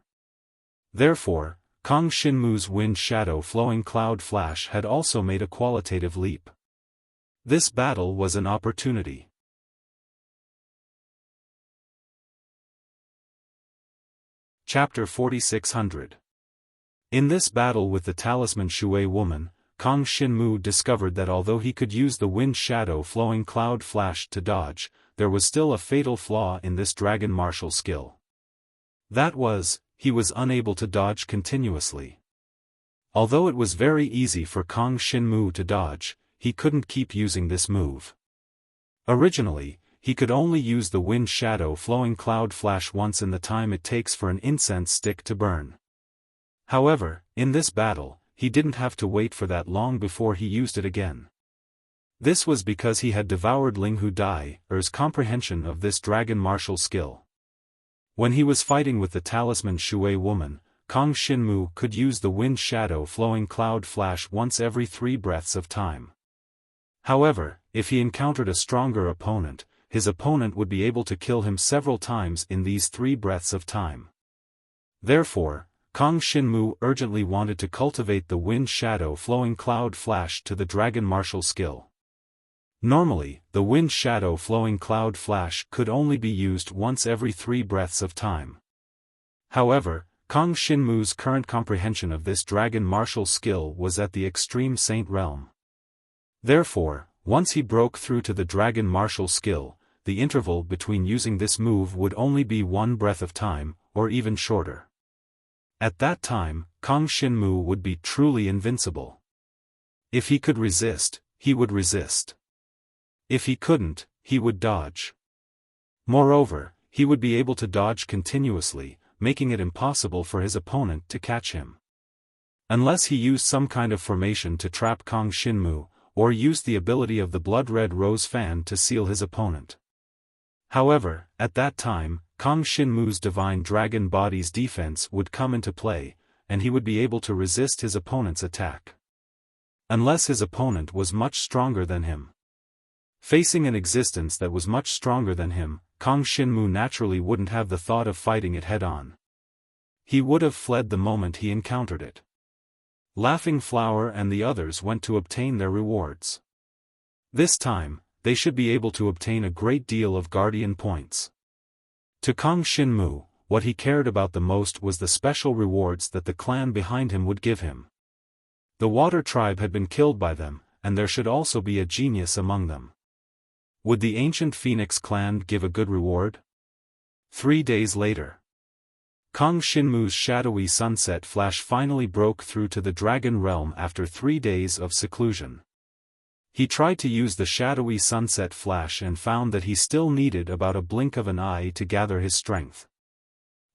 Therefore, Kong Shinmu's wind shadow flowing cloud flash had also made a qualitative leap. This battle was an opportunity. Chapter 4600. In this battle with the talisman Shui woman, Kong Shinmu discovered that although he could use the wind shadow flowing cloud flash to dodge, there was still a fatal flaw in this dragon martial skill. That was, he was unable to dodge continuously. Although it was very easy for Kong Shinmu to dodge, he couldn't keep using this move. Originally, he could only use the wind shadow flowing cloud flash once in the time it takes for an incense stick to burn. However, in this battle, he didn't have to wait for that long before he used it again. This was because he had devoured Linghu Dai's comprehension of this dragon martial skill. When he was fighting with the talisman Shui woman, Kong Shinmu could use the wind shadow flowing cloud flash once every 3 breaths of time. However, if he encountered a stronger opponent, his opponent would be able to kill him several times in these 3 breaths of time. Therefore, Kong Shinmu urgently wanted to cultivate the wind shadow flowing cloud flash to the dragon martial skill. Normally, the wind shadow flowing cloud flash could only be used once every 3 breaths of time. However, Kong Shinmu's current comprehension of this dragon martial skill was at the extreme saint realm. Therefore, once he broke through to the dragon martial skill, the interval between using this move would only be 1 breath of time, or even shorter. At that time, Kong Shinmu would be truly invincible. If he could resist, he would resist. If he couldn't, he would dodge. Moreover, he would be able to dodge continuously, making it impossible for his opponent to catch him. Unless he used some kind of formation to trap Kong Shinmu, or used the ability of the blood-red rose fan to seal his opponent. However, at that time, Kong Shinmu's divine dragon body's defense would come into play, and he would be able to resist his opponent's attack. Unless his opponent was much stronger than him. Facing an existence that was much stronger than him, Kong Shinmu naturally wouldn't have the thought of fighting it head-on. He would have fled the moment he encountered it. Laughing Flower and the others went to obtain their rewards. This time, they should be able to obtain a great deal of guardian points. To Kong Shinmu, what he cared about the most was the special rewards that the clan behind him would give him. The Water Tribe had been killed by them, and there should also be a genius among them. Would the ancient Phoenix clan give a good reward? 3 days later. Kong Shinmu's shadowy sunset flash finally broke through to the dragon realm after 3 days of seclusion. He tried to use the shadowy sunset flash and found that he still needed about a blink of an eye to gather his strength.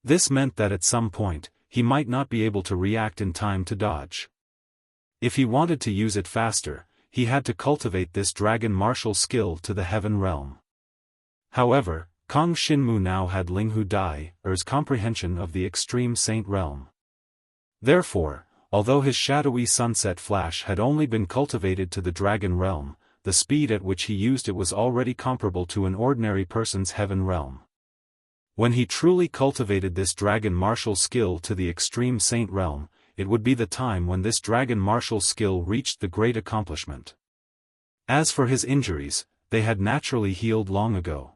This meant that at some point, he might not be able to react in time to dodge. If he wanted to use it faster, he had to cultivate this dragon martial skill to the heaven realm. However, Kong Shinmu now had Linghu Dai's comprehension of the extreme saint realm. Therefore, Although his shadowy sunset flash had only been cultivated to the dragon realm, the speed at which he used it was already comparable to an ordinary person's heaven realm. When he truly cultivated this dragon martial skill to the extreme saint realm, it would be the time when this dragon martial skill reached the great accomplishment. As for his injuries, they had naturally healed long ago.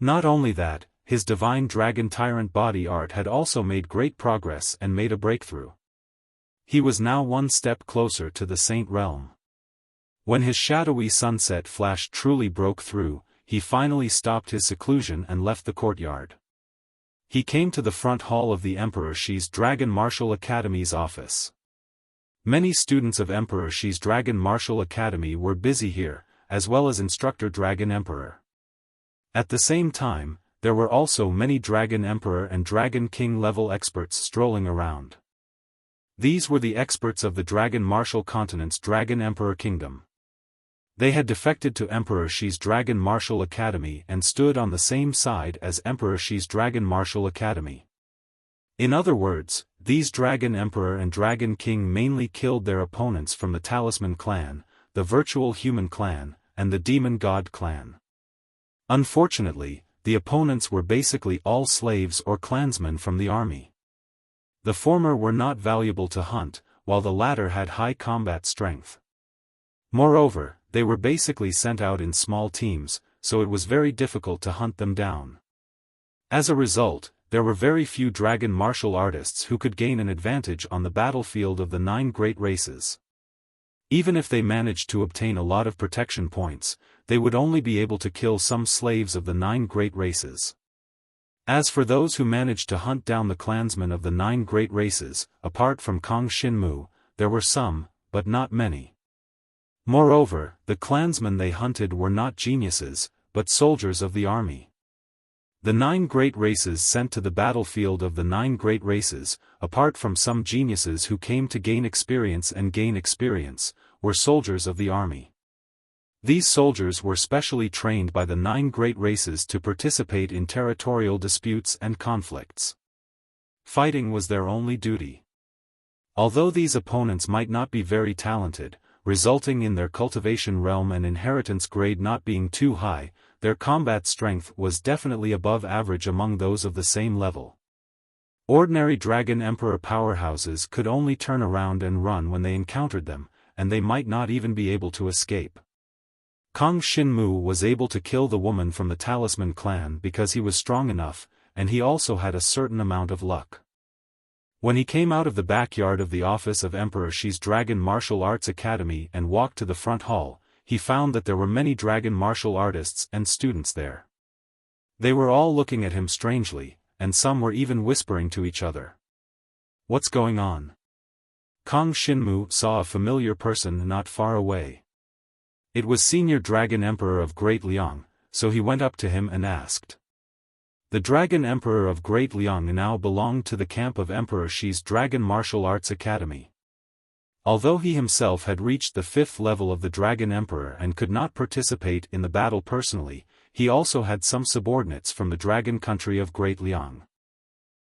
Not only that, his divine dragon tyrant body art had also made great progress and made a breakthrough. He was now one step closer to the saint realm. When his shadowy sunset flash truly broke through, he finally stopped his seclusion and left the courtyard. He came to the front hall of the Emperor Shi's Dragon Martial Academy's office. Many students of Emperor Shi's Dragon Martial Academy were busy here, as well as instructor Dragon Emperor. At the same time, there were also many Dragon Emperor and Dragon King level experts strolling around. These were the experts of the Dragon Martial Continent's Dragon Emperor Kingdom. They had defected to Emperor Shi's Dragon Martial Academy and stood on the same side as Emperor Shi's Dragon Martial Academy. In other words, these Dragon Emperor and Dragon King mainly killed their opponents from the Talisman Clan, the Virtual Human Clan, and the Demon God Clan. Unfortunately, the opponents were basically all slaves or clansmen from the army. The former were not valuable to hunt, while the latter had high combat strength. Moreover, they were basically sent out in small teams, so it was very difficult to hunt them down. As a result, there were very few dragon martial artists who could gain an advantage on the battlefield of the 9 great races. Even if they managed to obtain a lot of protection points, they would only be able to kill some slaves of the 9 great races. As for those who managed to hunt down the clansmen of the 9 great races, apart from Kong Shinmu, there were some, but not many. Moreover, the clansmen they hunted were not geniuses, but soldiers of the army. The 9 great races sent to the battlefield of the 9 great races, apart from some geniuses who came to gain experience, were soldiers of the army. These soldiers were specially trained by the 9 great races to participate in territorial disputes and conflicts. Fighting was their only duty. Although these opponents might not be very talented, resulting in their cultivation realm and inheritance grade not being too high, their combat strength was definitely above average among those of the same level. Ordinary Dragon Emperor powerhouses could only turn around and run when they encountered them, and they might not even be able to escape. Kong Shinmu was able to kill the woman from the Talisman Clan because he was strong enough, and he also had a certain amount of luck. When he came out of the backyard of the office of Emperor Shi's Dragon Martial Arts Academy and walked to the front hall, he found that there were many dragon martial artists and students there. They were all looking at him strangely, and some were even whispering to each other. "What's going on?" Kong Shinmu saw a familiar person not far away. It was Senior Dragon Emperor of Great Liang, so he went up to him and asked. The Dragon Emperor of Great Liang now belonged to the camp of Emperor Shi's Dragon Martial Arts Academy. Although he himself had reached the 5th level of the Dragon Emperor and could not participate in the battle personally, he also had some subordinates from the Dragon Country of Great Liang.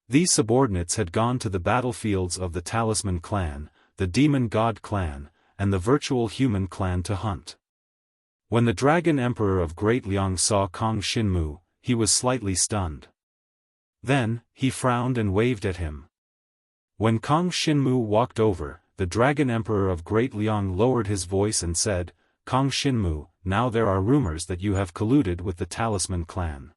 These subordinates had gone to the battlefields of the Talisman Clan, the Demon God Clan, and the Virtual Human Clan to hunt. When the Dragon Emperor of Great Liang saw Kong Shinmu, he was slightly stunned. Then, he frowned and waved at him. When Kong Shinmu walked over, the Dragon Emperor of Great Liang lowered his voice and said, "Kong Shinmu, now there are rumors that you have colluded with the Talisman Clan.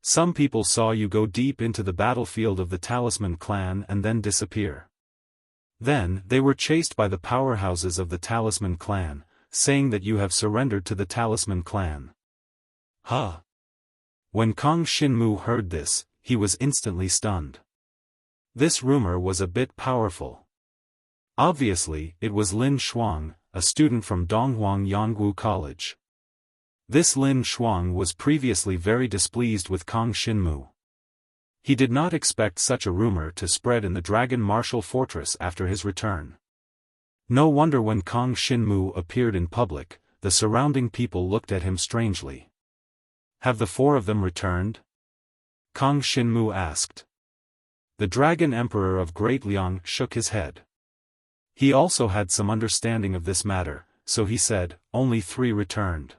Some people saw you go deep into the battlefield of the Talisman Clan and then disappear. Then, they were chased by the powerhouses of the Talisman Clan, saying that you have surrendered to the Talisman Clan." Huh! When Kong Shinmu heard this, he was instantly stunned. This rumor was a bit powerful. Obviously, it was Lin Shuang, a student from Donghuang Yangwu College. This Lin Shuang was previously very displeased with Kong Shinmu. He did not expect such a rumor to spread in the Dragon Martial Fortress after his return. No wonder when Kong Shinmu appeared in public, the surrounding people looked at him strangely. "Have the 4 of them returned?" Kong Shinmu asked. The Dragon Emperor of Great Liang shook his head. He also had some understanding of this matter, so he said, only 3 returned.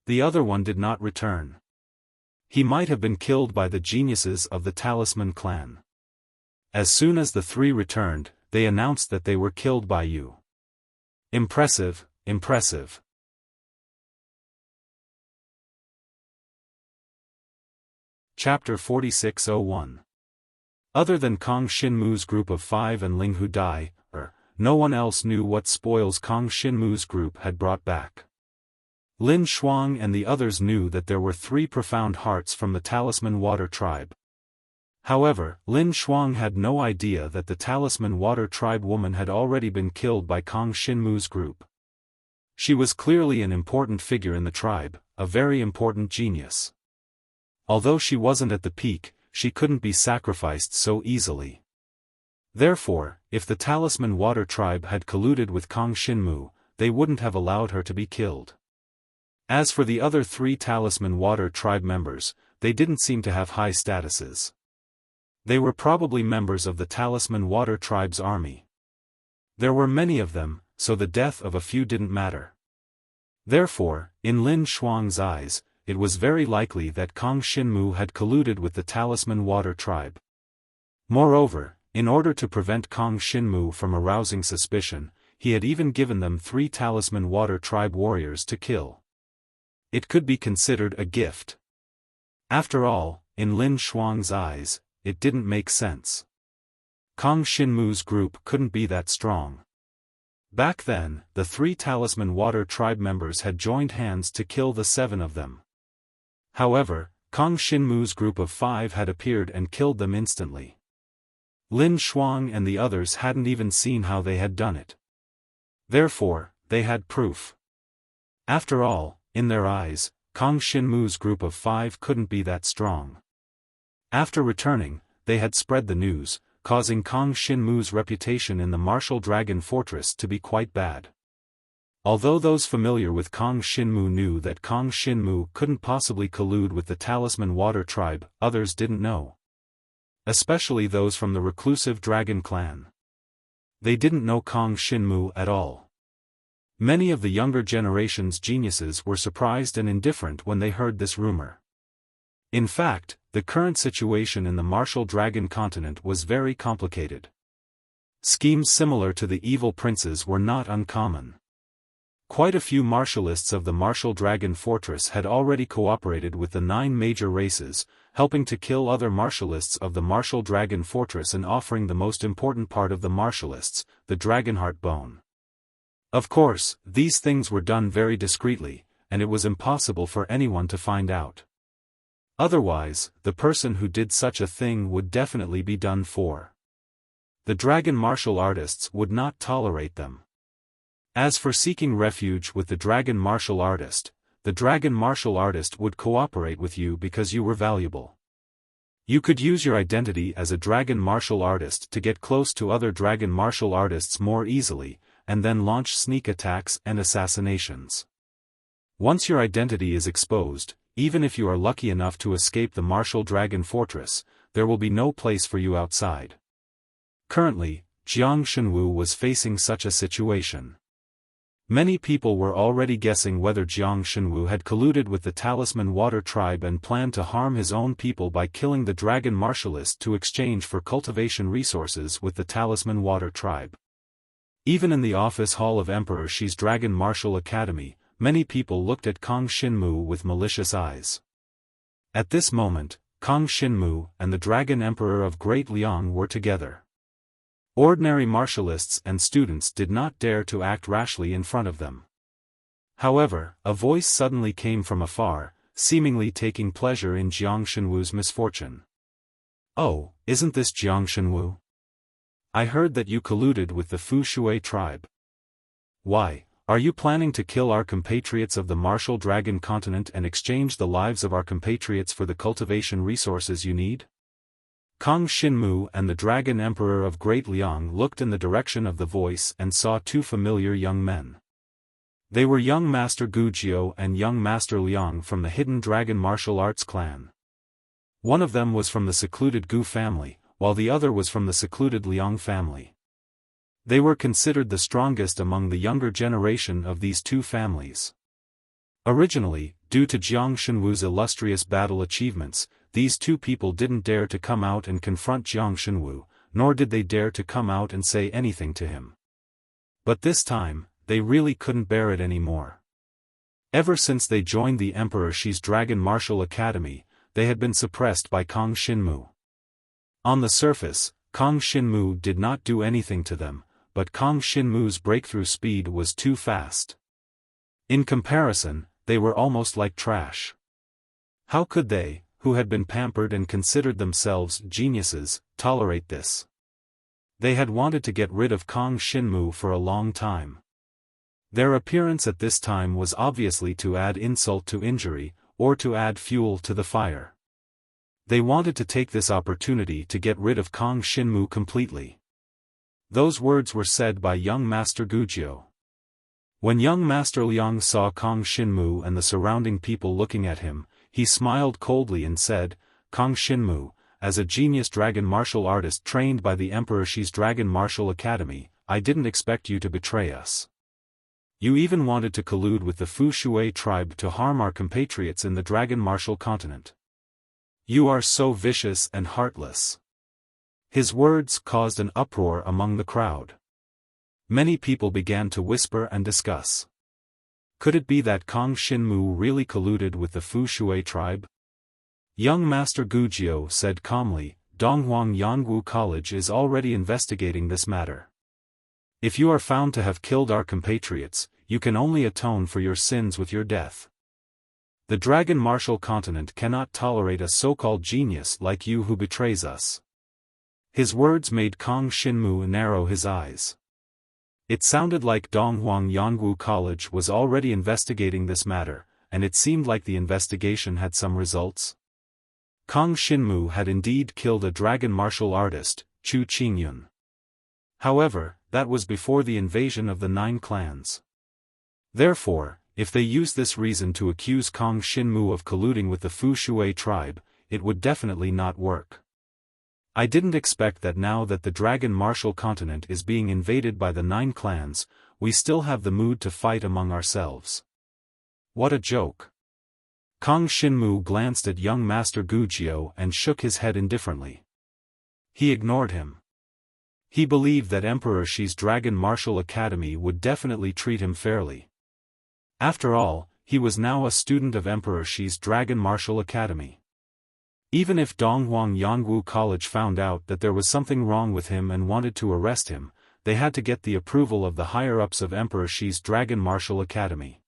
The other one did not return. He might have been killed by the geniuses of the Talisman clan. As soon as the 3 returned, they announced that they were killed by you. Impressive, impressive. Chapter 4601. Other than Kong Shinmu's group of 5 and Ling Hu Dai, no one else knew what spoils Kong Shinmu's group had brought back. Lin Shuang and the others knew that there were 3 profound hearts from the Talisman Water Tribe. However, Lin Shuang had no idea that the Talisman Water Tribe woman had already been killed by Kong Shinmu's group. She was clearly an important figure in the tribe, a very important genius. Although she wasn't at the peak, she couldn't be sacrificed so easily. Therefore, if the Talisman Water Tribe had colluded with Kong Shinmu, they wouldn't have allowed her to be killed. As for the other 3 Talisman Water Tribe members, they didn't seem to have high statuses. They were probably members of the Talisman Water Tribe's army. There were many of them, so the death of a few didn't matter. Therefore, in Lin Shuang's eyes, it was very likely that Kong Shinmu had colluded with the Talisman Water Tribe. Moreover, in order to prevent Kong Shinmu from arousing suspicion, he had even given them 3 Talisman Water Tribe warriors to kill. It could be considered a gift. After all, in Lin Shuang's eyes, it didn't make sense. Kong Shinmu's group couldn't be that strong. Back then, the 3 Talisman Water Tribe members had joined hands to kill the 7 of them. However, Kong Shinmu's group of 5 had appeared and killed them instantly. Lin Shuang and the others hadn't even seen how they had done it. Therefore, they had proof. After all, in their eyes, Kong Shinmu's group of 5 couldn't be that strong. After returning, they had spread the news, causing Kong Shinmu's reputation in the Martial Dragon Fortress to be quite bad. Although those familiar with Kong Shinmu knew that Kong Shinmu couldn't possibly collude with the Talisman Water Tribe, others didn't know. Especially those from the reclusive Dragon Clan. They didn't know Kong Shinmu at all. Many of the younger generation's geniuses were surprised and indifferent when they heard this rumor. In fact, the current situation in the Martial Dragon continent was very complicated. Schemes similar to the evil princes were not uncommon. Quite a few martialists of the Martial Dragon Fortress had already cooperated with the 9 major races, helping to kill other martialists of the Martial Dragon Fortress and offering the most important part of the martialists, the Dragonheart Bone. Of course, these things were done very discreetly, and it was impossible for anyone to find out. Otherwise, the person who did such a thing would definitely be done for. The dragon martial artists would not tolerate them. As for seeking refuge with the dragon martial artist, the dragon martial artist would cooperate with you because you were valuable. You could use your identity as a dragon martial artist to get close to other dragon martial artists more easily, and then launch sneak attacks and assassinations. Once your identity is exposed, even if you are lucky enough to escape the Martial Dragon Fortress, there will be no place for you outside. Currently, Jiang Shenwu was facing such a situation. Many people were already guessing whether Jiang Shenwu had colluded with the Talisman Water Tribe and planned to harm his own people by killing the Dragon Martialist to exchange for cultivation resources with the Talisman Water Tribe. Even in the office hall of Emperor Shi's Dragon Martial Academy, many people looked at Kong Shinmu with malicious eyes. At this moment, Kong Shinmu and the Dragon Emperor of Great Liang were together. Ordinary martialists and students did not dare to act rashly in front of them. However, a voice suddenly came from afar, seemingly taking pleasure in Jiang Shenwu's misfortune. "Oh, isn't this Jiang Shenwu? I heard that you colluded with the Fu Shui tribe. Why, are you planning to kill our compatriots of the Martial Dragon continent and exchange the lives of our compatriots for the cultivation resources you need?" Kong Shinmu and the Dragon Emperor of Great Liang looked in the direction of the voice and saw 2 familiar young men. They were young Master Gu Jiao and young Master Liang from the Hidden Dragon Martial Arts clan. One of them was from the secluded Gu family, while the other was from the secluded Liang family. They were considered the strongest among the younger generation of these two families. Originally, due to Jiang Shenwu's illustrious battle achievements, these two people didn't dare to come out and confront Jiang Shenwu, nor did they dare to come out and say anything to him. But this time, they really couldn't bear it anymore. Ever since they joined the Emperor Shi's Dragon Martial Academy, they had been suppressed by Kang Xinmu. On the surface, Kang Xinmu did not do anything to them, but Kang Xinmu's breakthrough speed was too fast. In comparison, they were almost like trash. How could they, who had been pampered and considered themselves geniuses, tolerate this? They had wanted to get rid of Kang Xinmu for a long time. Their appearance at this time was obviously to add insult to injury, or to add fuel to the fire. They wanted to take this opportunity to get rid of Kang Xinmu completely. Those words were said by young Master Gujiu. When young Master Liang saw Kang Xinmu and the surrounding people looking at him, he smiled coldly and said, "Kang Xinmu, as a genius dragon martial artist trained by the Emperor Shi's Dragon Martial Academy, I didn't expect you to betray us. You even wanted to collude with the Fu Shui tribe to harm our compatriots in the Dragon Martial continent. You are so vicious and heartless." His words caused an uproar among the crowd. Many people began to whisper and discuss. Could it be that Kang Xinmu really colluded with the Fu Shui tribe? Young Master Gujiu said calmly, "Donghuang Yangu College is already investigating this matter. If you are found to have killed our compatriots, you can only atone for your sins with your death. The Dragon Martial Continent cannot tolerate a so-called genius like you who betrays us." His words made Kang Xinmu narrow his eyes. It sounded like Donghuang Yangu College was already investigating this matter, and it seemed like the investigation had some results. Kang Xinmu had indeed killed a dragon martial artist, Chu Qingyun. However, that was before the invasion of the 9 clans. Therefore, if they used this reason to accuse Kang Xinmu of colluding with the Fu Shui tribe, it would definitely not work. I didn't expect that now that the Dragon Martial Continent is being invaded by the 9 clans, we still have the mood to fight among ourselves. What a joke. Kang Xinmu glanced at young Master Gujiu and shook his head indifferently. He ignored him. He believed that Emperor Shi's Dragon Martial Academy would definitely treat him fairly. After all, he was now a student of Emperor Shi's Dragon Martial Academy. Even if Donghuang Yangu College found out that there was something wrong with him and wanted to arrest him, they had to get the approval of the higher-ups of Emperor Shi's Dragon Martial Academy.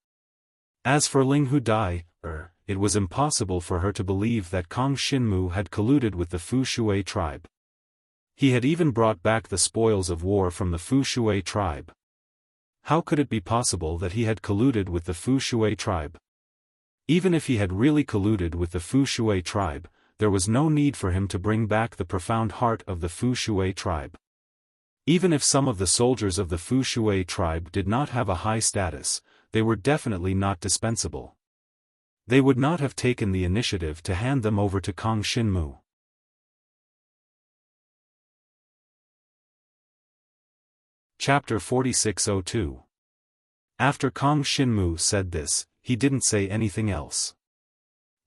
As for Ling Hu Dai, it was impossible for her to believe that Kang Xinmu had colluded with the Fu Shui tribe. He had even brought back the spoils of war from the Fu Shui tribe. How could it be possible that he had colluded with the Fu Shui tribe? Even if he had really colluded with the Fu Shui tribe, there was no need for him to bring back the profound heart of the Fu Shui tribe. Even if some of the soldiers of the Fu Shui tribe did not have a high status, they were definitely not dispensable. They would not have taken the initiative to hand them over to Kang Xinmu. Chapter 4602. After Kang Xinmu said this, he didn't say anything else.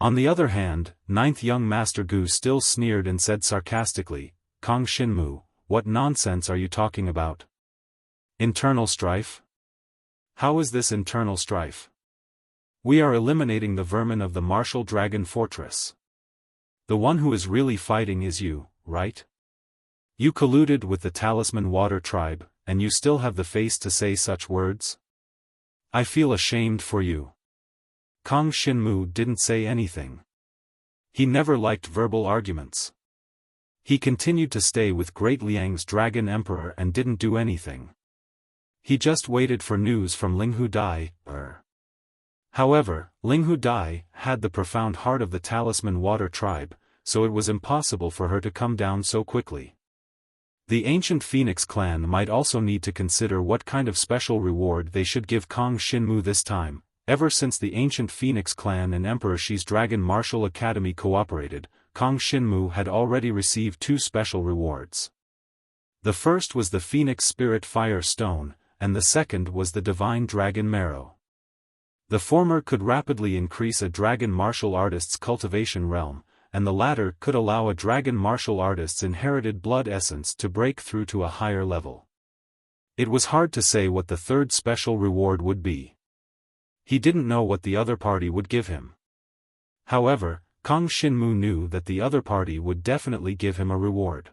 On the other hand, 9th young Master Gu still sneered and said sarcastically, "Kang Xinmu, what nonsense are you talking about? Internal strife? How is this internal strife? We are eliminating the vermin of the Martial Dragon Fortress. The one who is really fighting is you, right? You colluded with the Talisman Water tribe, and you still have the face to say such words? I feel ashamed for you." Kang Xinmu didn't say anything. He never liked verbal arguments. He continued to stay with Great Liang's Dragon Emperor and didn't do anything. He just waited for news from Ling Hu Dai. However, Ling Hu Dai had the profound heart of the Talisman Water tribe, so it was impossible for her to come down so quickly. The ancient Phoenix clan might also need to consider what kind of special reward they should give Kang Xinmu this time. Ever since the ancient Phoenix clan and Emperor Shi's Dragon Martial Academy cooperated, Kang Xinmu had already received 2 special rewards. The first was the Phoenix Spirit Fire Stone, and the second was the Divine Dragon Marrow. The former could rapidly increase a dragon martial artist's cultivation realm, and the latter could allow a dragon martial artist's inherited blood essence to break through to a higher level. It was hard to say what the third special reward would be. He didn't know what the other party would give him. However, Kang Xinmu knew that the other party would definitely give him a reward.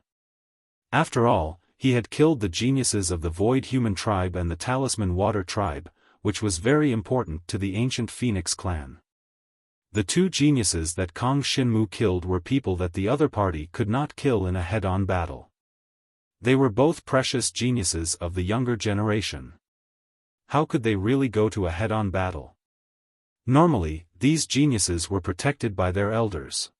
After all, he had killed the geniuses of the Void Human tribe and the Talisman Water tribe, which was very important to the ancient Phoenix clan. The two geniuses that Kang Xinmu killed were people that the other party could not kill in a head-on battle. They were both precious geniuses of the younger generation. How could they really go to a head-on battle? Normally, these geniuses were protected by their elders.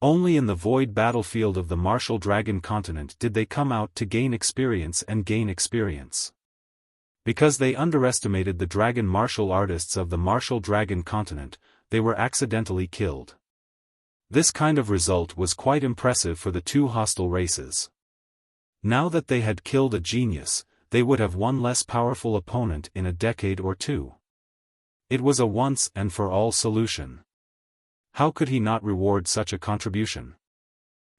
Only in the void battlefield of the martial dragon continent did they come out to gain experience and gain experience. Because they underestimated the dragon martial artists of the martial dragon continent, they were accidentally killed. This kind of result was quite impressive for the two hostile races. Now that they had killed a genius, they would have one less powerful opponent in a decade or two. It was a once-and-for-all solution. How could he not reward such a contribution?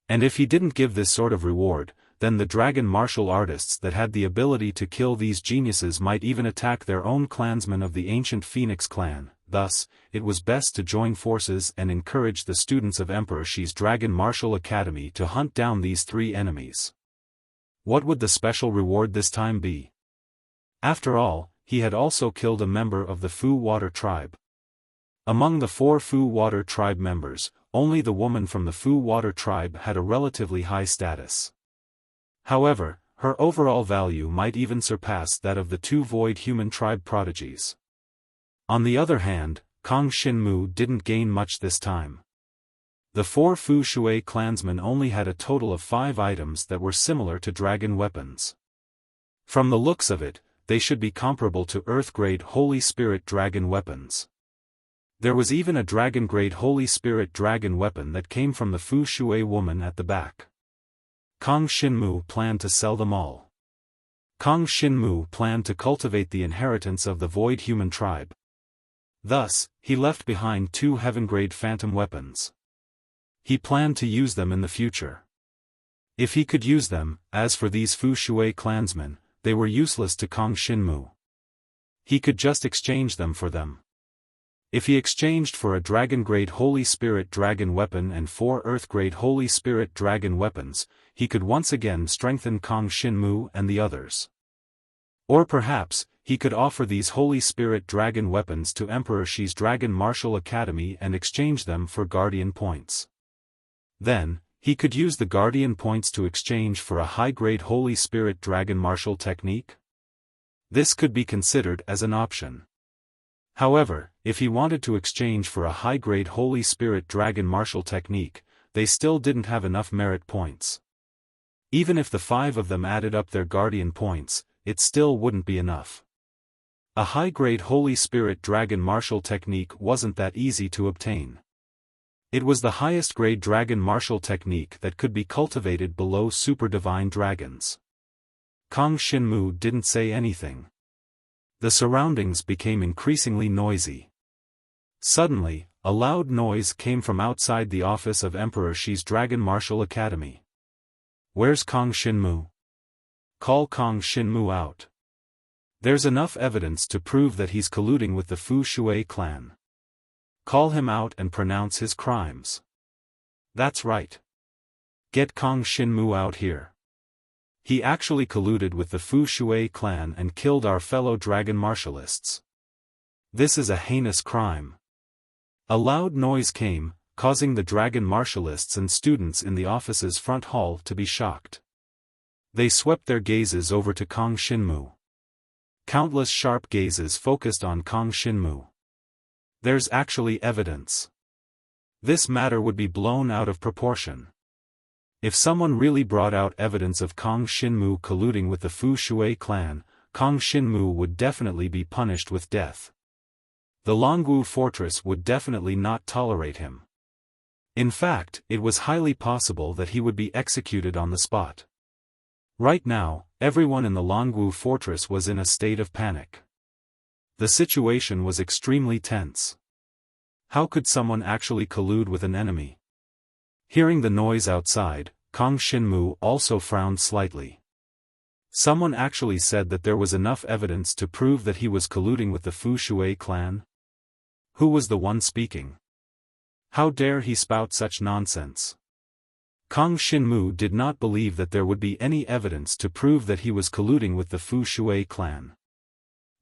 And if he didn't give this sort of reward, then the dragon martial artists that had the ability to kill these geniuses might even attack their own clansmen of the ancient Phoenix clan. Thus, it was best to join forces and encourage the students of Emperor Shi's Dragon Martial Academy to hunt down these three enemies. What would the special reward this time be? After all, he had also killed a member of the Fu Water tribe. Among the 4 Fu Water tribe members, only the woman from the Fu Water tribe had a relatively high status. However, her overall value might even surpass that of the 2 Void Human tribe prodigies. On the other hand, Kang Xinmu didn't gain much this time. The 4 Fu Shui clansmen only had a total of 5 items that were similar to dragon weapons. From the looks of it, they should be comparable to Earth-grade Holy Spirit dragon weapons. There was even a dragon-grade Holy Spirit dragon weapon that came from the Fu Shui woman at the back. Kang Xinmu planned to sell them all. Kang Xinmu planned to cultivate the inheritance of the Void Human tribe. Thus, he left behind 2 heaven-grade phantom weapons. He planned to use them in the future. If he could use them, as for these Fu Shui clansmen, they were useless to Kang Xinmu. He could just exchange them for them. If he exchanged for a dragon-grade Holy Spirit dragon weapon and 4 Earth-grade Holy Spirit dragon weapons, he could once again strengthen Kang Xinmu and the others. Or perhaps, he could offer these Holy Spirit dragon weapons to Emperor Shi's Dragon Martial Academy and exchange them for Guardian Points. Then, he could use the Guardian Points to exchange for a high-grade Holy Spirit dragon martial technique. This could be considered as an option. However, if he wanted to exchange for a high-grade Holy Spirit dragon martial technique, they still didn't have enough merit points. Even if the 5 of them added up their Guardian Points, it still wouldn't be enough. A high-grade Holy Spirit dragon martial technique wasn't that easy to obtain. It was the highest-grade dragon martial technique that could be cultivated below super divine dragons. Kang Xinmu didn't say anything. The surroundings became increasingly noisy. Suddenly, a loud noise came from outside the office of Emperor Shi's Dragon Martial Academy. "Where's Kang Xinmu? Call Kang Xinmu out. There's enough evidence to prove that he's colluding with the Fu Shui clan. Call him out and pronounce his crimes." "That's right. Get Kang Xinmu out here. He actually colluded with the Fu Shui clan and killed our fellow dragon martialists. This is a heinous crime." A loud noise came, causing the dragon martialists and students in the office's front hall to be shocked. They swept their gazes over to Kang Xinmu. Countless sharp gazes focused on Kang Xinmu. There's actually evidence. This matter would be blown out of proportion. If someone really brought out evidence of Kang Xinmu colluding with the Fu Shui clan, Kang Xinmu would definitely be punished with death. The Longwu fortress would definitely not tolerate him. In fact, it was highly possible that he would be executed on the spot. Right now, everyone in the Longwu fortress was in a state of panic. The situation was extremely tense. How could someone actually collude with an enemy? Hearing the noise outside, Kang Xinmu also frowned slightly. Someone actually said that there was enough evidence to prove that he was colluding with the Fu Shui clan? Who was the one speaking? How dare he spout such nonsense? Kang Xinmu did not believe that there would be any evidence to prove that he was colluding with the Fu Shui clan.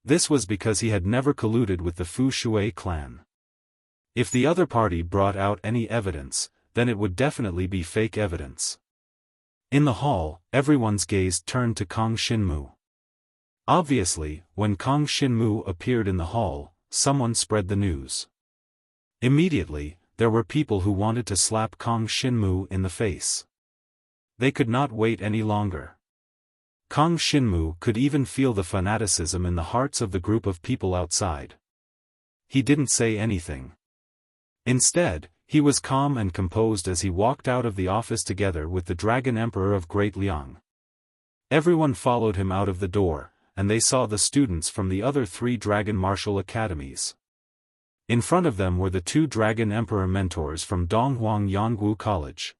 This was because he had never colluded with the Fu Shui clan. If the other party brought out any evidence, then it would definitely be fake evidence. In the hall, everyone's gaze turned to Kang Xinmu. Obviously, when Kang Xinmu appeared in the hall, someone spread the news. Immediately, there were people who wanted to slap Kang Xinmu in the face. They could not wait any longer. Kang Xinmu could even feel the fanaticism in the hearts of the group of people outside. He didn't say anything. Instead, he was calm and composed as he walked out of the office together with the Dragon Emperor of Great Liang. Everyone followed him out of the door, and they saw the students from the other 3 Dragon Martial Academies. In front of them were the 2 Dragon Emperor mentors from Donghuang Yangwu College.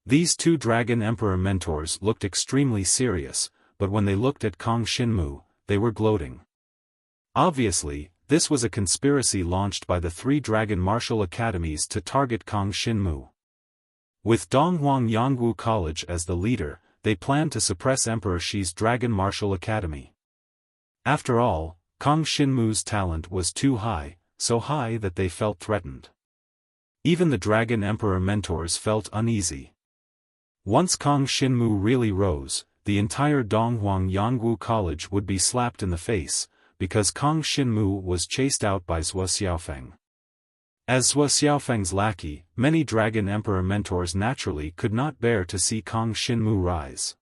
These 2 Dragon Emperor mentors looked extremely serious, but when they looked at Kang Xinmu, they were gloating. Obviously, this was a conspiracy launched by the 3 Dragon Martial Academies to target Kang Xinmu. With Donghuang Yangwu College as the leader, they planned to suppress Emperor Shi's Dragon Martial Academy. After all, Kang Xinmu's talent was too high, so high that they felt threatened. Even the Dragon Emperor mentors felt uneasy. Once Kang Xinmu really rose, the entire Donghuang Yangwu College would be slapped in the face, because Kang Xinmu was chased out by Xiaofan. As Xiaofang's lackey, many Dragon Emperor mentors naturally could not bear to see Kang Xinmu rise.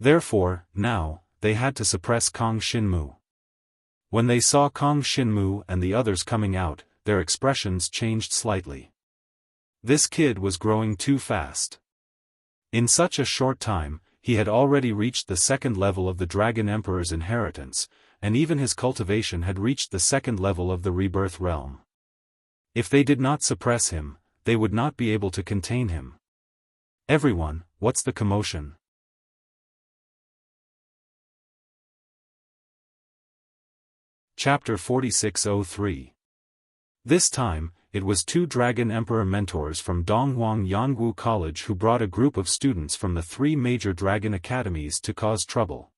Therefore, now, they had to suppress Kang Xinmu. When they saw Kang Xinmu and the others coming out, their expressions changed slightly. This kid was growing too fast. In such a short time, he had already reached the 2nd level of the Dragon Emperor's inheritance, and even his cultivation had reached the 2nd level of the Rebirth Realm. If they did not suppress him, they would not be able to contain him. Everyone, what's the commotion? Chapter 4603. This time, it was 2 Dragon Emperor mentors from Donghuang Yangwu College who brought a group of students from the 3 major Dragon Academies to cause trouble.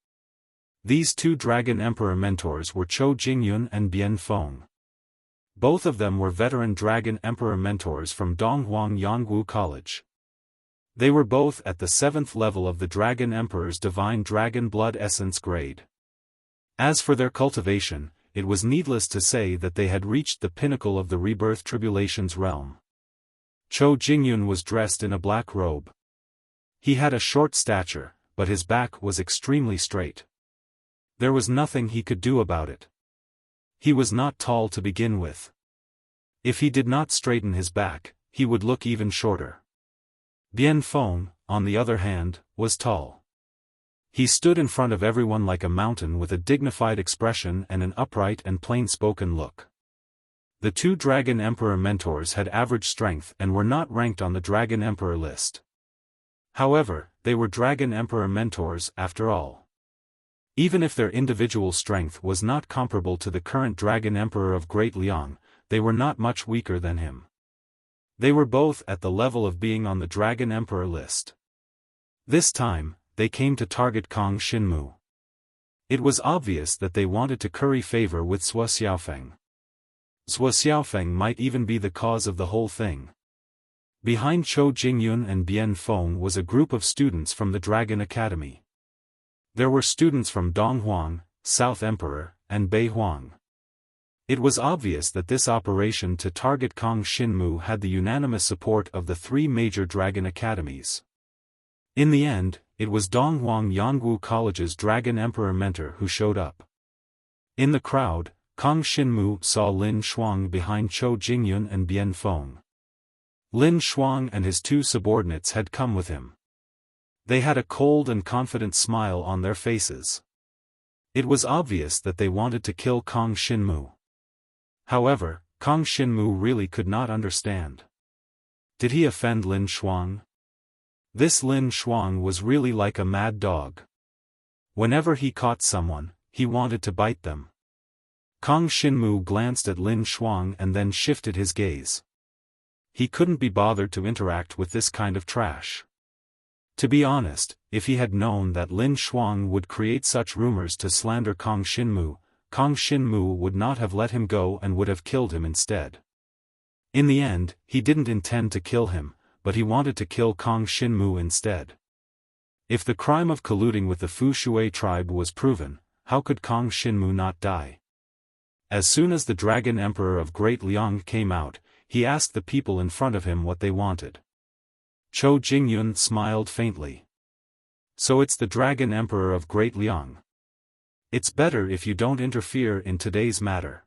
These 2 Dragon Emperor mentors were Chou Jingyun and Bian Feng. Both of them were veteran Dragon Emperor mentors from Donghuang Yangwu College. They were both at the 7th level of the Dragon Emperor's Divine Dragon Blood Essence grade. As for their cultivation, it was needless to say that they had reached the pinnacle of the Rebirth Tribulations realm. Chou Jingyun was dressed in a black robe. He had a short stature, but his back was extremely straight. There was nothing he could do about it. He was not tall to begin with. If he did not straighten his back, he would look even shorter. Bian Feng, on the other hand, was tall. He stood in front of everyone like a mountain with a dignified expression and an upright and plain-spoken look. The 2 Dragon Emperor mentors had average strength and were not ranked on the Dragon Emperor list. However, they were Dragon Emperor mentors after all. Even if their individual strength was not comparable to the current Dragon Emperor of Great Liang, they were not much weaker than him. They were both at the level of being on the Dragon Emperor list. This time, they came to target Kang Xinmu. It was obvious that they wanted to curry favor with Xiaofan. Xiaofan might even be the cause of the whole thing. Behind Chou Jingyun and Bian Feng was a group of students from the Dragon Academy. There were students from Donghuang, South Emperor, and Beihuang. It was obvious that this operation to target Kang Xinmu had the unanimous support of the 3 major Dragon Academies. In the end, it was Donghuang Yangwu College's Dragon Emperor mentor who showed up. In the crowd, Kang Xinmu saw Lin Shuang behind Chou Jingyun and Bian Feng. Lin Shuang and his 2 subordinates had come with him. They had a cold and confident smile on their faces. It was obvious that they wanted to kill Kang Xinmu. However, Kang Xinmu really could not understand. Did he offend Lin Shuang? This Lin Shuang was really like a mad dog. Whenever he caught someone, he wanted to bite them. Kang Xinmu glanced at Lin Shuang and then shifted his gaze. He couldn't be bothered to interact with this kind of trash. To be honest, if he had known that Lin Shuang would create such rumors to slander Kang Xinmu would not have let him go and would have killed him instead. In the end, he didn't intend to kill him, but he wanted to kill Kang Xinmu instead. If the crime of colluding with the Fu Shui tribe was proven, how could Kang Xinmu not die? As soon as the Dragon Emperor of Great Liang came out, he asked the people in front of him what they wanted. Zhou Jingyun smiled faintly. So it's the Dragon Emperor of Great Liang. It's better if you don't interfere in today's matter.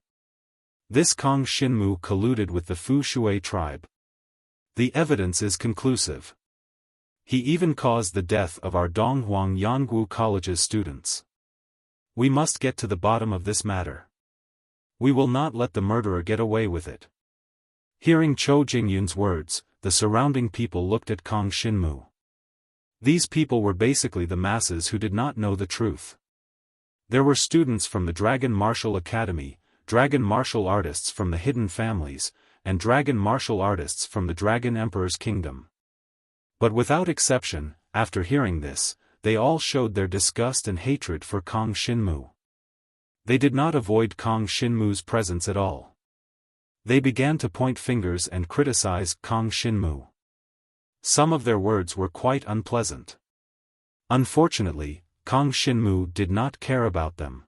This Kang Xinmu colluded with the Fu Shui tribe. The evidence is conclusive. He even caused the death of our Donghuang Yangu College's students. We must get to the bottom of this matter. We will not let the murderer get away with it. Hearing Zhou Jingyun's words, the surrounding people looked at Kang Xinmu. These people were basically the masses who did not know the truth. There were students from the Dragon Martial Academy, dragon martial artists from the hidden families, and dragon martial artists from the Dragon Emperor's kingdom. But without exception, after hearing this, they all showed their disgust and hatred for Kang Xinmu. They did not avoid Kang Xinmu's presence at all. They began to point fingers and criticize Kang Xinmu. Some of their words were quite unpleasant. Unfortunately, Kang Xinmu did not care about them.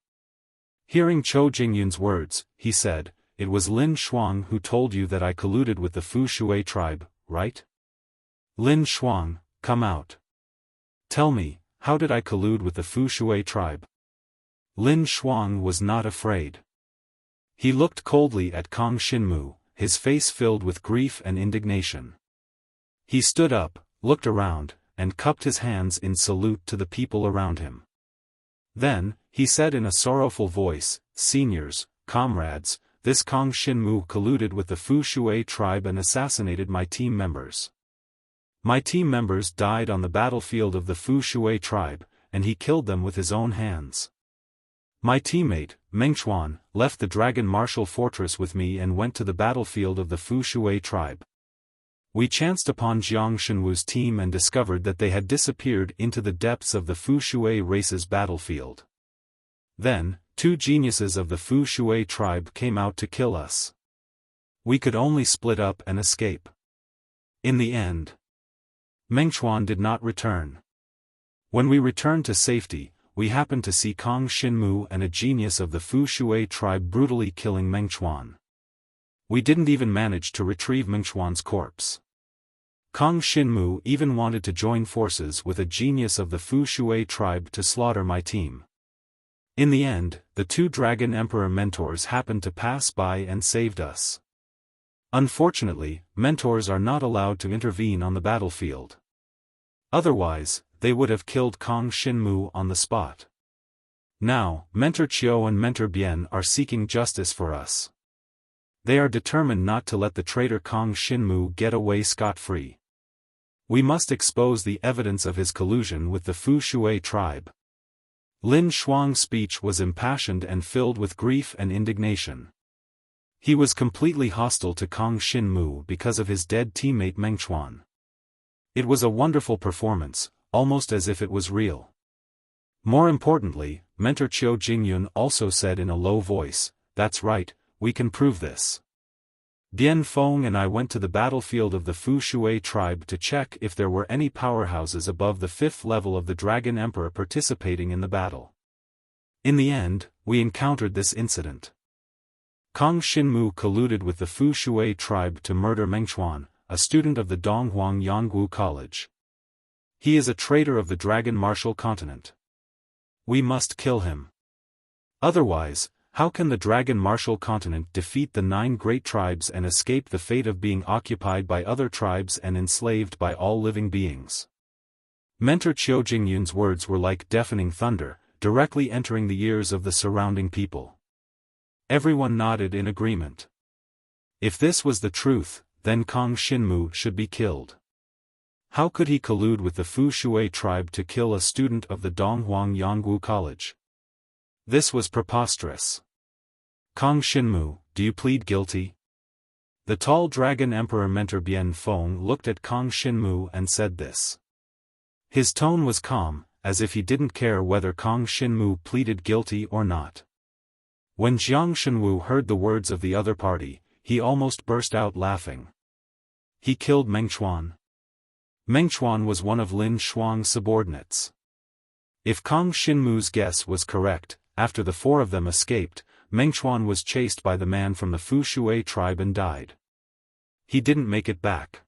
Hearing Zhou Jingyun's words, he said, "It was Lin Shuang who told you that I colluded with the Fu Shui tribe, right? Lin Shuang, come out. Tell me, how did I collude with the Fu Shui tribe?" Lin Shuang was not afraid. He looked coldly at Kang Xinmu, his face filled with grief and indignation. He stood up, looked around, and cupped his hands in salute to the people around him. Then, he said in a sorrowful voice, "Seniors, comrades, this Kang Xinmu colluded with the Fu Shui tribe and assassinated my team members. My team members died on the battlefield of the Fu Shui tribe, and he killed them with his own hands. My teammate, Mengchuan, left the Dragon Martial Fortress with me and went to the battlefield of the Fu Shui tribe. We chanced upon Jiang Shenwu's team and discovered that they had disappeared into the depths of the Fu Shui race's battlefield. Then, 2 geniuses of the Fu Shui tribe came out to kill us. We could only split up and escape. In the end, Mengchuan did not return. When we returned to safety, we happened to see Kang Xinmu and a genius of the Fu Shui tribe brutally killing Mengchuan. We didn't even manage to retrieve Mengchuan's corpse. Kang Xinmu even wanted to join forces with a genius of the Fu Shui tribe to slaughter my team. In the end, the 2 Dragon Emperor mentors happened to pass by and saved us. Unfortunately, mentors are not allowed to intervene on the battlefield. Otherwise, they would have killed Kang Xinmu on the spot. Now, Mentor Qiu and Mentor Bian are seeking justice for us. They are determined not to let the traitor Kang Xinmu get away scot-free. We must expose the evidence of his collusion with the Fu Shui tribe. Lin Shuang's speech was impassioned and filled with grief and indignation. He was completely hostile to Kang Xinmu because of his dead teammate Mengchuan. It was a wonderful performance, almost as if it was real. More importantly, Mentor Zhou Jingyun also said in a low voice, "That's right, we can prove this. Bian Feng and I went to the battlefield of the Fu Shui tribe to check if there were any powerhouses above the 5th level of the Dragon Emperor participating in the battle. In the end, we encountered this incident. Kang Xinmu colluded with the Fu Shui tribe to murder Mengchuan, a student of the Donghuang Yangu College. He is a traitor of the Dragon Martial Continent. We must kill him. Otherwise, how can the Dragon Martial Continent defeat the 9 great tribes and escape the fate of being occupied by other tribes and enslaved by all living beings? Mentor Qiu Jingyun's words were like deafening thunder, directly entering the ears of the surrounding people. Everyone nodded in agreement. If this was the truth, then Kang Xinmu should be killed. How could he collude with the Fu Shui tribe to kill a student of the Donghuang Yangwu College? This was preposterous. Kang Xinmu, do you plead guilty? The tall dragon emperor Mentor Bian Feng looked at Kang Xinmu and said this. His tone was calm, as if he didn't care whether Kang Xinmu pleaded guilty or not. When Jiang Shenwu heard the words of the other party, he almost burst out laughing. He killed Meng Chuan. Meng Chuan was one of Lin Shuang's subordinates. If Kang Xinmu's guess was correct, after the four of them escaped, Meng Chuan was chased by the man from the Fu Shui tribe and died. He didn't make it back.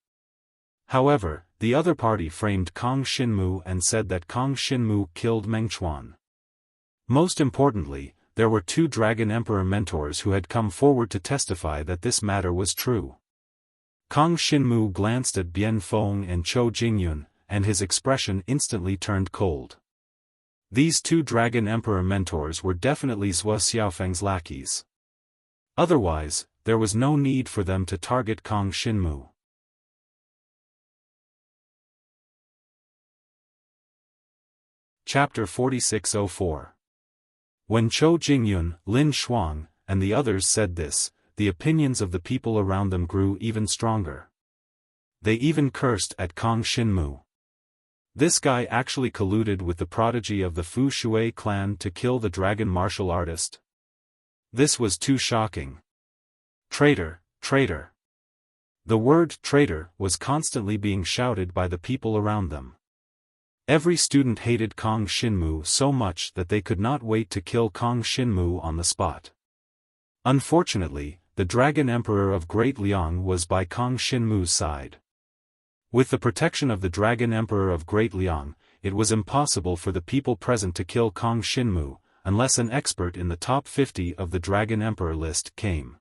However, the other party framed Kang Xinmu and said that Kang Xinmu killed Meng Chuan. Most importantly, there were two Dragon Emperor mentors who had come forward to testify that this matter was true. Kang Xinmu glanced at Bian Feng and Qiu Jingyun, and his expression instantly turned cold. These two Dragon Emperor mentors were definitely Zhou Xiaofang's lackeys. Otherwise, there was no need for them to target Kang Xinmu. Chapter 4604. When Qiu Jingyun, Lin Shuang, and the others said this, the opinions of the people around them grew even stronger. They even cursed at Kang Xinmu. This guy actually colluded with the prodigy of the Fu Shui clan to kill the dragon martial artist. This was too shocking. Traitor, traitor. The word traitor was constantly being shouted by the people around them. Every student hated Kang Xinmu so much that they could not wait to kill Kang Xinmu on the spot. Unfortunately, the Dragon Emperor of Great Liang was by Kang Xinmu's side. With the protection of the Dragon Emperor of Great Liang, it was impossible for the people present to kill Kang Xinmu, unless an expert in the top 50 of the Dragon Emperor list came.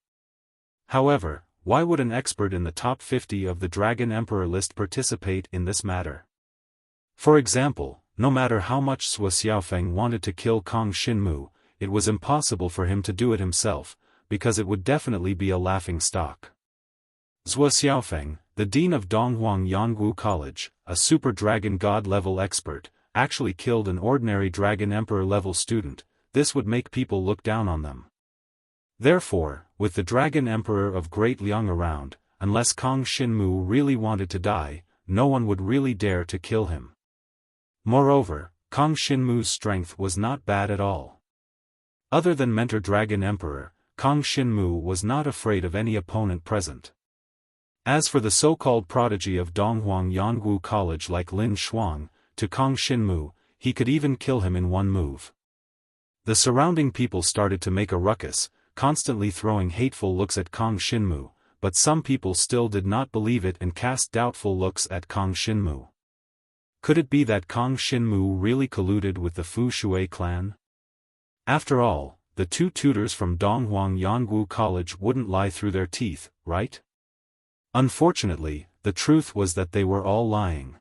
However, why would an expert in the top 50 of the Dragon Emperor list participate in this matter? For example, no matter how much Zhou Xiaofang wanted to kill Kang Xinmu, it was impossible for him to do it himself, because it would definitely be a laughing stock. Zhou Xiaofang, the dean of Donghuang Yangwu College, a super dragon god-level expert, actually killed an ordinary Dragon Emperor-level student. This would make people look down on them. Therefore, with the Dragon Emperor of Great Liang around, unless Kang Xinmu really wanted to die, no one would really dare to kill him. Moreover, Kang Xinmu's strength was not bad at all. Other than Mentor Dragon Emperor, Kang Xinmu was not afraid of any opponent present. As for the so-called prodigy of Donghuang Yangwu College like Lin Shuang, to Kang Xinmu, he could even kill him in one move. The surrounding people started to make a ruckus, constantly throwing hateful looks at Kang Xinmu, but some people still did not believe it and cast doubtful looks at Kang Xinmu. Could it be that Kang Xinmu really colluded with the Fu Shui clan? After all, the two tutors from Donghuang Yangwu College wouldn't lie through their teeth, right? Unfortunately, the truth was that they were all lying.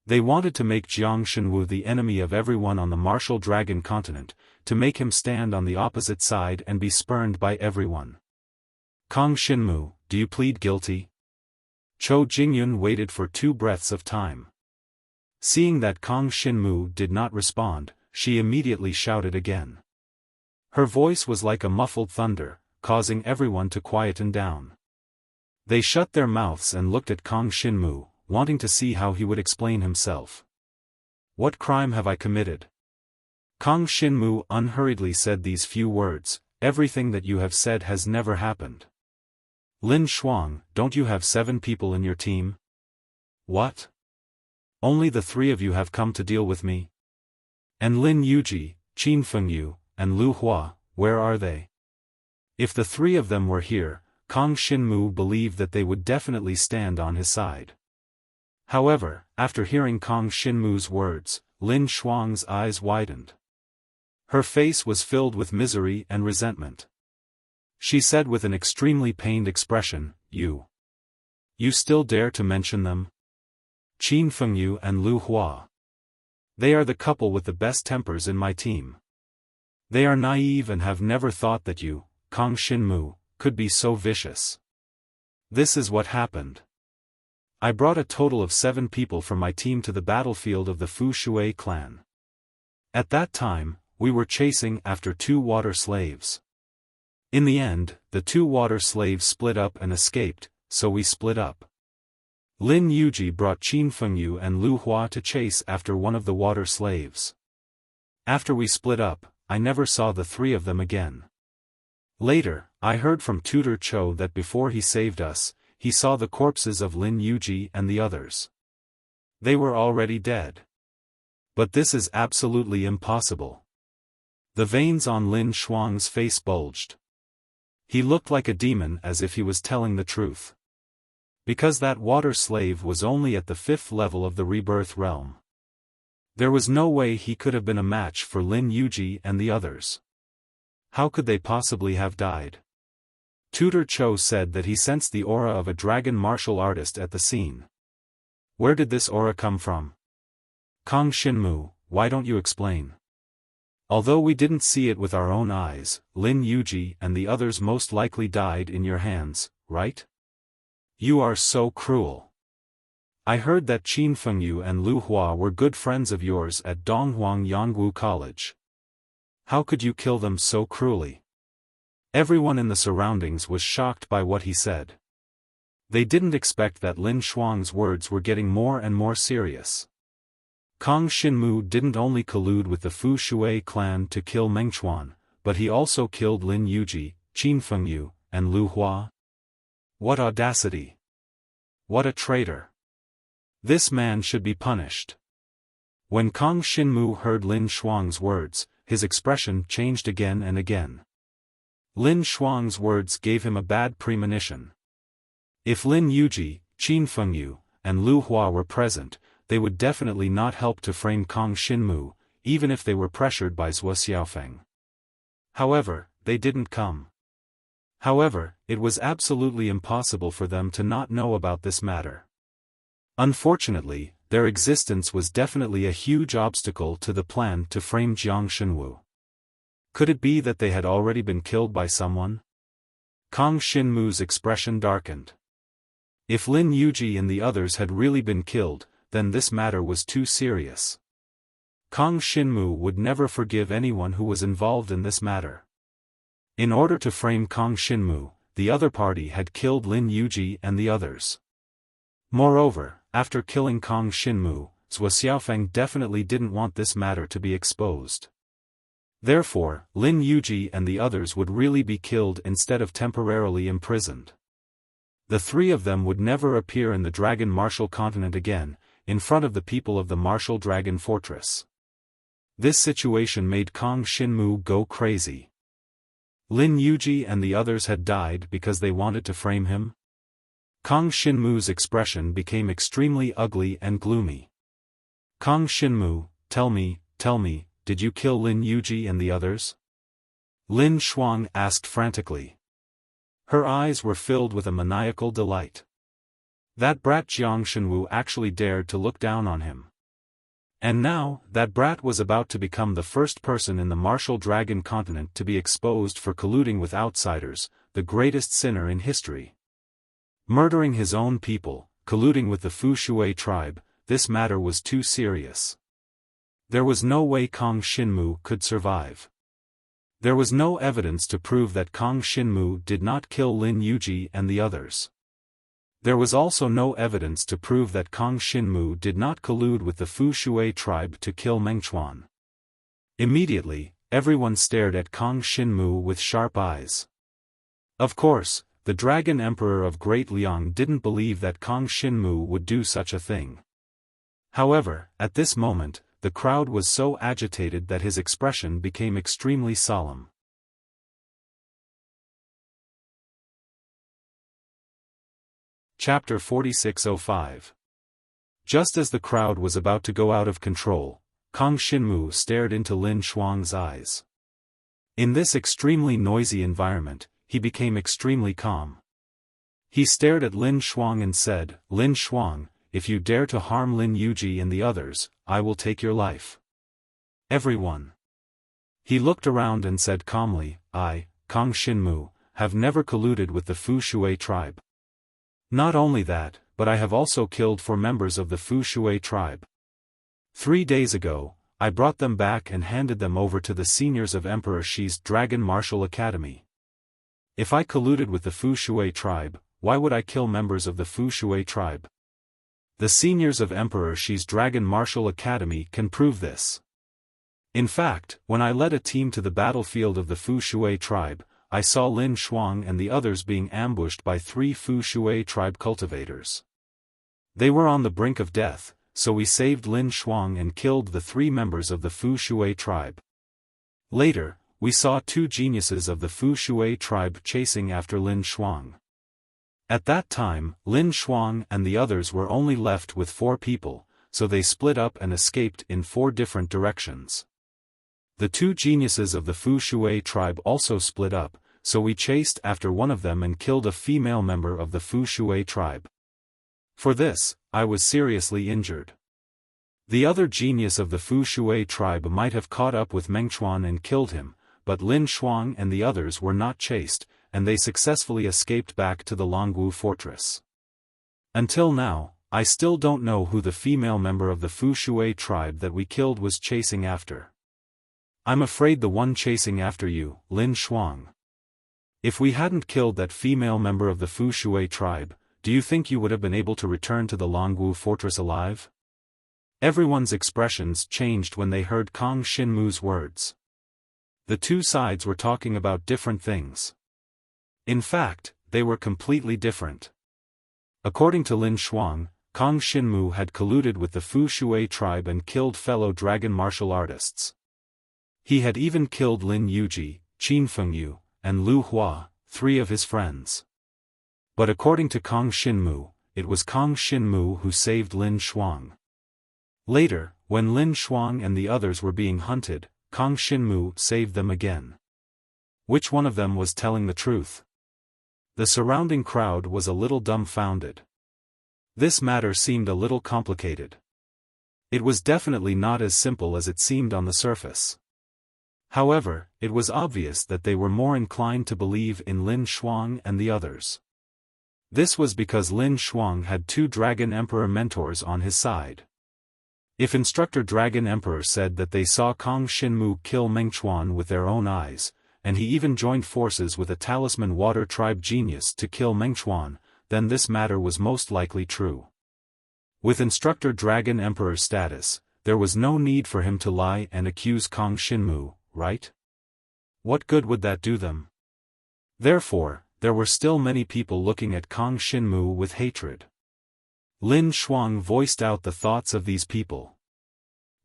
They wanted to make Jiang Shenwu the enemy of everyone on the martial dragon continent, to make him stand on the opposite side and be spurned by everyone. Kang Xinmu, do you plead guilty? Qiu Jingyun waited for 2 breaths of time. Seeing that Kang Xinmu did not respond, she immediately shouted again. Her voice was like a muffled thunder, causing everyone to quieten down. They shut their mouths and looked at Kang Xinmu, wanting to see how he would explain himself. What crime have I committed? Kang Xinmu unhurriedly said these few words, everything that you have said has never happened. Lin Shuang, don't you have 7 people in your team? What? Only the 3 of you have come to deal with me? And Lin Yuji, Qin Fengyu, and Lu Hua, where are they? If the 3 of them were here, Kang Xinmu believed that they would definitely stand on his side. However, after hearing Kang Xinmu's words, Lin Shuang's eyes widened. Her face was filled with misery and resentment. She said with an extremely pained expression, You still dare to mention them? Qin Fengyu and Lu Hua. They are the couple with the best tempers in my team. They are naive and have never thought that you, Kang Xinmu, could be so vicious. This is what happened. I brought a total of 7 people from my team to the battlefield of the Fu Shui clan. At that time, we were chasing after 2 water slaves. In the end, the 2 water slaves split up and escaped, so we split up. Lin Yuji brought Qin Fengyu and Lu Hua to chase after one of the water slaves. After we split up, I never saw the 3 of them again. Later, I heard from Tutor Cho that before he saved us, he saw the corpses of Lin Yuji and the others. They were already dead. But this is absolutely impossible. The veins on Lin Shuang's face bulged. He looked like a demon, as if he was telling the truth. Because that water slave was only at the 5th level of the rebirth realm. There was no way he could have been a match for Lin Yuji and the others. How could they possibly have died? Tutor Cho said that he sensed the aura of a dragon martial artist at the scene. Where did this aura come from? Kang Xinmu, why don't you explain? Although we didn't see it with our own eyes, Lin Yuji and the others most likely died in your hands, right? You are so cruel. I heard that Qin Fengyu and Lu Hua were good friends of yours at Donghuang Yangwu College. How could you kill them so cruelly? Everyone in the surroundings was shocked by what he said. They didn't expect that Lin Shuang's words were getting more and more serious. Kang Xinmu didn't only collude with the Fu Shui clan to kill Mengchuan, but he also killed Lin Yuji, Qin Fengyu, and Lu Hua. What audacity! What a traitor! This man should be punished. When Kang Xinmu heard Lin Shuang's words, his expression changed again and again. Lin Shuang's words gave him a bad premonition. If Lin Yuji, Qin Fengyu, and Lu Hua were present, they would definitely not help to frame Kang Xinmu, even if they were pressured by Zhuo Xiaofan. However, they didn't come. However, it was absolutely impossible for them to not know about this matter. Unfortunately, their existence was definitely a huge obstacle to the plan to frame Jiang Xinwu. Could it be that they had already been killed by someone? Kang Xinmu's expression darkened. If Lin Yuji and the others had really been killed, then this matter was too serious. Kang Xinmu would never forgive anyone who was involved in this matter. In order to frame Kang Xinmu, the other party had killed Lin Yuji and the others. Moreover, after killing Kang Xinmu, Zhuo Xiaofan definitely didn't want this matter to be exposed. Therefore, Lin Yuji and the others would really be killed instead of temporarily imprisoned. The 3 of them would never appear in the Dragon Martial Continent again, in front of the people of the Martial Dragon Fortress. This situation made Kang Xinmu go crazy. Lin Yuji and the others had died because they wanted to frame him? Kang Xinmu's expression became extremely ugly and gloomy. Kang Xinmu, tell me, did you kill Lin Yuji and the others? Lin Shuang asked frantically. Her eyes were filled with a maniacal delight. That brat Jiang Xinwu actually dared to look down on him. And now, that brat was about to become the first person in the Martial Dragon Continent to be exposed for colluding with outsiders, the greatest sinner in history. Murdering his own people, colluding with the Fu Shui tribe, this matter was too serious. There was no way Kang Xinmu could survive. There was no evidence to prove that Kang Xinmu did not kill Lin Yuji and the others. There was also no evidence to prove that Kang Xinmu did not collude with the Fu Shui tribe to kill Mengchuan. Immediately, everyone stared at Kang Xinmu with sharp eyes. Of course, the Dragon Emperor of Great Liang didn't believe that Kang Xinmu would do such a thing. However, at this moment, the crowd was so agitated that his expression became extremely solemn. Chapter 4605. Just as the crowd was about to go out of control, Kang Xinmu stared into Lin Shuang's eyes. In this extremely noisy environment, he became extremely calm. He stared at Lin Shuang and said, "Lin Shuang, if you dare to harm Lin Yuji and the others, I will take your life. Everyone. He looked around and said calmly, I, Kang Xinmu, have never colluded with the Fu Shui tribe. Not only that, but I have also killed 4 members of the Fu Shui tribe. 3 days ago, I brought them back and handed them over to the seniors of Emperor Shi's Dragon Martial Academy. If I colluded with the Fu Shui tribe, why would I kill members of the Fu Shui tribe? The seniors of Emperor Shi's Dragon Martial Academy can prove this. In fact, when I led a team to the battlefield of the Fu Shui tribe, I saw Lin Shuang and the others being ambushed by 3 Fu Shui tribe cultivators. They were on the brink of death, so we saved Lin Shuang and killed the 3 members of the Fu Shui tribe. Later, we saw 2 geniuses of the Fu Shui tribe chasing after Lin Shuang. At that time, Lin Shuang and the others were only left with 4 people, so they split up and escaped in 4 different directions. The 2 geniuses of the Fu Shui tribe also split up, so we chased after one of them and killed a female member of the Fu Shui tribe. For this, I was seriously injured. The other genius of the Fu Shui tribe might have caught up with Mengchuan and killed him, but Lin Shuang and the others were not chased, and they successfully escaped back to the Longwu fortress. Until now, I still don't know who the female member of the Fu Shui tribe that we killed was chasing after. I'm afraid the one chasing after you, Lin Shuang. If we hadn't killed that female member of the Fu Shui tribe, do you think you would have been able to return to the Longwu fortress alive? Everyone's expressions changed when they heard Kang Xinmu's words. The 2 sides were talking about different things. In fact, they were completely different. According to Lin Shuang, Kang Xinmu had colluded with the Fu Shui tribe and killed fellow dragon martial artists. He had even killed Lin Yuji, Qin Fengyu, and Lu Hua, 3 of his friends. But according to Kang Xinmu, it was Kang Xinmu who saved Lin Shuang. Later, when Lin Shuang and the others were being hunted, Kang Xinmu saved them again. Which one of them was telling the truth? The surrounding crowd was a little dumbfounded. This matter seemed a little complicated. It was definitely not as simple as it seemed on the surface. However, it was obvious that they were more inclined to believe in Lin Shuang and the others. This was because Lin Shuang had 2 Dragon Emperor mentors on his side. If Instructor Dragon Emperor said that they saw Kang Xinmu kill Mengchuan with their own eyes, and he even joined forces with a Talisman Water Tribe genius to kill Mengchuan, then this matter was most likely true. With Instructor Dragon Emperor's status, there was no need for him to lie and accuse Kang Xinmu, right? What good would that do them? Therefore, there were still many people looking at Kang Xinmu with hatred. Lin Shuang voiced out the thoughts of these people.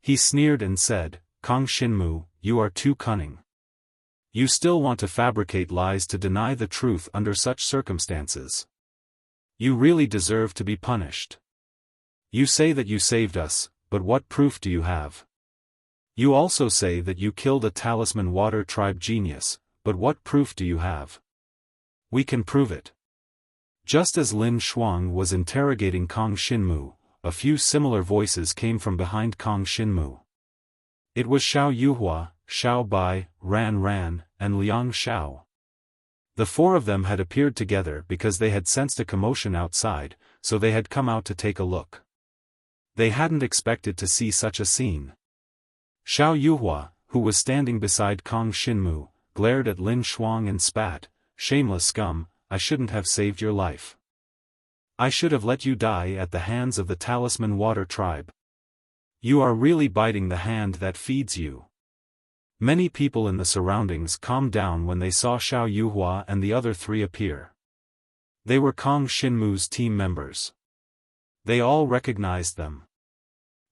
He sneered and said, Kang Xinmu, you are too cunning. You still want to fabricate lies to deny the truth under such circumstances. You really deserve to be punished. You say that you saved us, but what proof do you have? You also say that you killed a Talisman Water Tribe genius, but what proof do you have? We can prove it. Just as Lin Shuang was interrogating Kang Xinmu, a few similar voices came from behind Kang Xinmu. It was Xiao Yuhua, Xiao Bai, Ran Ran, and Liang Xiao. The 4 of them had appeared together because they had sensed a commotion outside, so they had come out to take a look. They hadn't expected to see such a scene. Xiao Yuhua, who was standing beside Kang Xinmu, glared at Lin Shuang and spat, shameless scum, I shouldn't have saved your life. I should have let you die at the hands of the Talisman Water Tribe. You are really biting the hand that feeds you. Many people in the surroundings calmed down when they saw Xiao Yuhua and the other 3 appear. They were Kang Xinmu's team members. They all recognized them.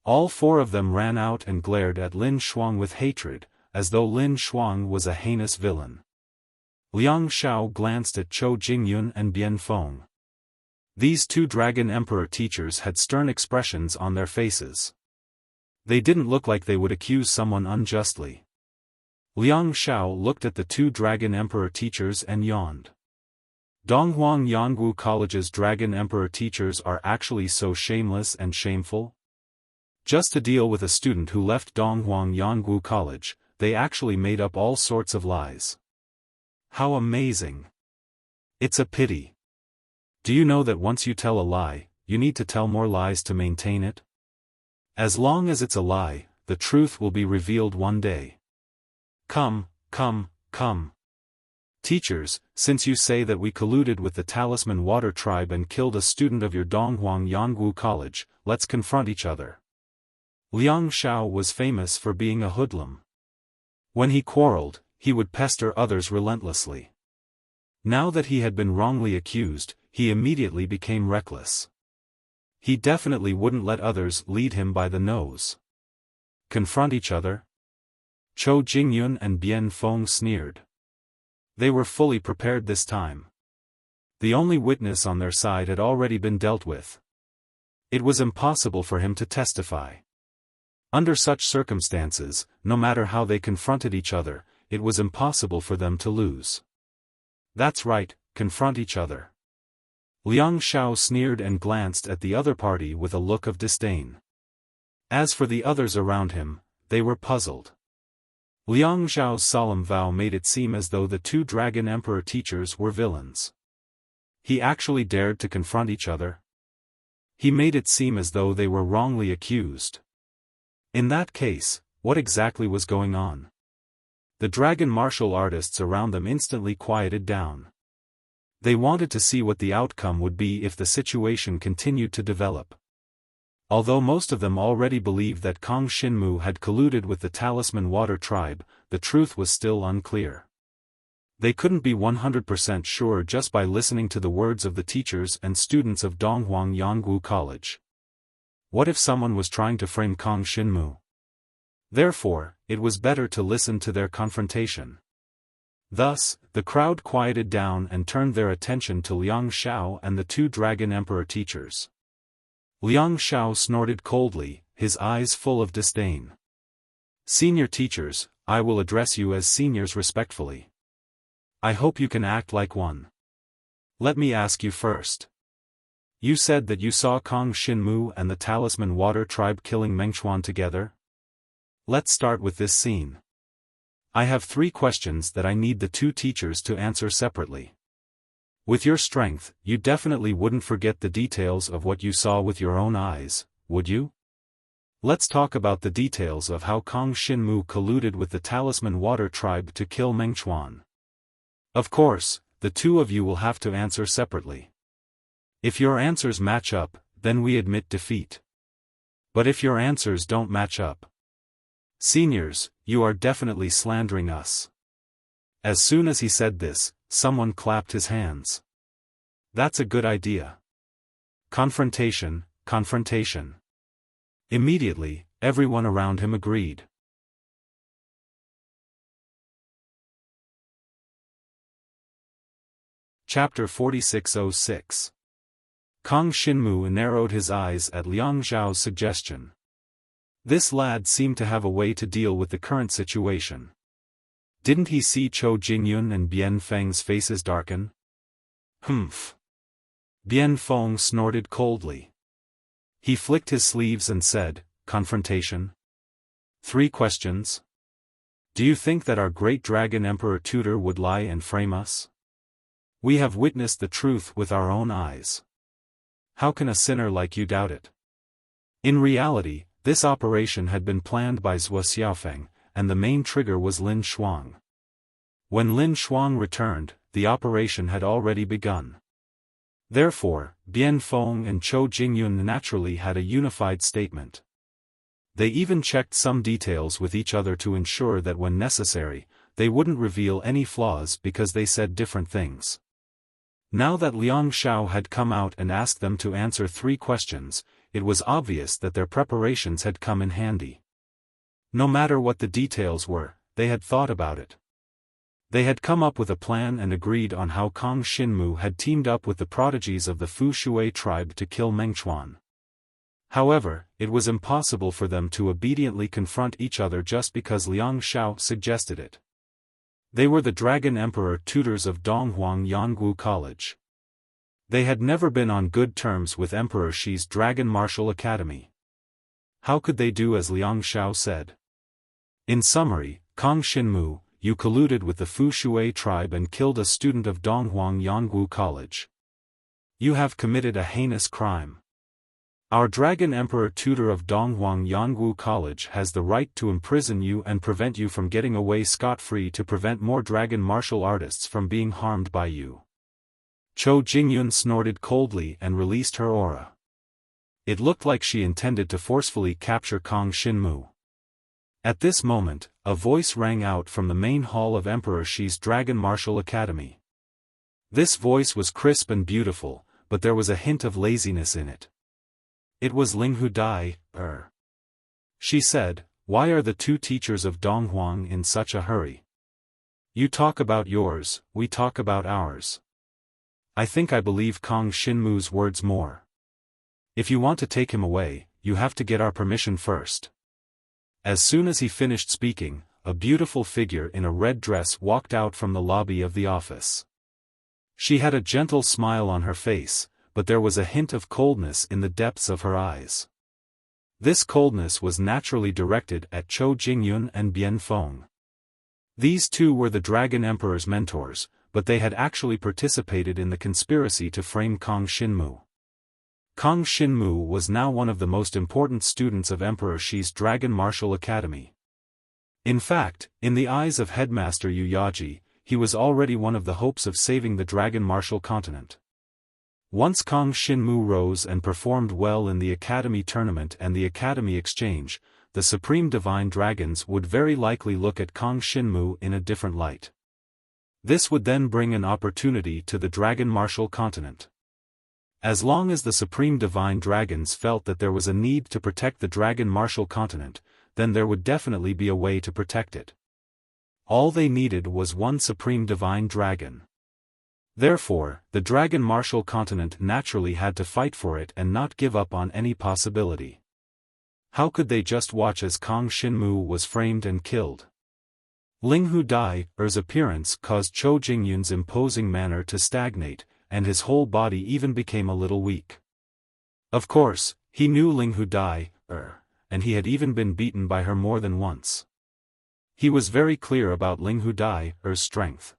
All 4 of them ran out and glared at Lin Shuang with hatred, as though Lin Shuang was a heinous villain. Liang Xiao glanced at Chou Jingyun and Bian Feng. These 2 Dragon Emperor teachers had stern expressions on their faces. They didn't look like they would accuse someone unjustly. Liang Xiao looked at the 2 Dragon Emperor teachers and yawned. Donghuang Yangwu College's Dragon Emperor teachers are actually so shameless and shameful? Just to deal with a student who left Donghuang Yangwu College, they actually made up all sorts of lies. How amazing! It's a pity. Do you know that once you tell a lie, you need to tell more lies to maintain it? As long as it's a lie, the truth will be revealed one day. Come, come, come. Teachers, since you say that we colluded with the Talisman Water Tribe and killed a student of your Donghuang Yangwu College, let's confront each other. Liang Xiao was famous for being a hoodlum. When he quarreled, he would pester others relentlessly. Now that he had been wrongly accused, he immediately became reckless. He definitely wouldn't let others lead him by the nose. Confront each other? Chou Jingyun and Bian Feng sneered. They were fully prepared this time. The only witness on their side had already been dealt with. It was impossible for him to testify. Under such circumstances, no matter how they confronted each other, it was impossible for them to lose. That's right, confront each other. Liang Xiao sneered and glanced at the other party with a look of disdain. As for the others around him, they were puzzled. Liang Xiao's solemn vow made it seem as though the two Dragon Emperor teachers were villains. He actually dared to confront each other. He made it seem as though they were wrongly accused. In that case, what exactly was going on? The dragon martial artists around them instantly quieted down. They wanted to see what the outcome would be if the situation continued to develop. Although most of them already believed that Kong Xinmu had colluded with the Talisman Water Tribe, the truth was still unclear. They couldn't be 100% sure just by listening to the words of the teachers and students of Donghuang Yangwu College. What if someone was trying to frame Kong Xinmu? Therefore, it was better to listen to their confrontation. Thus, the crowd quieted down and turned their attention to Liang Xiao and the two Dragon Emperor teachers. Liang Xiao snorted coldly, his eyes full of disdain. Senior teachers, I will address you as seniors respectfully. I hope you can act like one. Let me ask you first. You said that you saw Kong Xinmu and the Talisman Water Tribe killing Mengchuan together? Let's start with this scene. I have 3 questions that I need the 2 teachers to answer separately. With your strength, you definitely wouldn't forget the details of what you saw with your own eyes, would you? Let's talk about the details of how Kong Xinmu colluded with the Talisman Water Tribe to kill Mengchuan. Of course, the 2 of you will have to answer separately. If your answers match up, then we admit defeat. But if your answers don't match up, seniors, you are definitely slandering us. As soon as he said this, someone clapped his hands. That's a good idea. Confrontation, confrontation. Immediately, everyone around him agreed. Chapter 4606. Kong Xinmu narrowed his eyes at Liang Xiao's suggestion. This lad seemed to have a way to deal with the current situation. Didn't he see Chou Jingyun and Bian Feng's faces darken? Humph. Bian Feng snorted coldly. He flicked his sleeves and said, confrontation? 3 questions? Do you think that our great Dragon Emperor tutor would lie and frame us? We have witnessed the truth with our own eyes. How can a sinner like you doubt it? In reality, this operation had been planned by Zhuo Xiaofan, and the main trigger was Lin Shuang. When Lin Shuang returned, the operation had already begun. Therefore, Bian Feng and Chou Jingyun naturally had a unified statement. They even checked some details with each other to ensure that when necessary, they wouldn't reveal any flaws because they said different things. Now that Liang Xiao had come out and asked them to answer 3 questions, it was obvious that their preparations had come in handy. No matter what the details were, they had thought about it. They had come up with a plan and agreed on how Kong Xinmu had teamed up with the prodigies of the Fu Shui tribe to kill Mengchuan. However, it was impossible for them to obediently confront each other just because Liang Xiao suggested it. They were the Dragon Emperor tutors of Donghuang Yangwu College. They had never been on good terms with Emperor Shi's Dragon Martial Academy. How could they do as Liang Xiao said? In summary, Kang Xinmu, you colluded with the Fu Shui tribe and killed a student of Donghuang Yangwu College. You have committed a heinous crime. Our Dragon Emperor tutor of Donghuang Yangwu College has the right to imprison you and prevent you from getting away scot-free to prevent more dragon martial artists from being harmed by you. Chou Jingyun snorted coldly and released her aura. It looked like she intended to forcefully capture Kang Xinmu. At this moment, a voice rang out from the main hall of Emperor Shi's Dragon Martial Academy. This voice was crisp and beautiful, but there was a hint of laziness in it. It was Ling Hu Dai. She said, "Why are the two teachers of Donghuang in such a hurry? You talk about yours, we talk about ours." I think I believe Kang Xinmu's words more. If you want to take him away, you have to get our permission first. As soon as he finished speaking, a beautiful figure in a red dress walked out from the lobby of the office. She had a gentle smile on her face, but there was a hint of coldness in the depths of her eyes. This coldness was naturally directed at Chou Jingyun and Bian Feng. These two were the Dragon Emperor's mentors, but they had actually participated in the conspiracy to frame Kang Xinmu. Kang Xinmu was now one of the most important students of Emperor Shi's Dragon Martial Academy. In fact, in the eyes of Headmaster Yu Yaji, he was already one of the hopes of saving the Dragon Martial continent. Once Kang Xinmu rose and performed well in the Academy tournament and the Academy exchange, the Supreme Divine Dragons would very likely look at Kang Xinmu in a different light. This would then bring an opportunity to the Dragon Martial continent. As long as the Supreme Divine Dragons felt that there was a need to protect the Dragon Martial continent, then there would definitely be a way to protect it. All they needed was one Supreme Divine Dragon. Therefore, the Dragon Martial continent naturally had to fight for it and not give up on any possibility. How could they just watch as Kang Xinmu was framed and killed? Ling Hu Dai's appearance caused Chou Jingyun's imposing manner to stagnate, and his whole body even became a little weak. Of course, he knew Ling Hu Dai, and he had even been beaten by her more than once. He was very clear about Ling Hu Dai's strength.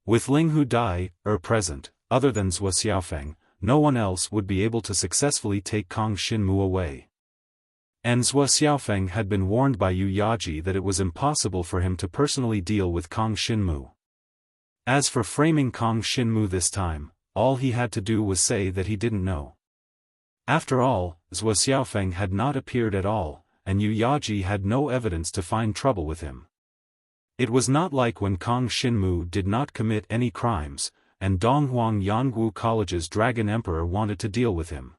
With Ling Hu Dai present, other than Zhuo Xiaofan, no one else would be able to successfully take Kang Xinmu away. And Zhuo Xiaofan had been warned by Yu Yaji that it was impossible for him to personally deal with Kang Xinmu. As for framing Kang Xinmu this time, all he had to do was say that he didn't know. After all, Zhuo Xiaofan had not appeared at all, and Yu Yaji had no evidence to find trouble with him. It was not like when Kang Xinmu did not commit any crimes, and Donghuang Yangwu College's Dragon Emperor wanted to deal with him.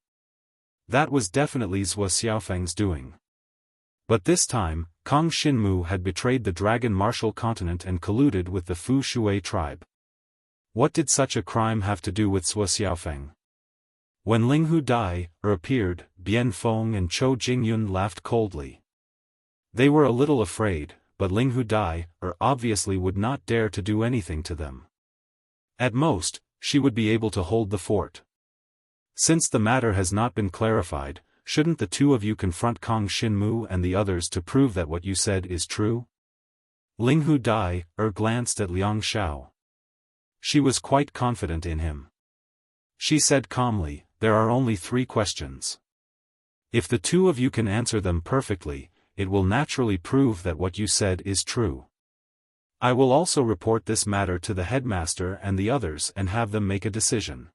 That was definitely Zhuo Xiaofang's doing. But this time, Kang Xinmu had betrayed the Dragon Martial continent and colluded with the Fu Shui tribe. What did such a crime have to do with Zhuo Xiaofang? When Ling Hu Dai appeared, Bian Feng and Chou Jingyun laughed coldly. They were a little afraid, but Ling Hu Dai obviously would not dare to do anything to them. At most, she would be able to hold the fort. Since the matter has not been clarified, shouldn't the two of you confront Kang Xinmu and the others to prove that what you said is true? Ling Hu Dai glanced at Liang Xiao. She was quite confident in him. She said calmly, "There are only 3 questions. If the two of you can answer them perfectly, it will naturally prove that what you said is true. I will also report this matter to the headmaster and the others and have them make a decision."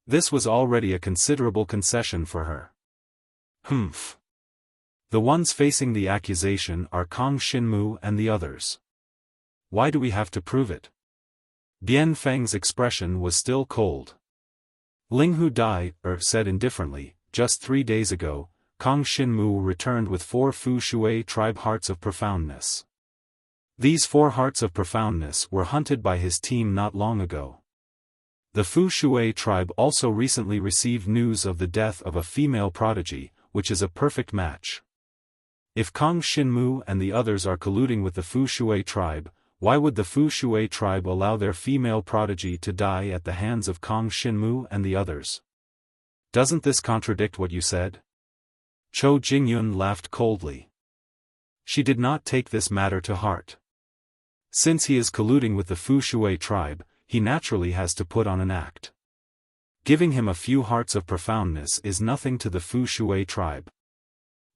This was already a considerable concession for her. Humph. The ones facing the accusation are Kang Xinmu and the others. Why do we have to prove it? Bian Feng's expression was still cold. Ling Hu Dai said indifferently, "Just 3 days ago, Kang Xinmu returned with 4 Fu Shui tribe hearts of profoundness. These 4 hearts of profoundness were hunted by his team not long ago. The Fu Shui tribe also recently received news of the death of a female prodigy, which is a perfect match. If Kang Xinmu and the others are colluding with the Fu Shui tribe, why would the Fu Shui tribe allow their female prodigy to die at the hands of Kang Xinmu and the others? Doesn't this contradict what you said?" Zhou Jingyun laughed coldly. She did not take this matter to heart. Since he is colluding with the Fu Shui tribe, he naturally has to put on an act. Giving him a few hearts of profoundness is nothing to the Fu Shui tribe.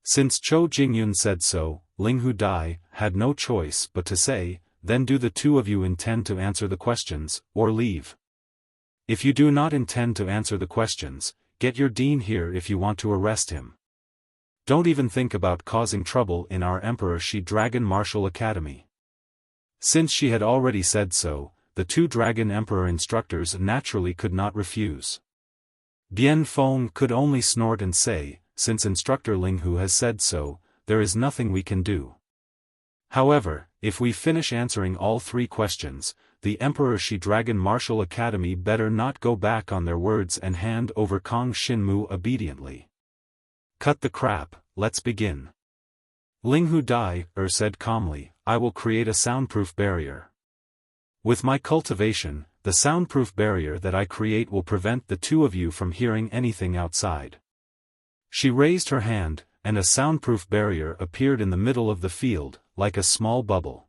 Since Zhou Jingyun said so, Ling Hu Dai had no choice but to say, "Then do the two of you intend to answer the questions, or leave? If you do not intend to answer the questions, get your dean here if you want to arrest him. Don't even think about causing trouble in our Emperor Shi Dragon Martial Academy." Since she had already said so, the two Dragon Emperor instructors naturally could not refuse. Bian Feng could only snort and say, "Since Instructor Ling Hu has said so, there is nothing we can do. However, if we finish answering all three questions, the Emperor Shi Dragon Martial Academy better not go back on their words and hand over Kong Shinmu obediently." "Cut the crap, let's begin." Ling Hu Dai said calmly, "I will create a soundproof barrier. With my cultivation, the soundproof barrier that I create will prevent the two of you from hearing anything outside." She raised her hand, and a soundproof barrier appeared in the middle of the field, like a small bubble.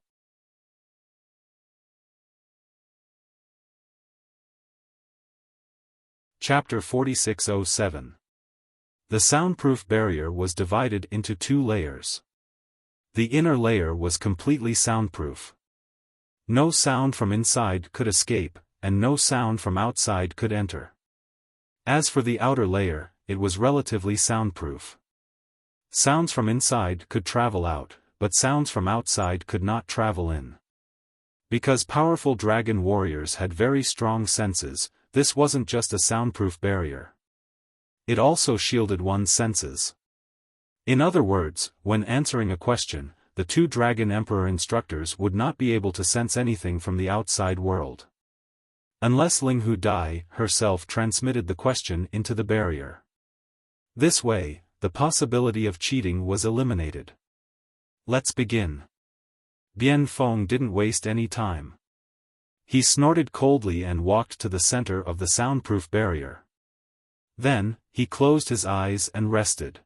Chapter 4607. The soundproof barrier was divided into two layers. The inner layer was completely soundproof. No sound from inside could escape, and no sound from outside could enter. As for the outer layer, it was relatively soundproof. Sounds from inside could travel out, but sounds from outside could not travel in. Because powerful dragon warriors had very strong senses, this wasn't just a soundproof barrier. It also shielded one's senses. In other words, when answering a question, the two Dragon Emperor instructors would not be able to sense anything from the outside world. Unless Ling Hu Dai herself transmitted the question into the barrier. This way, the possibility of cheating was eliminated. "Let's begin." Bian Feng didn't waste any time. He snorted coldly and walked to the center of the soundproof barrier. Then, he closed his eyes and rested.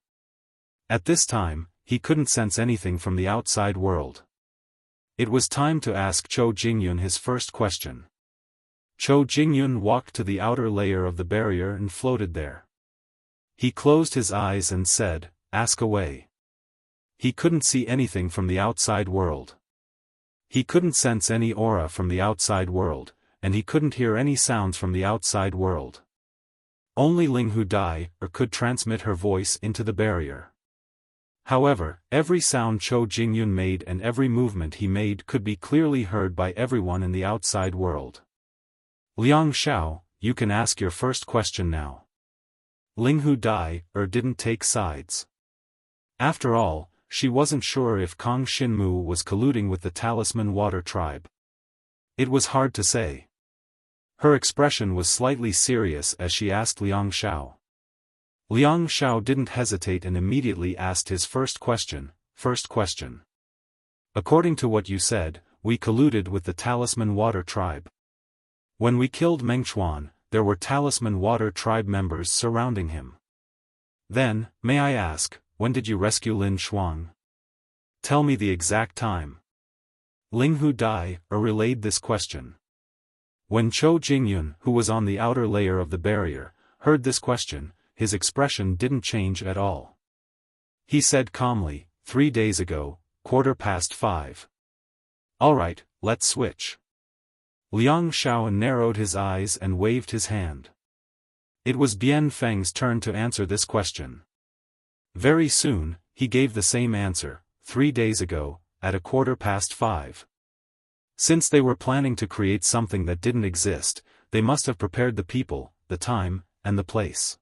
At this time, he couldn't sense anything from the outside world. It was time to ask Zhou Jingyun his first question. Zhou Jingyun walked to the outer layer of the barrier and floated there. He closed his eyes and said, "Ask away." He couldn't see anything from the outside world. He couldn't sense any aura from the outside world, and he couldn't hear any sounds from the outside world. Only Ling Hu Dai could transmit her voice into the barrier. However, every sound Zhou Jingyun made and every movement he made could be clearly heard by everyone in the outside world. "Liang Xiao, you can ask your first question now." Ling Hu Dai didn't take sides. After all, she wasn't sure if Kong Shinmu was colluding with the Talisman Water tribe. It was hard to say. Her expression was slightly serious as she asked Liang Xiao. Liang Xiao didn't hesitate and immediately asked his first question. "According to what you said, we colluded with the Talisman Water tribe. When we killed Meng Chuan, there were Talisman Water tribe members surrounding him. Then, may I ask, when did you rescue Lin Shuang? Tell me the exact time." Ling Hu Dai relayed this question. When Zhou Jingyun, who was on the outer layer of the barrier, heard this question, his expression didn't change at all. He said calmly, 3 days ago, 5:15. "Alright, let's switch." Liang Xiao narrowed his eyes and waved his hand. It was Bian Feng's turn to answer this question. Very soon, he gave the same answer, 3 days ago, at 5:15. Since they were planning to create something that didn't exist, they must have prepared the people, the time, and the place.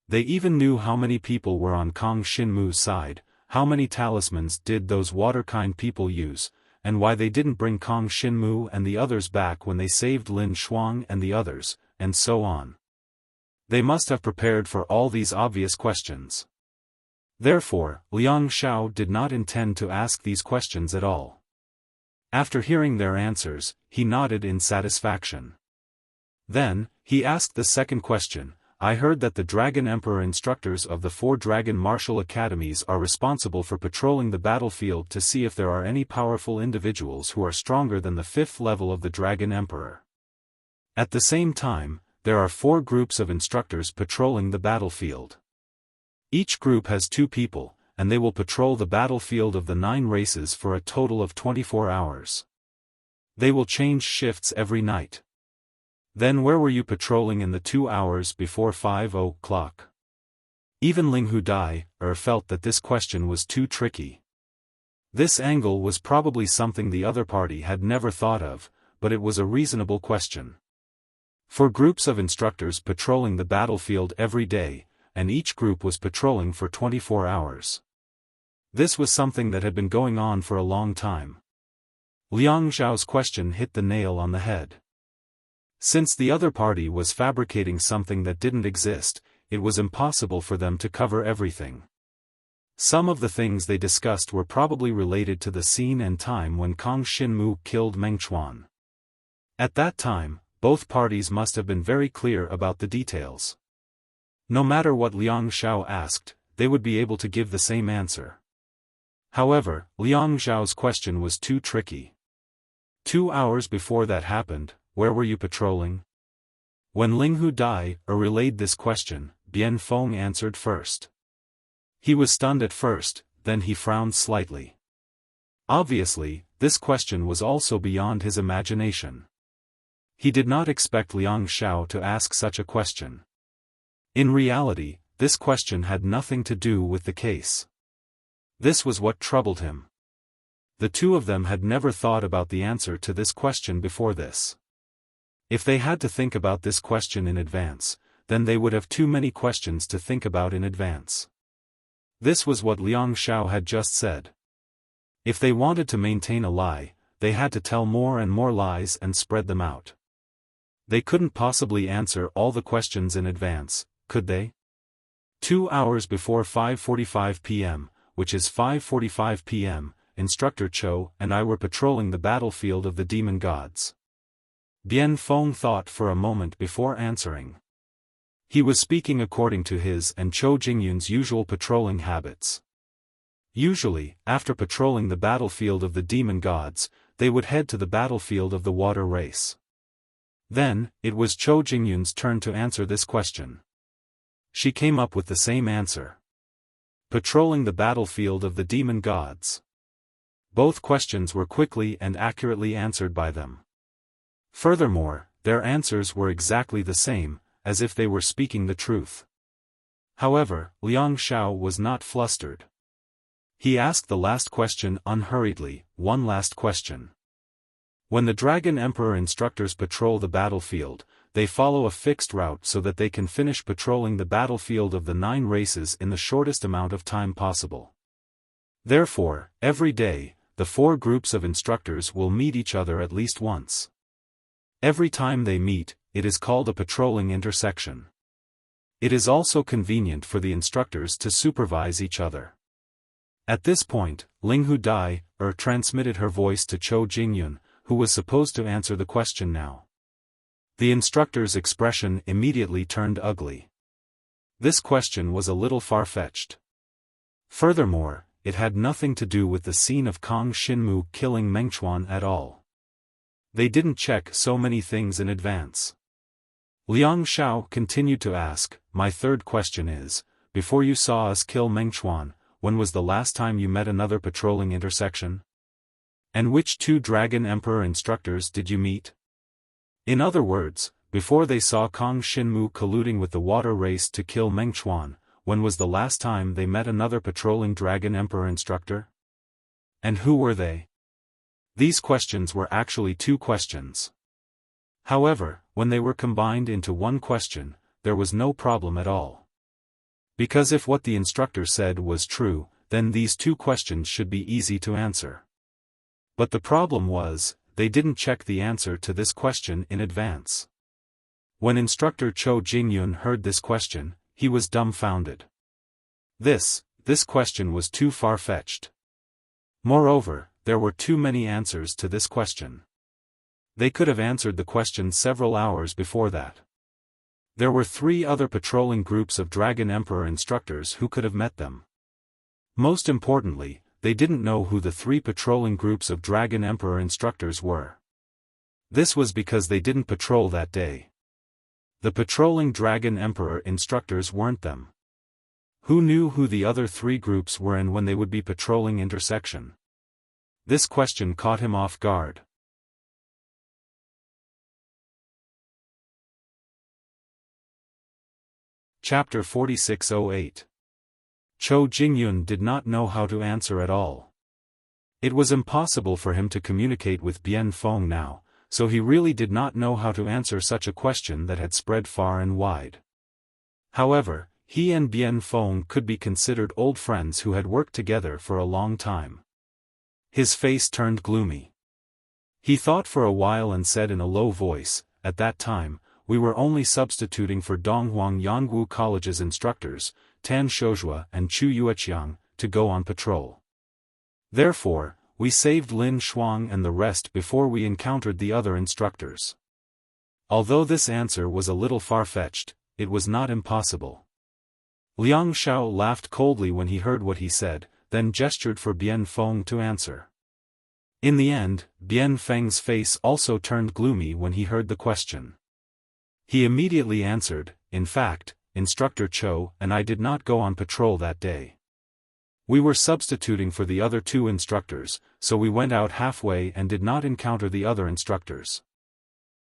They even knew how many people were on Kong Shinmu's side, how many talismans did those water-kind people use, and why they didn't bring Kong Shinmu and the others back when they saved Lin Shuang and the others, and so on. They must have prepared for all these obvious questions. Therefore, Liang Xiao did not intend to ask these questions at all. After hearing their answers, he nodded in satisfaction. Then, he asked the second question, I heard that the Dragon Emperor instructors of the 4 Dragon Martial Academies are responsible for patrolling the battlefield to see if there are any powerful individuals who are stronger than the 5th level of the Dragon Emperor. At the same time, there are 4 groups of instructors patrolling the battlefield. Each group has 2 people, and they will patrol the battlefield of the 9 races for a total of 24 hours. They will change shifts every night. Then where were you patrolling in the 2 hours before 5 o'clock? Even Ling Hu Dai felt that this question was too tricky. This angle was probably something the other party had never thought of, but it was a reasonable question. 4 groups of instructors patrolling the battlefield every day, and each group was patrolling for 24 hours. This was something that had been going on for a long time. Liang Zhao's question hit the nail on the head. Since the other party was fabricating something that didn't exist, it was impossible for them to cover everything. Some of the things they discussed were probably related to the scene and time when Kang Xinmu killed Meng Chuan. At that time, both parties must have been very clear about the details. No matter what Liang Zhao asked, they would be able to give the same answer. However, Liang Zhao's question was too tricky. 2 hours before that happened, where were you patrolling? When Ling Hu Dai relayed this question, Bian Feng answered first. He was stunned at first, then he frowned slightly. Obviously, this question was also beyond his imagination. He did not expect Liang Zhao to ask such a question. In reality, this question had nothing to do with the case. This was what troubled him. The 2 of them had never thought about the answer to this question before this. If they had to think about this question in advance, then they would have too many questions to think about in advance. This was what Liang Zhao had just said. If they wanted to maintain a lie, they had to tell more and more lies and spread them out. They couldn't possibly answer all the questions in advance, could they? 2 hours before 5:45 p.m., which is 5:45 p.m., Instructor Cho and I were patrolling the battlefield of the demon gods. Bian Feng thought for a moment before answering. He was speaking according to his and Cho Jingyun's usual patrolling habits. Usually, after patrolling the battlefield of the demon gods, they would head to the battlefield of the water race. Then, it was Cho Jingyun's turn to answer this question. She came up with the same answer. Patrolling the battlefield of the demon gods. Both questions were quickly and accurately answered by them. Furthermore, their answers were exactly the same, as if they were speaking the truth. However, Liang Zhao was not flustered. He asked the last question unhurriedly, one last question. When the Dragon Emperor instructors patrol the battlefield, they follow a fixed route so that they can finish patrolling the battlefield of the 9 races in the shortest amount of time possible. Therefore, every day, the 4 groups of instructors will meet each other at least once. Every time they meet, it is called a patrolling intersection. It is also convenient for the instructors to supervise each other. At this point, Ling Hu Dai transmitted her voice to Cho Jingyun, who was supposed to answer the question now. The instructor's expression immediately turned ugly. This question was a little far-fetched. Furthermore, it had nothing to do with the scene of Kang Xinmu killing Meng Chuan at all. They didn't check so many things in advance. Liang Zhao continued to ask, my third question is, before you saw us kill Meng Chuan, when was the last time you met another patrolling intersection? And which 2 Dragon Emperor instructors did you meet? In other words, before they saw Kang Xinmu colluding with the water race to kill Meng Chuan, when was the last time they met another patrolling Dragon Emperor instructor? And who were they? These questions were actually 2 questions. However, when they were combined into one question, there was no problem at all. Because if what the instructor said was true, then these 2 questions should be easy to answer. But the problem was, they didn't check the answer to this question in advance. When instructor Cho Jingyun heard this question, he was dumbfounded. This question was too far-fetched. Moreover, there were too many answers to this question. They could have answered the question several hours before that. There were 3 other patrolling groups of Dragon Emperor instructors who could have met them. Most importantly, they didn't know who the 3 patrolling groups of Dragon Emperor instructors were. This was because they didn't patrol that day. The patrolling Dragon Emperor instructors weren't them. Who knew who the other 3 groups were and when they would be patrolling intersection? This question caught him off guard. Chapter 4608. Zhou Jingyun did not know how to answer at all. It was impossible for him to communicate with Bian Feng now, so he really did not know how to answer such a question that had spread far and wide. However, he and Bian Feng could be considered old friends who had worked together for a long time. His face turned gloomy. He thought for a while and said in a low voice, "At that time, we were only substituting for Donghuang Yangwu College's instructors, Tan Shouzhua and Chu Yueqiang, to go on patrol. Therefore, we saved Lin Shuang and the rest before we encountered the other instructors." Although this answer was a little far-fetched, it was not impossible. Liang Xiao laughed coldly when he heard what he said, then gestured for Bian Feng to answer. In the end, Bian Feng's face also turned gloomy when he heard the question. He immediately answered, "In fact, Instructor Zhou and I did not go on patrol that day. We were substituting for the other 2 instructors, so we went out halfway and did not encounter the other instructors."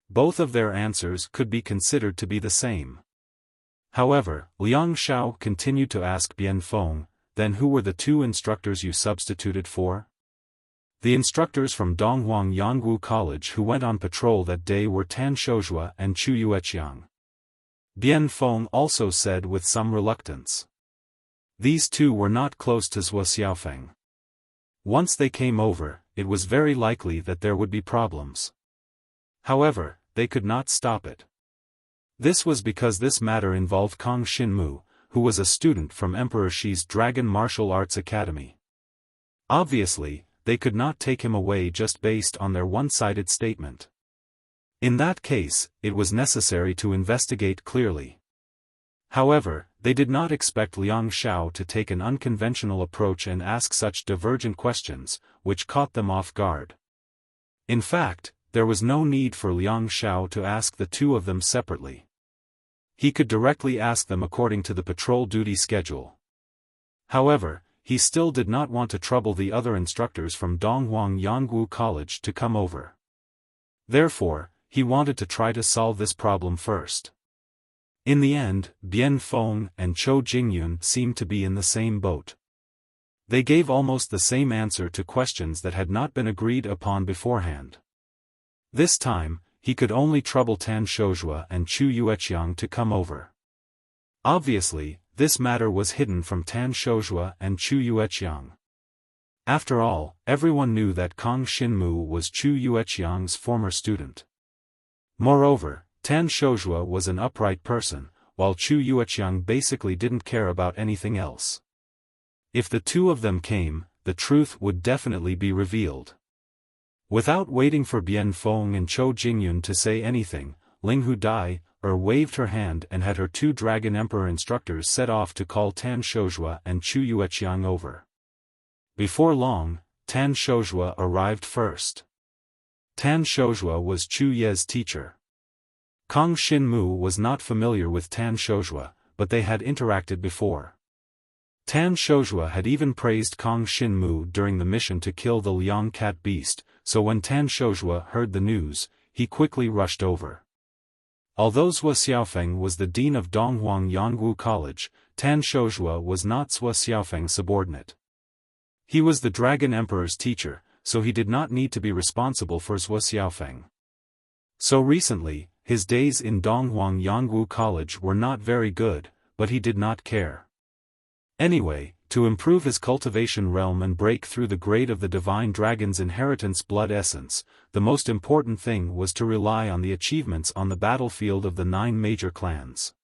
Both of their answers could be considered to be the same. However, Liang Xiao continued to ask Bian Feng, "Then who were the 2 instructors you substituted for?" The instructors from Donghuang Yangwu College who went on patrol that day were Tan Shouzhua and Chu Yueqiang. Bian Feng also said with some reluctance. These 2 were not close to Zhuo Xiaofeng. Once they came over, it was very likely that there would be problems. However, they could not stop it. This was because this matter involved Kang Xinmu, who was a student from Emperor Shi's Dragon Martial Arts Academy. Obviously, they could not take him away just based on their one-sided statement. In that case, it was necessary to investigate clearly. However, they did not expect Liang Xiao to take an unconventional approach and ask such divergent questions, which caught them off guard. In fact, there was no need for Liang Xiao to ask the 2 of them separately. He could directly ask them according to the patrol duty schedule. However, he still did not want to trouble the other instructors from Donghuang Yangwu College to come over. Therefore, he wanted to try to solve this problem first. In the end, Bian Feng and Zhou Jingyun seemed to be in the same boat. They gave almost the same answer to questions that had not been agreed upon beforehand. This time, he could only trouble Tan Shouzhua and Chu Yueqiang to come over. Obviously, this matter was hidden from Tan Shouzhua and Chu Yueqiang. After all, everyone knew that Kang Xinmu was Chu Yueqiang's former student. Moreover, Tan Shouzhua was an upright person, while Chu Yueqiang basically didn't care about anything else. If the 2 of them came, the truth would definitely be revealed. Without waiting for Bian Feng and Zhou Jingyun to say anything, Ling Hu Dai waved her hand and had her 2 Dragon Emperor instructors set off to call Tan Shouzhua and Chu Yueqiang over. Before long, Tan Shouzhua arrived first. Tan Shouzhua was Chu Ye's teacher. Kang Xinmu was not familiar with Tan Shouzhua, but they had interacted before. Tan Shouzhua had even praised Kang Xinmu during the mission to kill the Liang cat beast, so when Tan Shouzhua heard the news, he quickly rushed over. Although Zhuo Xiaofeng was the dean of Donghuang Yangwu College, Tan Shouzhua was not Zhuo Xiaofeng's subordinate. He was the Dragon Emperor's teacher, so he did not need to be responsible for Zhuo Xiaofeng. So recently, his days in Donghuang Yangwu College were not very good, but he did not care. Anyway, to improve his cultivation realm and break through the grade of the divine dragon's inheritance blood essence, the most important thing was to rely on the achievements on the battlefield of the 9 major clans.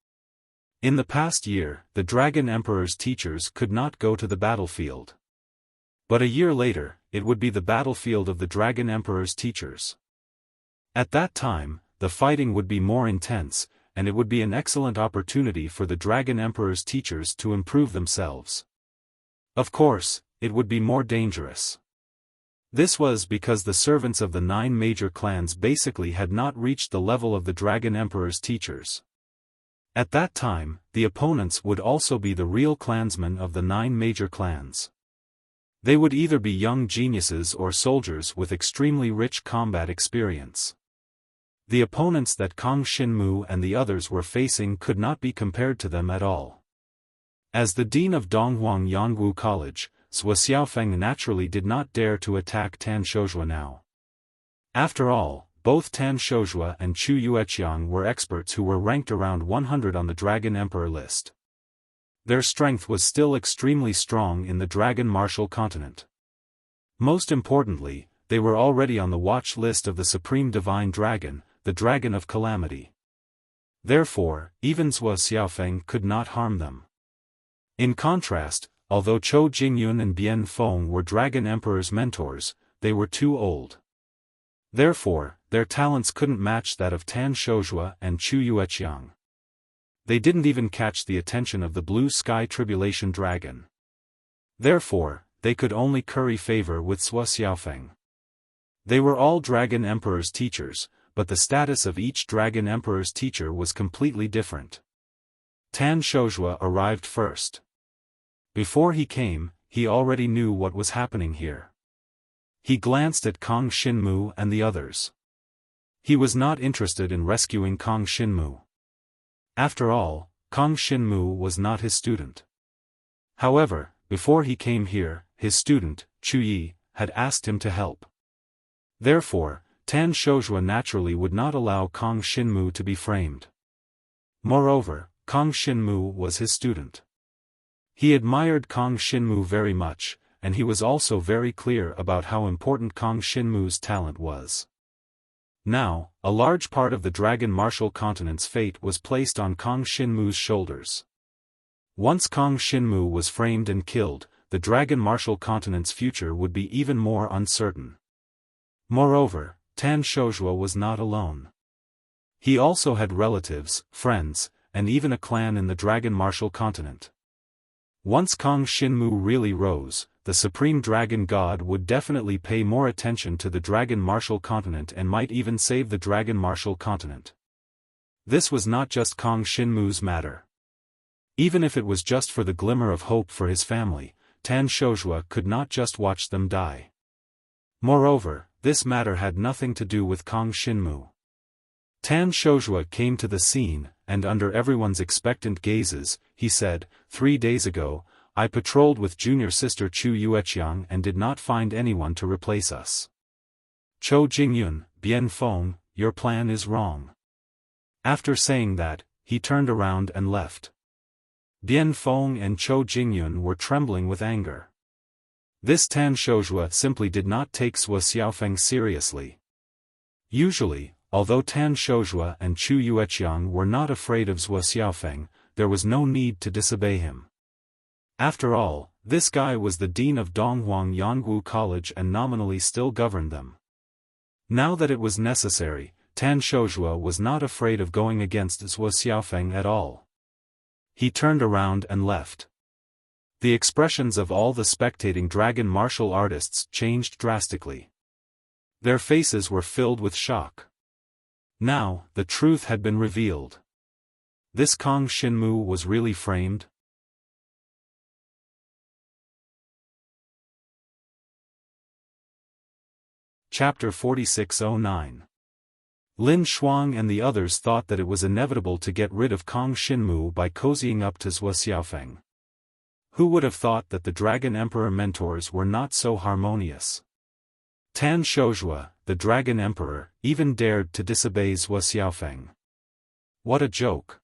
In the past year, the Dragon Emperor's teachers could not go to the battlefield. But a year later, it would be the battlefield of the Dragon Emperor's teachers. At that time, the fighting would be more intense, and it would be an excellent opportunity for the Dragon Emperor's teachers to improve themselves. Of course, it would be more dangerous. This was because the servants of the 9 major clans basically had not reached the level of the Dragon Emperor's teachers. At that time, the opponents would also be the real clansmen of the 9 major clans. They would either be young geniuses or soldiers with extremely rich combat experience. The opponents that Kang Xinmu and the others were facing could not be compared to them at all. As the dean of Donghuang Yangwu College, Zhuo Xiaofeng naturally did not dare to attack Tan Shouzhua now. After all, both Tan Shouzhua and Chu Yueqiang were experts who were ranked around 100 on the Dragon Emperor list. Their strength was still extremely strong in the Dragon Martial Continent. Most importantly, they were already on the watch list of the Supreme Divine Dragon, the Dragon of Calamity. Therefore, even Zhuo Xiaofeng could not harm them. In contrast, although Chou Jingyun and Bian Feng were Dragon Emperor's mentors, they were too old. Therefore, their talents couldn't match that of Tan Shouzhua and Chu Yueqiang. They didn't even catch the attention of the Blue Sky Tribulation Dragon. Therefore, they could only curry favor with Zhuo Xiaofeng. They were all Dragon Emperor's teachers, but the status of each Dragon Emperor's teacher was completely different. Tan Shouzhua arrived first. Before he came, he already knew what was happening here. He glanced at Kang Xinmu and the others. He was not interested in rescuing Kang Xinmu. After all, Kang Xinmu was not his student. However, before he came here, his student, Chu Yi, had asked him to help. Therefore, Tan Shouzhua naturally would not allow Kang Xinmu to be framed. Moreover, Kang Xinmu was his student. He admired Kang Xinmu very much, and he was also very clear about how important Kang Xinmu's talent was. Now, a large part of the Dragon Martial Continent's fate was placed on Kang Xinmu's shoulders. Once Kang Xinmu was framed and killed, the Dragon Martial Continent's future would be even more uncertain. Moreover, Tan Shouzhua was not alone. He also had relatives, friends, and even a clan in the Dragon Martial Continent. Once Kang Xinmu really rose, the Supreme Dragon God would definitely pay more attention to the Dragon Martial Continent and might even save the Dragon Martial Continent. This was not just Kang Xinmu's matter. Even if it was just for the glimmer of hope for his family, Tan Shouzhua could not just watch them die. Moreover, this matter had nothing to do with Kang Xinmu. Tan Shouzhua came to the scene, and under everyone's expectant gazes, he said, 3 days ago, I patrolled with junior sister Chu Yueqiang and did not find anyone to replace us. Chou Jingyun, Bian Feng, your plan is wrong. After saying that, he turned around and left. Bian Feng and Chou Jingyun were trembling with anger. This Tan Shouzhua simply did not take Zhuo Xiaofeng seriously. Usually, although Tan Shouzhua and Chu Yueqiang were not afraid of Zhuo Xiaofeng, there was no need to disobey him. After all, this guy was the dean of Donghuang Yangwu College and nominally still governed them. Now that it was necessary, Tan Shouzhua was not afraid of going against Zhuo Xiaofeng at all. He turned around and left. The expressions of all the spectating dragon martial artists changed drastically. Their faces were filled with shock. Now, the truth had been revealed. This Kang Xinmu was really framed? Chapter 4609. Lin Shuang and the others thought that it was inevitable to get rid of Kang Xinmu by cozying up to Zhuo Xiaofeng. Who would have thought that the Dragon Emperor mentors were not so harmonious? Tan Shouzhua, the Dragon Emperor, even dared to disobey Zhuo Xiaofeng. What a joke!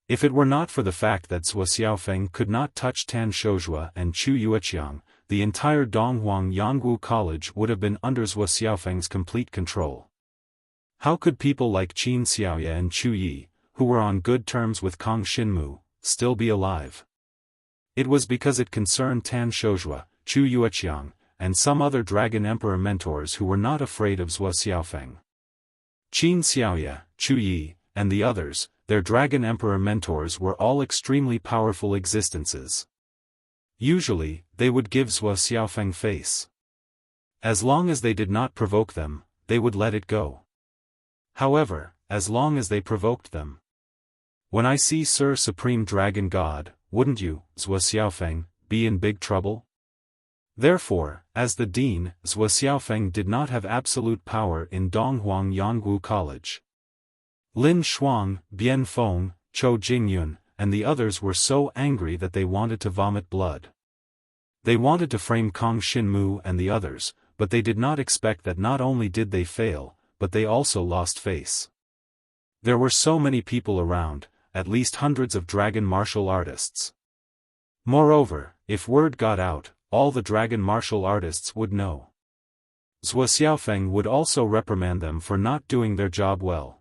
If it were not for the fact that Zhuo Xiaofeng could not touch Tan Shouzhua and Chu Yueqiang, the entire Donghuang Yangwu College would have been under Zhuo Xiaofeng's complete control. How could people like Qin Xiaoya and Chu Yi, who were on good terms with Kang Xinmu, still be alive? It was because it concerned Tan Shouzhua, Chu Yueqiang, and some other Dragon Emperor mentors who were not afraid of Zhuo Xiaofeng. Qin Xiaoya, Chu Yi, and the others, their Dragon Emperor mentors were all extremely powerful existences. Usually, they would give Xiaofan face. As long as they did not provoke them, they would let it go. However, as long as they provoked them. When I see Sir Supreme Dragon God, wouldn't you, Xiaofan, be in big trouble? Therefore, as the dean, Xiaofan did not have absolute power in Donghuang Yangwu College. Lin Shuang, Bian Feng, Chou Jingyun, and the others were so angry that they wanted to vomit blood. They wanted to frame Kong Xinmu and the others, but they did not expect that not only did they fail, but they also lost face. There were so many people around, at least hundreds of dragon martial artists. Moreover, if word got out, all the dragon martial artists would know. Xiaofan would also reprimand them for not doing their job well.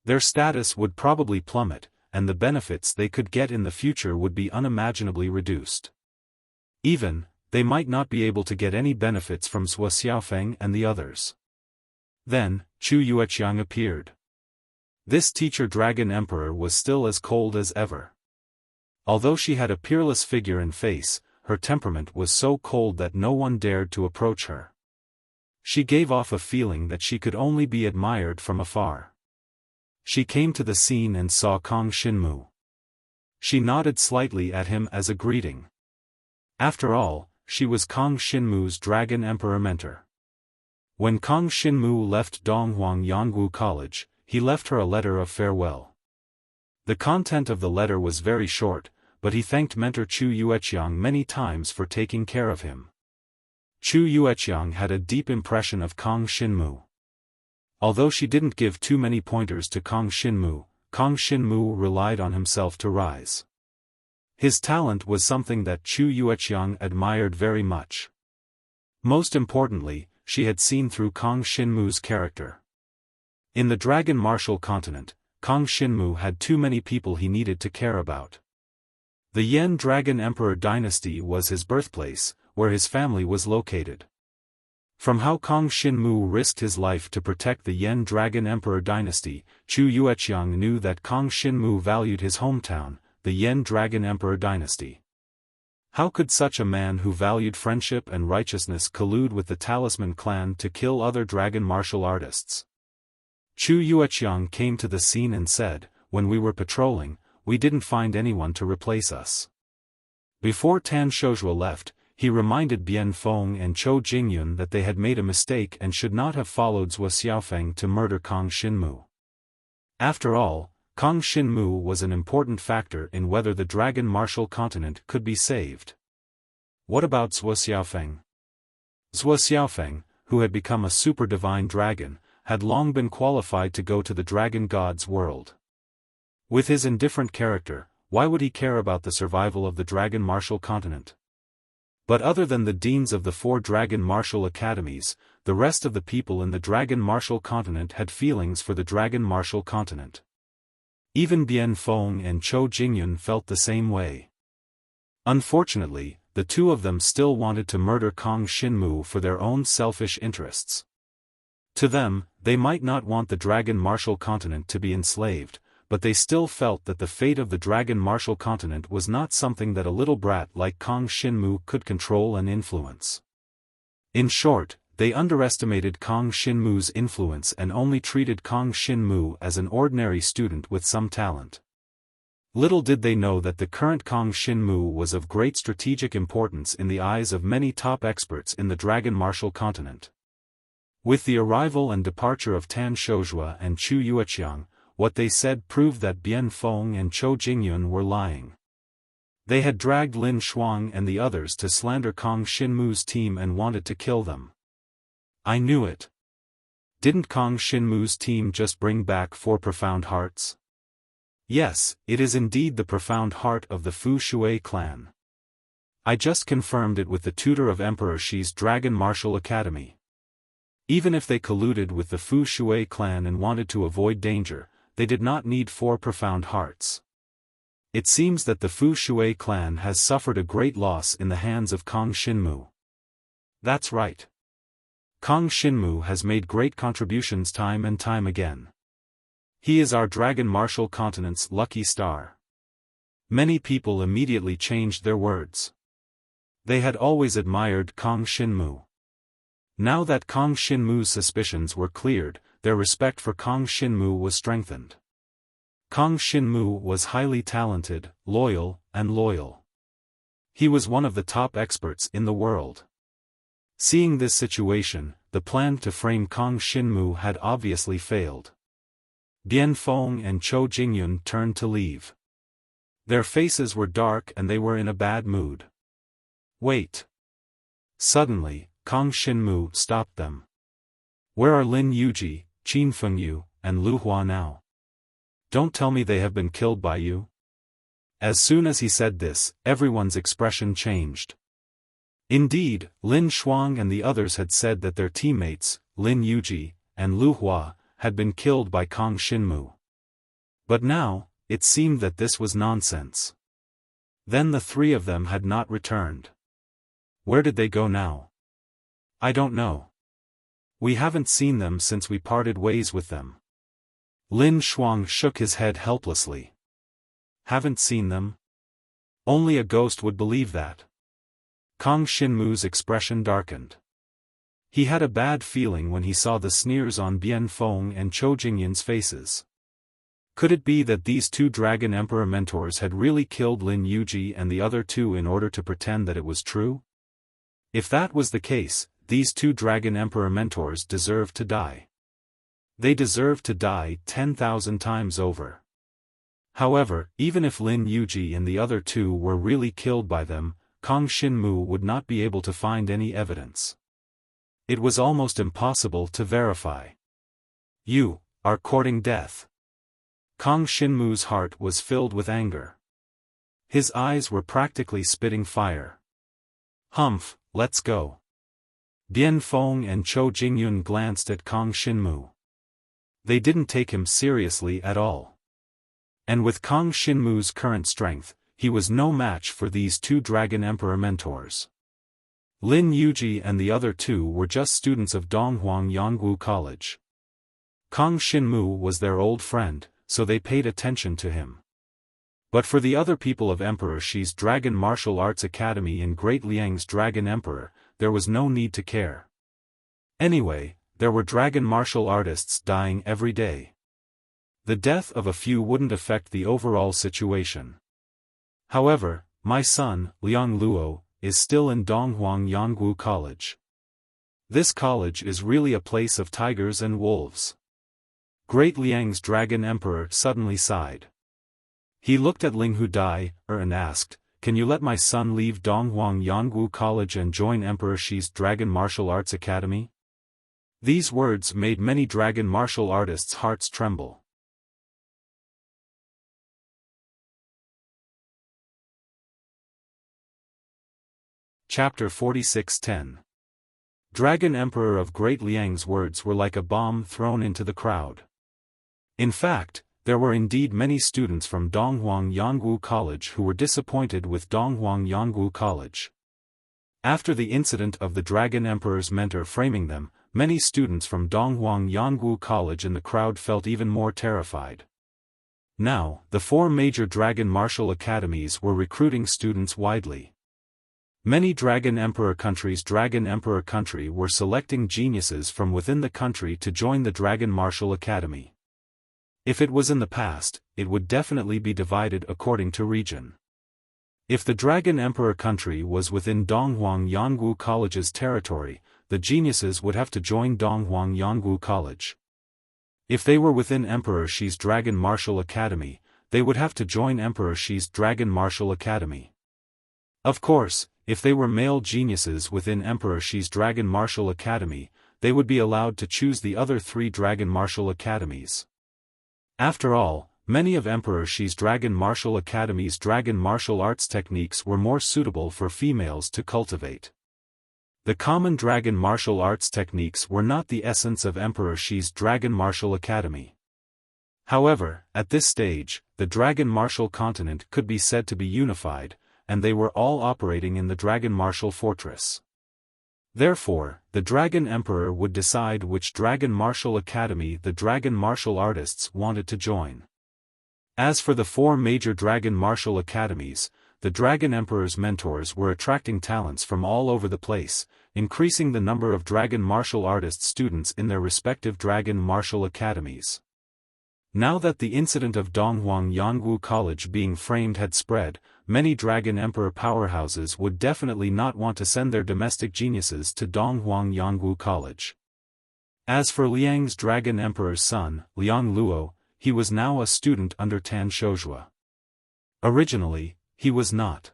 Their status would probably plummet, and the benefits they could get in the future would be unimaginably reduced. Even, they might not be able to get any benefits from Xiaofan and the others. Then, Chu Yueqiang appeared. This teacher Dragon Emperor was still as cold as ever. Although she had a peerless figure and face, her temperament was so cold that no one dared to approach her. She gave off a feeling that she could only be admired from afar. She came to the scene and saw Kong Xinmu. She nodded slightly at him as a greeting. After all, she was Kong Xinmu's Dragon Emperor mentor. When Kong Xinmu left Donghuang Yangwu College, he left her a letter of farewell. The content of the letter was very short, but he thanked mentor Chu Yueqiang many times for taking care of him. Chu Yueqiang had a deep impression of Kong Xinmu. Although she didn't give too many pointers to Kong Xinmu relied on himself to rise. His talent was something that Chu Yueqiang admired very much. Most importantly, she had seen through Kong Xinmu's character. In the Dragon Martial Continent, Kong Xinmu had too many people he needed to care about. The Yan Dragon Emperor dynasty was his birthplace, where his family was located. From how Kong Xinmu risked his life to protect the Yan Dragon Emperor dynasty, Chu Yueqiang knew that Kong Xinmu valued his hometown, the Yan Dragon Emperor dynasty. How could such a man who valued friendship and righteousness collude with the Talisman clan to kill other dragon martial artists? Chu Yueqiang came to the scene and said, "When we were patrolling, we didn't find anyone to replace us." Before Tan Shouzhua left, he reminded Bian Feng and Chou Jingyun that they had made a mistake and should not have followed Xiaofan to murder Kong Xinmu. After all, Kong Xinmu was an important factor in whether the Dragon Martial Continent could be saved. What about Xiaofan? Xiaofan, who had become a super divine dragon, had long been qualified to go to the Dragon God's world. With his indifferent character, why would he care about the survival of the Dragon Martial Continent? But other than the deans of the 4 Dragon Martial Academies, the rest of the people in the Dragon Martial Continent had feelings for the Dragon Martial Continent. Even Bian Feng and Chou Jingyun felt the same way. Unfortunately, the two of them still wanted to murder Kong Xinmu for their own selfish interests. To them, they might not want the Dragon Martial Continent to be enslaved, but they still felt that the fate of the Dragon Martial Continent was not something that a little brat like Kong Xinmu could control and influence. In short, they underestimated Kong Xinmu's influence and only treated Kong Xinmu as an ordinary student with some talent. Little did they know that the current Kong Xinmu was of great strategic importance in the eyes of many top experts in the Dragon Martial Continent. With the arrival and departure of Tan Shouzhua and Chu Yueqiang, what they said proved that Bian Feng and Chou Jingyun were lying. They had dragged Lin Shuang and the others to slander Kong Xinmu's team and wanted to kill them. I knew it. Didn't Kong Xinmu's team just bring back 4 profound hearts? Yes, it is indeed the profound heart of the Fu Shui clan. I just confirmed it with the tutor of Emperor Shi's Dragon Martial Academy. Even if they colluded with the Fu Shui clan and wanted to avoid danger, they did not need 4 profound hearts. It seems that the Fu Shui clan has suffered a great loss in the hands of Kong Xinmu. That's right. Kong Xinmu has made great contributions time and time again. He is our Dragon Martial Continent's lucky star. Many people immediately changed their words. They had always admired Kang Xinmu. Now that Kang Xinmu's suspicions were cleared, their respect for Kang Xinmu was strengthened. Kang Xinmu was highly talented, loyal. He was one of the top experts in the world. Seeing this situation, the plan to frame Kang Xinmu had obviously failed. Bian Feng and Chou Jingyun turned to leave. Their faces were dark and they were in a bad mood. Wait. Suddenly, Kang Xinmu stopped them. Where are Lin Yuji, Qin Fengyu, and Lu Hua now? Don't tell me they have been killed by you. As soon as he said this, everyone's expression changed. Indeed, Lin Shuang and the others had said that their teammates, Lin Yuji, and Lu Hua, had been killed by Kang Xinmu. But now, it seemed that this was nonsense. Then the three of them had not returned. Where did they go now? I don't know. We haven't seen them since we parted ways with them. Lin Shuang shook his head helplessly. Haven't seen them? Only a ghost would believe that. Kang Xinmu's expression darkened. He had a bad feeling when he saw the sneers on Bian Feng and Chou Jingyun's faces. Could it be that these two Dragon Emperor mentors had really killed Lin Yuji and the other two in order to pretend that it was true? If that was the case, these two Dragon Emperor mentors deserved to die. They deserved to die 10,000 times over. However, even if Lin Yuji and the other two were really killed by them, Kang Xinmu would not be able to find any evidence. It was almost impossible to verify. You are courting death. Kang Xinmu's heart was filled with anger. His eyes were practically spitting fire. Humph, let's go. Bian Feng and Chou Jingyun glanced at Kang Xinmu. They didn't take him seriously at all. And with Kang Xinmu's current strength, he was no match for these two Dragon Emperor mentors. Lin Yuji and the other two were just students of Donghuang Yangwu College. Kang Xinmu was their old friend, so they paid attention to him. But for the other people of Emperor Shi's Dragon Martial Arts Academy and Great Liang's Dragon Emperor, there was no need to care. Anyway, there were dragon martial artists dying every day. The death of a few wouldn't affect the overall situation. However, my son, Liang Luo, is still in Donghuang Yangwu College. This college is really a place of tigers and wolves. Great Liang's Dragon Emperor suddenly sighed. He looked at Ling Hudai and asked, "Can you let my son leave Donghuang Yangwu College and join Emperor Shi's Dragon Martial Arts Academy?" These words made many dragon martial artists' hearts tremble. Chapter 46:10. Dragon Emperor of Great Liang's words were like a bomb thrown into the crowd. In fact, there were indeed many students from Donghuang Yangwu College who were disappointed with Donghuang Yangwu College. After the incident of the Dragon Emperor's mentor framing them, many students from Donghuang Yangwu College in the crowd felt even more terrified. Now, the four major Dragon Martial Academies were recruiting students widely. Many Dragon Emperor countries' Dragon Emperor country were selecting geniuses from within the country to join the Dragon Martial Academy. If it was in the past, it would definitely be divided according to region. If the Dragon Emperor country was within Donghuang Yangwu College's territory, the geniuses would have to join Donghuang Yangwu College. If they were within Emperor Shi's Dragon Martial Academy, they would have to join Emperor Shi's Dragon Martial Academy. Of course, if they were male geniuses within Emperor Shi's Dragon Martial Academy, they would be allowed to choose the other three Dragon Martial Academies. After all, many of Emperor Shi's Dragon Martial Academy's Dragon Martial Arts techniques were more suitable for females to cultivate. The common Dragon Martial Arts techniques were not the essence of Emperor Shi's Dragon Martial Academy. However, at this stage, the Dragon Martial continent could be said to be unified, and they were all operating in the Dragon Martial Fortress. Therefore, the Dragon Emperor would decide which Dragon Martial Academy the Dragon Martial Artists wanted to join. As for the 4 major Dragon Martial Academies, the Dragon Emperor's mentors were attracting talents from all over the place, increasing the number of Dragon Martial Artist students in their respective Dragon Martial Academies. Now that the incident of Donghuang Yangwu College being framed had spread, many Dragon Emperor powerhouses would definitely not want to send their domestic geniuses to Donghuang Yangwu College. As for Liang's Dragon Emperor's son, Liang Luo, he was now a student under Tan Shouzhua. Originally, he was not.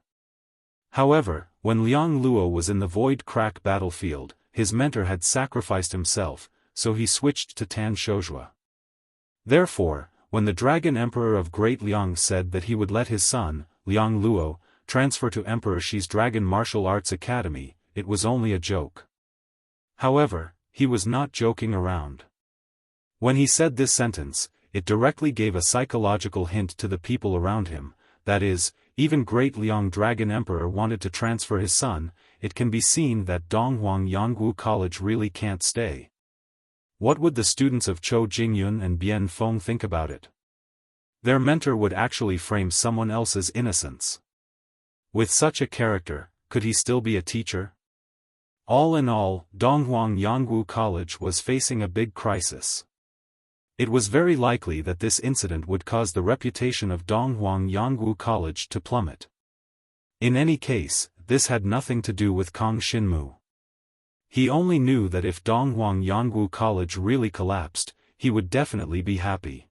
However, when Liang Luo was in the Void Crack battlefield, his mentor had sacrificed himself, so he switched to Tan Shouzhua. Therefore, when the Dragon Emperor of Great Liang said that he would let his son, Liang Luo, transfer to Emperor Shi's Dragon Martial Arts Academy, it was only a joke. However, he was not joking around. When he said this sentence, it directly gave a psychological hint to the people around him, that is, even Great Liang Dragon Emperor wanted to transfer his son. It can be seen that Donghuang Yangwu College really can't stay. What would the students of Chou Jingyun and Bian Feng think about it? Their mentor would actually frame someone else's innocence. With such a character, could he still be a teacher? All in all, Donghuang Yangwu College was facing a big crisis. It was very likely that this incident would cause the reputation of Donghuang Yangwu College to plummet. In any case, this had nothing to do with Kang Xinmu. He only knew that if Donghuang Yangwu College really collapsed, he would definitely be happy.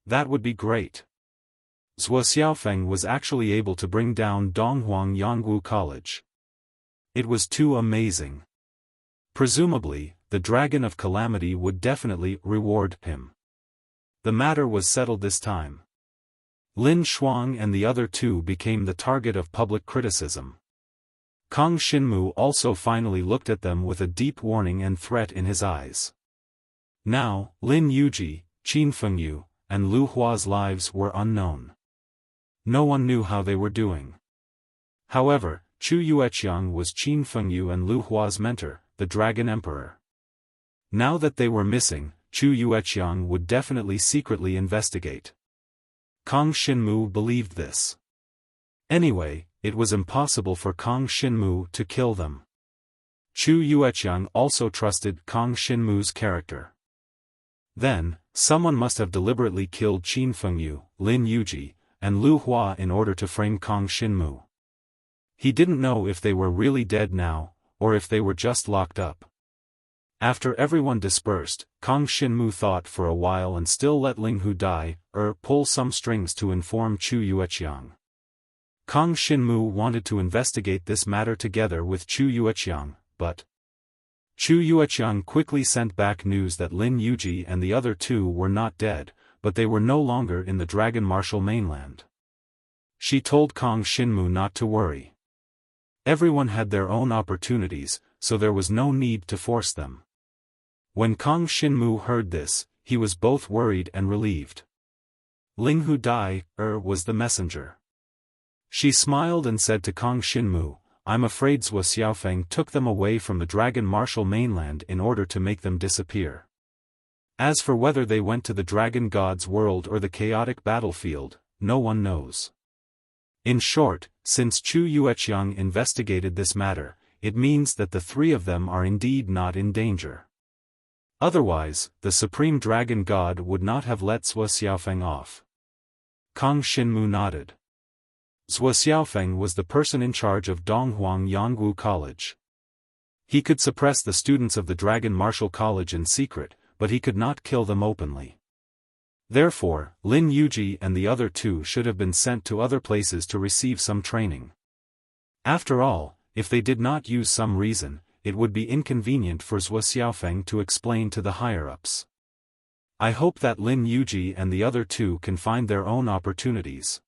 That would be great. Zhuo Xiaofan was actually able to bring down Donghuang Yangwu College. It was too amazing. Presumably, the Dragon of Calamity would definitely reward him. The matter was settled this time. Lin Shuang and the other 2 became the target of public criticism. Kang Xinmu also finally looked at them with a deep warning and threat in his eyes. Now, Lin Yuji, Qin Fengyu, and Lu Hua's lives were unknown. No one knew how they were doing. However, Chu Yueqiang was Qin Fengyu and Lu Hua's mentor, the Dragon Emperor. Now that they were missing, Chu Yueqiang would definitely secretly investigate. Kang Xinmu believed this. Anyway, it was impossible for Kang Xinmu to kill them. Chu Yueqiang also trusted Kang Xinmu's character. Then, someone must have deliberately killed Qin Fengyu, Lin Yuji, and Lu Hua in order to frame Kang Xinmu. He didn't know if they were really dead now, or if they were just locked up. After everyone dispersed, Kang Xinmu thought for a while and still let Ling Hu die, pull some strings to inform Chu Yueqiang. Kang Xinmu wanted to investigate this matter together with Chu Yueqiang, but Chu Yueqiang quickly sent back news that Lin Yuji and the other 2 were not dead, but they were no longer in the Dragon Martial mainland. She told Kang Xinmu not to worry. Everyone had their own opportunities, so there was no need to force them. When Kang Xinmu heard this, he was both worried and relieved. Ling Hu Dai, was the messenger. She smiled and said to Kang Xinmu, I'm afraid Zhuo Xiaofan took them away from the Dragon Martial mainland in order to make them disappear. As for whether they went to the Dragon God's world or the chaotic battlefield, no one knows. In short, since Chu Yueqiang investigated this matter, it means that the 3 of them are indeed not in danger. Otherwise, the Supreme Dragon God would not have let Zhuo Xiaofan off. Kang Xinmu nodded. Zhuo Xiaofan was the person in charge of Donghuang Yangwu College. He could suppress the students of the Dragon Martial College in secret, but he could not kill them openly. Therefore, Lin Yuji and the other 2 should have been sent to other places to receive some training. After all, if they did not use some reason, it would be inconvenient for Zhuo Xiaofan to explain to the higher-ups. I hope that Lin Yuji and the other 2 can find their own opportunities.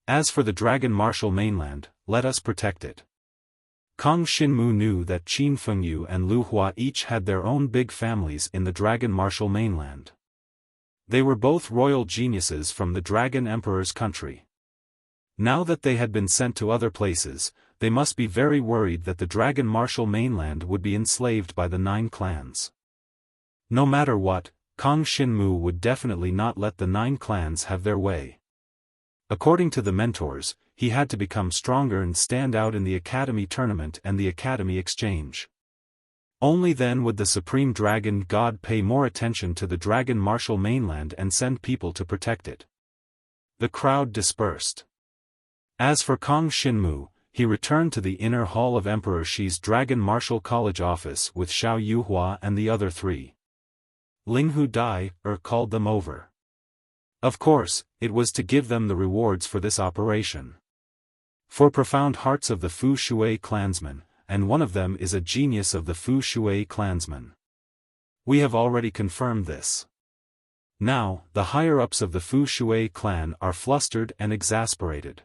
As for the Dragon Martial mainland, let us protect it. Kang Xinmu knew that Qin Fengyu and Lu Hua each had their own big families in the Dragon Martial mainland. They were both royal geniuses from the Dragon Emperor's country. Now that they had been sent to other places, they must be very worried that the dragon martial mainland would be enslaved by the 9 clans. No matter what, Kang Xinmu would definitely not let the 9 clans have their way. According to the mentors, he had to become stronger and stand out in the Academy tournament and the Academy exchange. Only then would the Supreme Dragon God pay more attention to the dragon martial mainland and send people to protect it. The crowd dispersed. As for Kang Xinmu, he returned to the inner hall of Emperor Shi's Dragon Martial College office with Xiao Yuhua and the other 3. Linghu Dai called them over. Of course, it was to give them the rewards for this operation. 4 profound hearts of the Fu Shui clansmen, and one of them is a genius of the Fu Shui clansmen. We have already confirmed this. Now, the higher-ups of the Fu Shui clan are flustered and exasperated.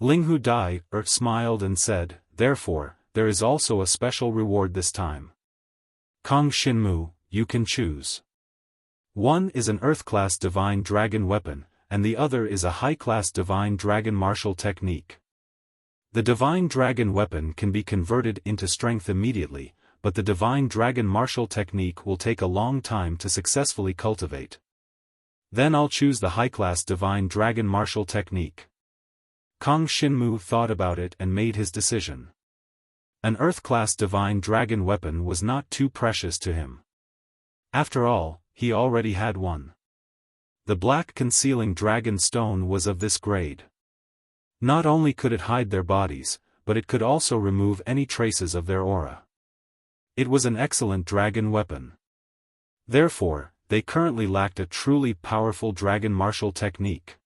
Linghu Dai smiled and said, "Therefore, there is also a special reward this time. Kang Xinmu, you can choose. One is an Earth-class Divine Dragon weapon, and the other is a high-class Divine Dragon martial technique. The Divine Dragon weapon can be converted into strength immediately, but the Divine Dragon martial technique will take a long time to successfully cultivate. Then I'll choose the high-class Divine Dragon martial technique." Kang Xinmu thought about it and made his decision. An Earth-class Divine Dragon weapon was not too precious to him. After all, he already had one. The black concealing dragon stone was of this grade. Not only could it hide their bodies, but it could also remove any traces of their aura. It was an excellent dragon weapon. Therefore, they currently lacked a truly powerful dragon martial technique.